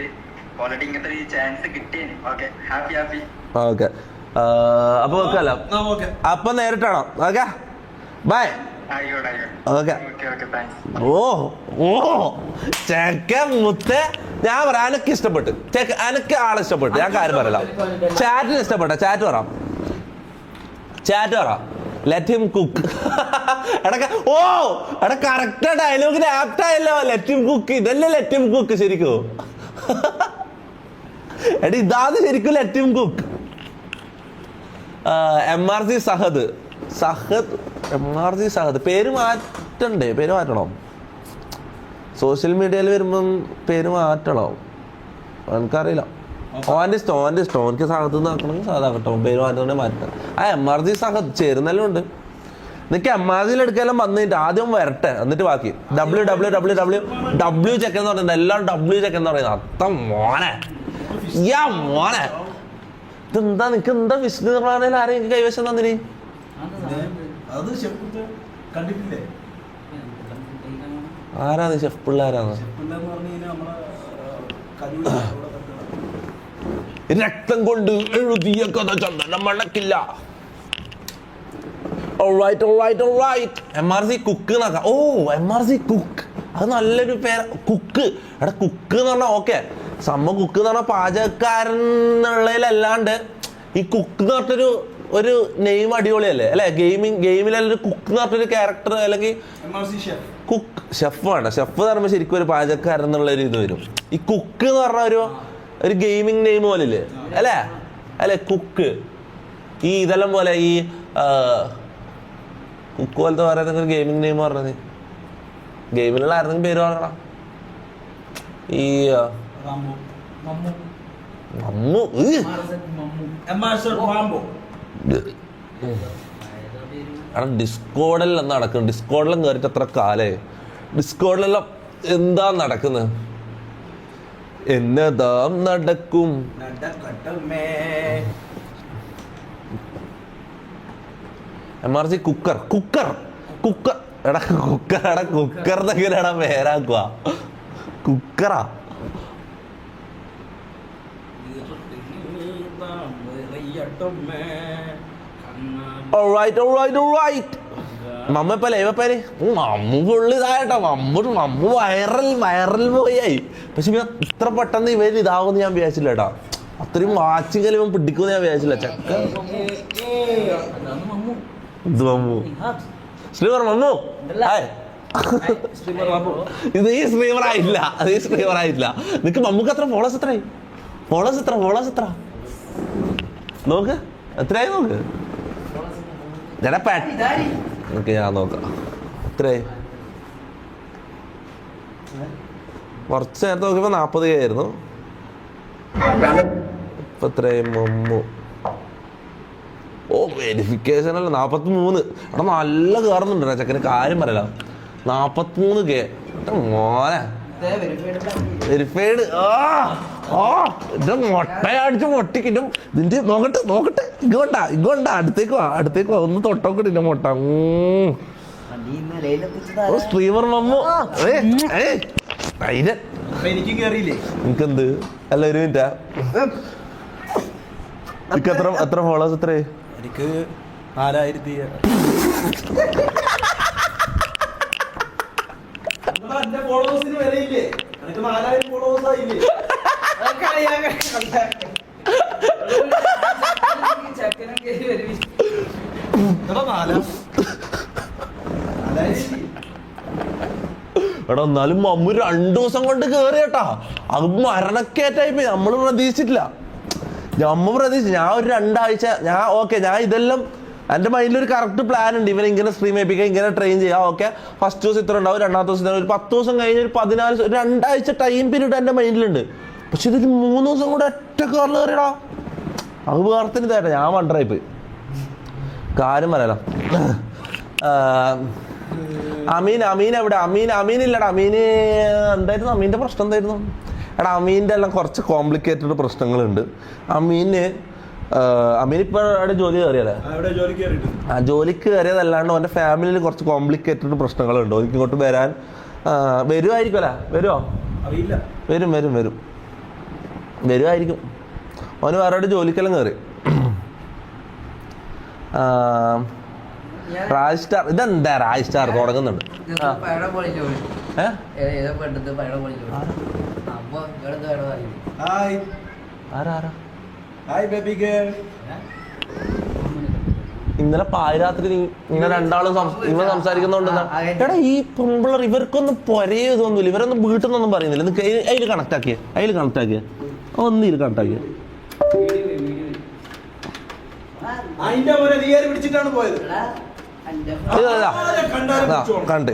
ഓൾറെഡി ഇങ്ങനത്തെ ഒരു ചാൻസ് കിട്ടിയേനെ. Okay, happy. ഓക്കെ, അപ്പൊ വെക്കല്ലോ. അപ്പൊ നേരിട്ടാണോ? Okay, by. ഓക്കെ. ചെക്കൻ മുത്ത്. ഞാൻ പറയാം, എനക്ക് ഇഷ്ടപ്പെട്ടു. എനക്ക് ആളെ ഇഷ്ടപ്പെട്ടു. ഞാൻ കാര്യം പറയല. ചാറ്റിന് ഇഷ്ടപ്പെട്ട ചാറ്റ് പറ. Let him cook. എടാ കറക്റ്റ് ഡയലോഗിന് ആപ്റ്റ് ആയല്ലോ. Let him cook. ഇതല്ലേ ലെറ്റ് ഹിം കുക്ക് ശരിക്കും? എടാ ഇതാണ് ശരിക്കും let him cook. MRG Sahad. MRG Sahad. പേര് മാറ്റണോ? സോഷ്യൽ മീഡിയയിൽ വരുമ്പം പേര് മാറ്റണോ? എനിക്കറിയില്ല. ഓൻ്റെ ഇഷ്ടം. എനിക്ക് സഹദ് ആക്കണമെങ്കിൽ സാധാകട്ടോ. പേര് മാറ്റണം. MRG സഹദ് ചേരുന്നെല്ലാം ഉണ്ട്. നിനക്ക് MRG-ൽ എടുക്കാനും വന്നിട്ട് ആദ്യം വരട്ടെ, എന്നിട്ട് ബാക്കി W ചെക്ക് എന്ന് പറയുന്നത് എല്ലാം W ചെക്ക് എന്ന് പറയുന്നത്. അത്ത മോനെ ഇതെന്താ? നിനക്ക് എന്താ വിഷ്ണു നിർമ്മാണയിൽ ആരെയും കൈവശം തന്നിനി? ആരാണ് ഷെഫ് പിള്ളേരാണ്? രക്തം കൊണ്ട് എഴുതിയ കഥ ചന്ദനം മണക്കില്ല. MRC കുക്ക് എന്നൊക്കെ. ഓ MRC കുക്ക്, അത് നല്ലൊരു പേര്. കുക്ക്, എടാ കുക്ക് എന്ന് പറഞ്ഞാൽ ഓക്കെ, സംഭവം കുക്ക് എന്ന് പറഞ്ഞാൽ പാചകക്കാരൻ എന്നുള്ളതിലല്ലാണ്ട് ഈ കുക്ക് എന്ന് പറഞ്ഞൊരു ഒരു നെയിം അടിപൊളിയല്ലേ അല്ലെ? ഗെയിമിലൊരു കുക്ക് എന്ന് പറഞ്ഞൊരു ക്യാരക്ടർ അല്ലെങ്കിൽ കുക്ക് ഷെഫ് വേണ്ട. ഷെഫ് എന്ന് പറയുമ്പോൾ ശരിക്കും ഒരു പാചകക്കാരൻ എന്നുള്ള ഒരു ഇത് വരും. ഈ കുക്ക് എന്ന് പറഞ്ഞ ഒരു ഗെയിമിംഗ് നെയിം പോലെ ഇല്ലേ അല്ലേ? അല്ലെ കുക്ക് ഈ ഇതെല്ലാം പോലെ ഈ കുക്ക് പോലത്തെ പറയുന്ന ഒരു ഗെയിമിംഗ് നെയിം പറഞ്ഞത്. ഗെയിമിലുള്ള ആരെങ്കിലും പേര് പറയണം. ഈ മമ്മു ഡിസ്കോഡിലെല്ലാം നടക്കുന്നു. ഡിസ്കോഡിലും കയറിയിട്ട് എത്ര കാലേ. ഡിസ്കോഡിലെല്ലാം എന്താ നടക്കുന്നത്? എന്നതാ നടക്കും. MRC കുക്കർ കുക്കർ കുക്കർ എടാ കുക്കർ എടാ കുക്കർ എന്നെങ്ങനെയാടാ പേരാക്കുക? കുക്കറാ. മമ്മ ഇപ്പൊ ലൈവപ്പേര് മമ്മു ഫുള്ള് ഇതായിട്ടോ. മമ്മു വൈറൽ പോയി. പക്ഷെ ഇത്ര പെട്ടെന്ന് ഇവര് ഇതാവുമെന്ന് ഞാൻ വിചാരിച്ചില്ല കേട്ടോ. അത്രയും വാച്ചിങ് ഇവൻ പിടിക്കുമെന്ന് ഞാൻ വിചാരിച്ചില്ല. ചക്ക ഇത് മമ്മു ശ്രീമർ മമ്മു ഇത് ഈ സ്ട്രീമർ ആയില്ല. അത് ഈ സ്ട്രീമർ ആയിട്ടില്ല. നിനക്ക് മമ്മുക്ക് എത്ര ഫോളോസ്? എത്രയായി ഫോളോസ് എത്ര നോക്ക്? എത്രയായി നോക്ക്. ഓക്കെ ഞാൻ നോക്കാം. എത്രയായി? കുറച്ച് നേരത്തെ നോക്കിയപ്പോ 40K ആയിരുന്നു. ഇപ്പൊ എത്രയായി മമ്മു? ഓ വെരിഫിക്കേഷൻ അല്ല 43. അവിടെ നല്ല കയറുന്നുണ്ട് ചെക്കന്. കാര്യം പറയല 43K മോനെ വെരിഫൈഡ്. ഇത് മുട്ടയടിച്ച് പൊട്ടിക്കിട്ടും. ഇതിന്റെ നോക്കട്ടെ ഇങ്ങോട്ടാ അടുത്തേക്ക് വാ ഒന്ന് തൊട്ടോക്കിട്ടില്ല മുട്ട. സ്ട്രീമർ മമ്മു എനിക്കെന്ത് അല്ല ഒരു മിനിറ്റാ. എനിക്ക് എത്ര ഫോളോവേഴ്സ്? എത്രയായി? എനിക്ക് 4000. ഫോളോവേഴ്സിന് വരെയില്ലേ? എനിക്ക് 4000 ഫോളോവേഴ്സ് ആയില്ലേ? എടാ എന്നാലും മമ്മു 2 ദിവസം കൊണ്ട് കേറി കേട്ടാ. അത് മരണക്കേറ്റായി പോയി. നമ്മള് പ്രതീക്ഷിച്ചിട്ടില്ല. ഞാൻ ഒരു 2 ആഴ്ച ഞാൻ ഇതെല്ലാം എൻ്റെ മൈൻഡിൽ ഒരു കറക്റ്റ് പ്ലാൻ ഉണ്ട്. ഇവനെ ഇങ്ങനെ സ്ട്രീം ചെയ്യിപ്പിക്കുക, ഇങ്ങനെ ട്രെയിൻ ചെയ്യാം. ഓക്കെ ഫസ്റ്റ് ദിവസം ഇത്ര ഉണ്ടാവും, രണ്ടാമത്തെ ദിവസം ഒരു 10 ദിവസം കഴിഞ്ഞ് ഒരു 14 2 ആഴ്ച ടൈം പീരീഡ് എൻ്റെ മൈൻഡിലുണ്ട്. പക്ഷെ ഇതിൽ 3 ദിവസം കൂടെ ഒറ്റ കാറിൽ കയറിയടാ. അത് വേർത്തിന് ഇതായിട്ടാ. ഞാൻ വണ്ടറായി പോയി. കാര്യം പറയാലോ. അമീൻ എവിടെ? അമീനില്ലടാ. അമീന് എന്തായിരുന്നു? അമീൻ്റെ പ്രശ്നം എന്തായിരുന്നു? എടാ അമീൻ്റെ എല്ലാം കുറച്ച് കോംപ്ലിക്കേറ്റഡ് പ്രശ്നങ്ങളുണ്ട്. അമീനിപ്പോൾ അവിടെ ജോലി കയറിയല്ലേ? ജോലിക്ക് കയറിയതല്ലാണ്ട് അവൻ്റെ ഫാമിലിയിൽ കുറച്ച് കോംപ്ലിക്കേറ്റഡ് പ്രശ്നങ്ങളുണ്ട്. എനിക്ക് ഇങ്ങോട്ട് വരുമായിരിക്കുമല്ലേ? വരുമായിരിക്കും. അവന് വേറെ ജോലിക്കെല്ലാം കയറി. രാജ് സ്റ്റാർ. ഇതെന്താ രാജ് സ്റ്റാർ തുടങ്ങുന്നുണ്ട്? ഇന്നലെ പാതിരാത്രി ഇങ്ങനെ രണ്ടാളും ഇവ സംസാരിക്കുന്നോണ്ടെന്നാ. എടാ ഈ പെമ്പിള്ളർ ഇവർക്കൊന്നും പൊരയോ തോന്നില്ല. ഇവരൊന്നും വീട്ടിൽ നിന്നൊന്നും പറയുന്നില്ല. അതിൽ കണക്ട് ആക്കിയേ ഒന്ന് ഇതിൽ കണക്ട് ആക്കിയേ. പിടിച്ചിട്ടാണ് പോയത്. കണ്ടേ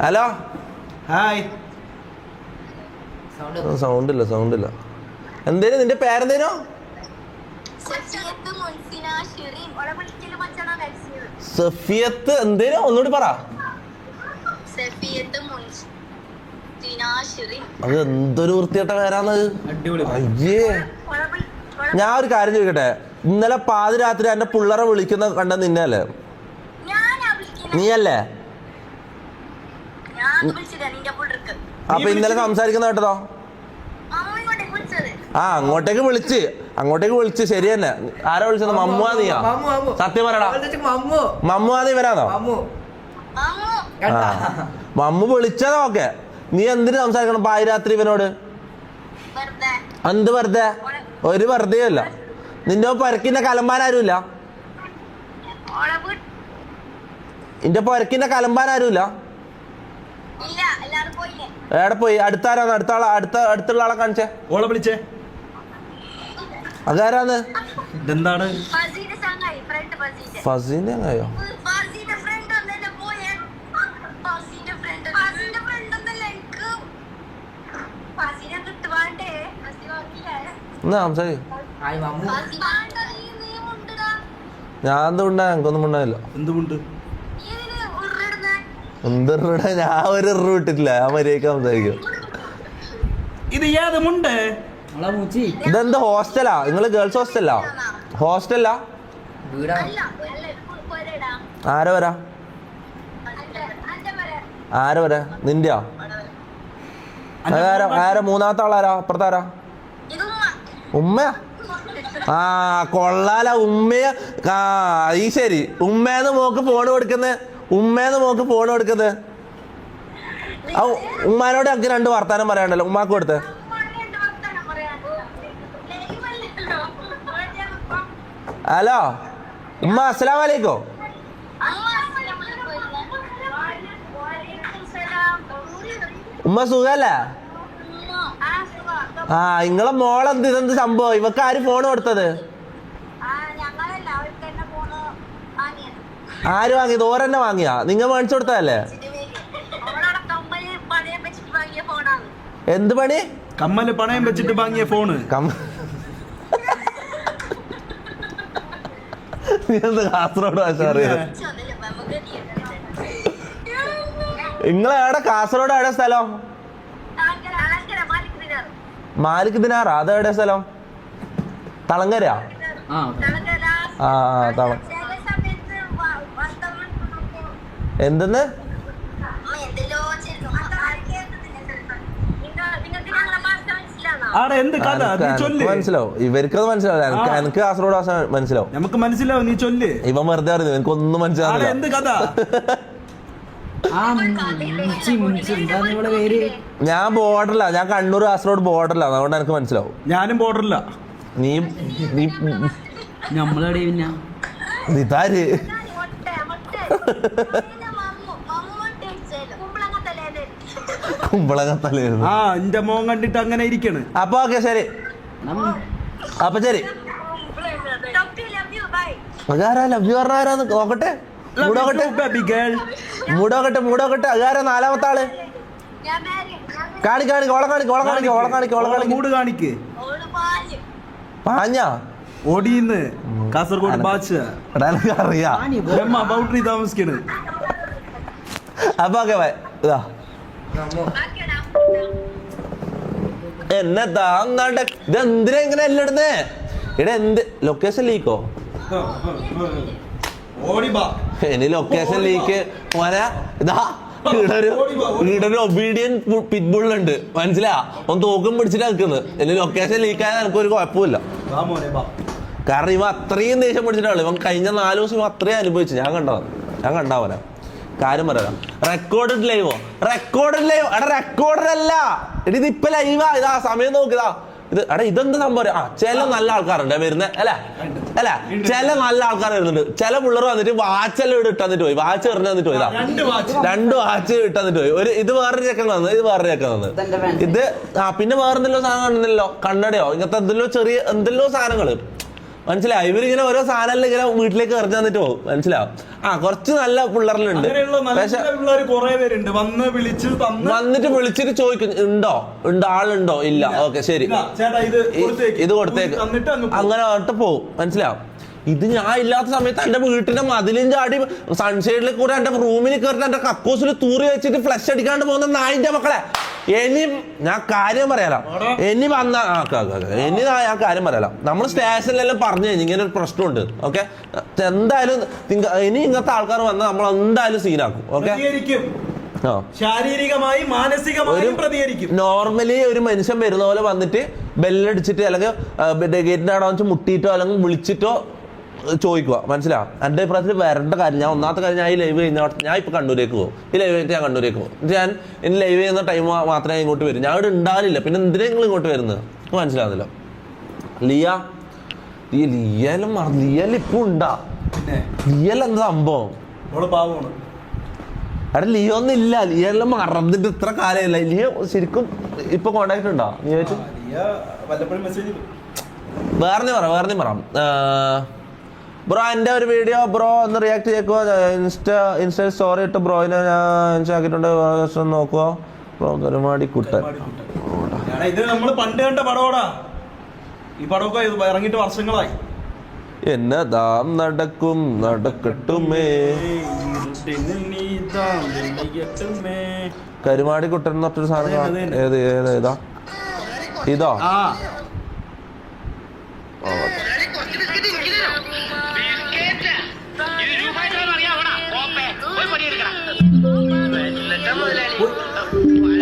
ഹലോ ഹായ്. സൗണ്ട് ഇല്ല. എന്തേലും നിന്റെ പേരെന്തേനോ? സഫിയത്ത്. എന്തേനോ ഒന്നുകൂടി പറ. അത് എന്തൊരു വൃത്തികെട്ട പേരാന്നത്. അയ്യേ, ഞാൻ ഒരു കാര്യം ചോദിക്കട്ടെ, ഇന്നലെ പാതിരാത്രി എന്റെ പിള്ളേരെ വിളിക്കുന്ന കണ്ട നിന്നല്ലേ? നീയല്ലേ? അപ്പൊ ഇന്നലെ സംസാരിക്കുന്ന കേട്ടതോ? ആ, അങ്ങോട്ടേക്ക് വിളിച്ച് ശരി തന്നെ. ആരാ വിളിച്ചത്? മമ്മുവാ നീയാ? സത്യം പറയടാ, മമ്മുവാ നീ വരാന്നോ? മമ്മു വിളിച്ചതോ? ഓക്കെ, നീ എന്തിനു സംസാരിക്കണം പാതിരാത്രി ഇവനോട്? എന്ത് വെറുതെ? ഒരു വെറുതെ അല്ല. നിന്റെ പൊരക്കിന്റെ കലമ്പാനാരുമില്ല? നിന്റെ പൊരക്കിന്റെ കലമ്പാനാരുമില്ല? എവിടെ പോയി? അടുത്താരാന്ന്? അടുത്തുള്ള ആളെ കാണിച്ചേ. ഓളെ വിളിച്ചേ. അതാരാന്ന്? ഇതെന്താണ്? ഫസീന്റെ അങ്ങയോ? എന്നാ സംസാരിക്കും. ഞാൻ എന്തുണ്ടാ? എനിക്കൊന്നും ഉണ്ടായില്ല. എന്തുകൊണ്ട്? എന്തിടെ? ഞാൻ ഒരു ഇട്ടിട്ടില്ല. ഞാൻ മര്യാദക്ക് സംസാരിക്കും. ഇത് ഏതുമുണ്ട്? ഇതെന്ത് ഹോസ്റ്റലാ? നിങ്ങള് ഗേൾസ് ഹോസ്റ്റലാ? ഹോസ്റ്റലാ? ആര വരാ? നിന്റെയാ? ആരാ? മൂന്നാമത്തെ ആളാരാ? അപ്പുറത്താരാ? ഉമ്മയാ? ആ, കൊള്ളാല. ഉമ്മയ. ആ, ഈ ശരി. ഉമ്മേന്ന് മോക്ക് ഫോൺ കൊടുക്കുന്നത്. ആ, ഉമ്മാനോട് എനിക്ക് 2 വർത്താനം പറയാണ്ടല്ലോ. ഉമ്മാക്ക് കൊടുത്തേ. ഹലോ ഉമ്മ, അസ്സലാമു അലൈക്കും. ഉമ്മ സുഖല്ലേ? ആ, നിങ്ങളെ മോളെന്ത് ഇതെന്ത് സംഭവം? ഇവക്ക് ആര് ഫോൺ കൊടുത്തത്? ആര് വാങ്ങിയത്? ഓരെന്നെ വാങ്ങിയാ? നിങ്ങൾ മേടിച്ചു കൊടുത്തതല്ലേ? എന്ത് പണി? കമ്മല് പണയം വെച്ചിട്ട് വാങ്ങിയ ഫോണ്. കാസർഗോഡ് ഭാഷ അറിയാം? നിങ്ങളെവിടെ? കാസർഗോഡ് എവിടെ സ്ഥലം? മാലിക് ദിനാറാ? അതെവിടെ സ്ഥലം? തളങ്കരയാ? ആ, എന്തെന്ന്? മനസ്സിലാവും. ഇവർക്കത് മനസ്സിലാവും. എനിക്ക് കാസർഗോഡ് ഭാഷ മനസ്സിലാവും. നമുക്ക് മനസ്സിലാവും. നീ ചൊല്ല്. ഇവൻ വെറുതെ അറിയുന്നു. എനിക്കൊന്നും മനസ്സിലാവില്ല. എന്ത് കഥ? ഞാൻ ബോർഡറില്ല. ഞാൻ കണ്ണൂർ കാസർഗോഡ് ബോർഡറില്ല. അതുകൊണ്ട് എനിക്ക് മനസ്സിലാവും. ഞാനും ബോർഡറില്ല. നീ നമ്മളെവിടെ? ഇതാര്? കുമ്പളങ്ങത്തലായിരുന്നു. ആ, എന്റെ മോൻ കണ്ടിട്ട് അങ്ങനെ ഇരിക്കണ്. അപ്പൊ ഓക്കെ, ശരി. അപ്പൊ ശരി. അതാരാ ലവ് യു പറഞ്ഞാരാന്ന് നോക്കട്ടെ. മൂടോക്കട്ടെ. അതാരാ 4-മത്തെ ആള്? കാണിക്ക്. മൂട് കാണിക്ക്. പാഞ്ഞാ ഓടിന്ന് കാസർഗോഡ് ബാച്ച് അറിയാം. ബൗണ്ടറി താമസിക്കണ്. അപ്പൊ ഓക്കെ, ഇതാ എന്നതാ ഒന്നാണ്ട്. ഇതെന്തിനാ ഇങ്ങനെ എല്ലാം ഇടുന്നേ? ഇവിടെ എന്ത് ലൊക്കേഷൻ ലീക്കോ? ഇനി ലൊക്കേഷൻ ലീക്ക് മോനെ. ഇതാ ഈടൊരു ഒബീഡിയൻ പിറ്റ്ബുള്ളുണ്ട്, മനസ്സിലാ? ഒന്ന് തോക്കും പിടിച്ചിട്ട് നിൽക്കുന്നത്. ഇനി ലൊക്കേഷൻ ലീക്കായ എനിക്കൊരു കുഴപ്പമില്ല. കാരണം ഇവ അത്രയും ദേഷ്യം പിടിച്ചിട്ടാണ്. ഇവൻ കഴിഞ്ഞ 4 ദിവസം ഇവ അത്രയും അനുഭവിച്ചു. ഞാൻ കണ്ടാവരാ. കാര്യം പറയാം. റെക്കോർഡഡ് ലൈവോ? Recorded live? എടാ റെക്കോർഡല്ല, ഇതിപ്പോ ലൈവാ. ഇതാ സമയം നോക്കിതാ. ഇതെന്ത് സംഭവം? ചില നല്ല ആൾക്കാരുണ്ട് വരുന്നത് അല്ല ചില നല്ല ആൾക്കാർ വരുന്നുണ്ട്. ചില പിള്ളേർ വന്നിട്ട് വാച്ചെല്ലാം ഇവിടെ ഇട്ടന്നിട്ട് പോയി. വാച്ച് എറിഞ്ഞു തന്നിട്ട് പോയി. 2 വാച്ച് ഇട്ടന്നിട്ട് പോയി. ഇത് വേറൊരു ചെക്കൻ വന്നത്, ഇത് വേറൊരു ചെക്കൻ വന്നത്. ഇത് പിന്നെ വേറെന്തെല്ലോ സാധനം കാണുന്നില്ലല്ലോ, കണ്ണടയോ ഇങ്ങനത്തെ എന്തെല്ലോ സാധനങ്ങള്. മനസ്സിലാവും. ഇവരിങ്ങനെ ഓരോ സാധനം ഇങ്ങനെ വീട്ടിലേക്ക് എറിഞ്ഞു തന്നിട്ട് പോകും. മനസ്സിലാവും. കുറച്ച് നല്ല പിള്ളേരിലുണ്ട്. വന്നിട്ട് വിളിച്ചിട്ട് ചോദിക്കും ആളുണ്ടോ? ഇല്ല. ഓക്കെ, ശരി, ഇത് കൊടുത്തേക്ക്. അങ്ങനെ പറഞ്ഞിട്ട് പോവും. മനസ്സിലാവും. ഇത് ഞാൻ ഇല്ലാത്ത സമയത്ത് എന്റെ വീട്ടിന്റെ മതിലും ചാടി സൺഷെയ്ഡിൽ കൂടെ എന്റെ റൂമിൽ കയറിട്ട് എന്റെ കക്കൂസിൽ തൂറി വെച്ചിട്ട് ഫ്ലഷ് അടിക്കാണ്ട് പോകുന്ന നായിന്റെ മക്കളെ ഇനി ഞാൻ കാര്യം പറയാലോ, ഇനി വന്ന ഇനി ഞാൻ കാര്യം പറയാലോ. നമ്മൾ സ്റ്റേഷനിലെല്ലാം പറഞ്ഞു കഴിഞ്ഞു ഇങ്ങനെ ഒരു പ്രശ്നമുണ്ട്. ഓക്കെ, എന്തായാലും ഇനി ഇങ്ങനത്തെ ആൾക്കാർ വന്നാൽ നമ്മൾ എന്തായാലും സീനാക്കും. ഓക്കെ, ശാരീരികമായി മാനസികമായും പ്രതികരിക്കും. നോർമലി ഒരു മനുഷ്യൻ വരുന്ന പോലെ വന്നിട്ട് ബെല്ലടിച്ചിട്ട് അല്ലെങ്കിൽ ഗേറ്റിന്റെ അവിടെ വെച്ച് മുട്ടിയിട്ടോ അല്ലെങ്കിൽ വിളിച്ചിട്ടോ ചോദിക്കുക. മനസ്സിലാവും. എൻ്റെ അഭിപ്രായത്തിൽ വരേണ്ട കാര്യം. ഞാൻ ഒന്നാമത്തെ കാര്യം, ഞാൻ ഈ ലൈവ് കഴിഞ്ഞ ഞാൻ ഇപ്പൊ കണ്ണൂരേക്ക് പോകും. ഈ ലൈവ് കഴിഞ്ഞിട്ട് ഞാൻ കണ്ണൂരേക്ക് പോകും. ഞാൻ ഇനി ലൈവ് ചെയ്യുന്ന ടൈം മാത്രമേ ഇങ്ങോട്ട് വരും. ഞാൻ ഇവിടെ ഉണ്ടാവില്ല. പിന്നെ എന്തിനാ നിങ്ങൾ ഇങ്ങോട്ട് വരുന്നത്? മനസ്സിലാവുന്നില്ല. ലിയൽ ഇപ്പൊ ഉണ്ടാ? ലിയൽ എന്താ സംഭവം? അവിടെ ലിയോ ഒന്നും ഇല്ല. ലിയെല്ലാം മറന്നിട്ട് ഇത്ര കാലമല്ല. ലിയോ ശരിക്കും ഇപ്പൊ കോണ്ടാക്ട് ഉണ്ടോ? നീ ചോദിച്ചു വേറെ പറ ബ്രോ. എൻ്റെ ഒരു വീഡിയോ ബ്രോ ഒന്ന് റിയാക്ട് ചെയ്യോ? ഇൻസ്റ്റ സ്റ്റോറി ഇട്ട് ബ്രോയിനെ ഞാൻ ആക്കിയിട്ടുണ്ട്, നോക്കുവോ ബ്രോ? കരുമാടി കുട്ടൻ. ഇത് നമ്മൾ പണ്ട് കണ്ട പടോടാ. ഈ പടമൊക്കെ ഇറങ്ങിയിട്ട് വർഷങ്ങളായി. എന്നതാ നടക്കും നടക്കട്ടുമേ. കരുമാടി കുട്ടൻ എന്ന് പറഞ്ഞൊരു സാധനം. ഏതാ ഇതോ?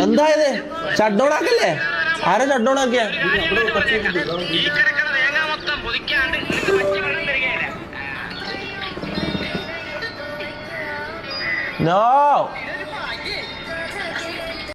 എന്തായത്? ഷട്ട് ഡൗൺ ആക്കല്ലേ? ആരാ ഷട്ട് ഡൗൺ ആക്കിയ? നോ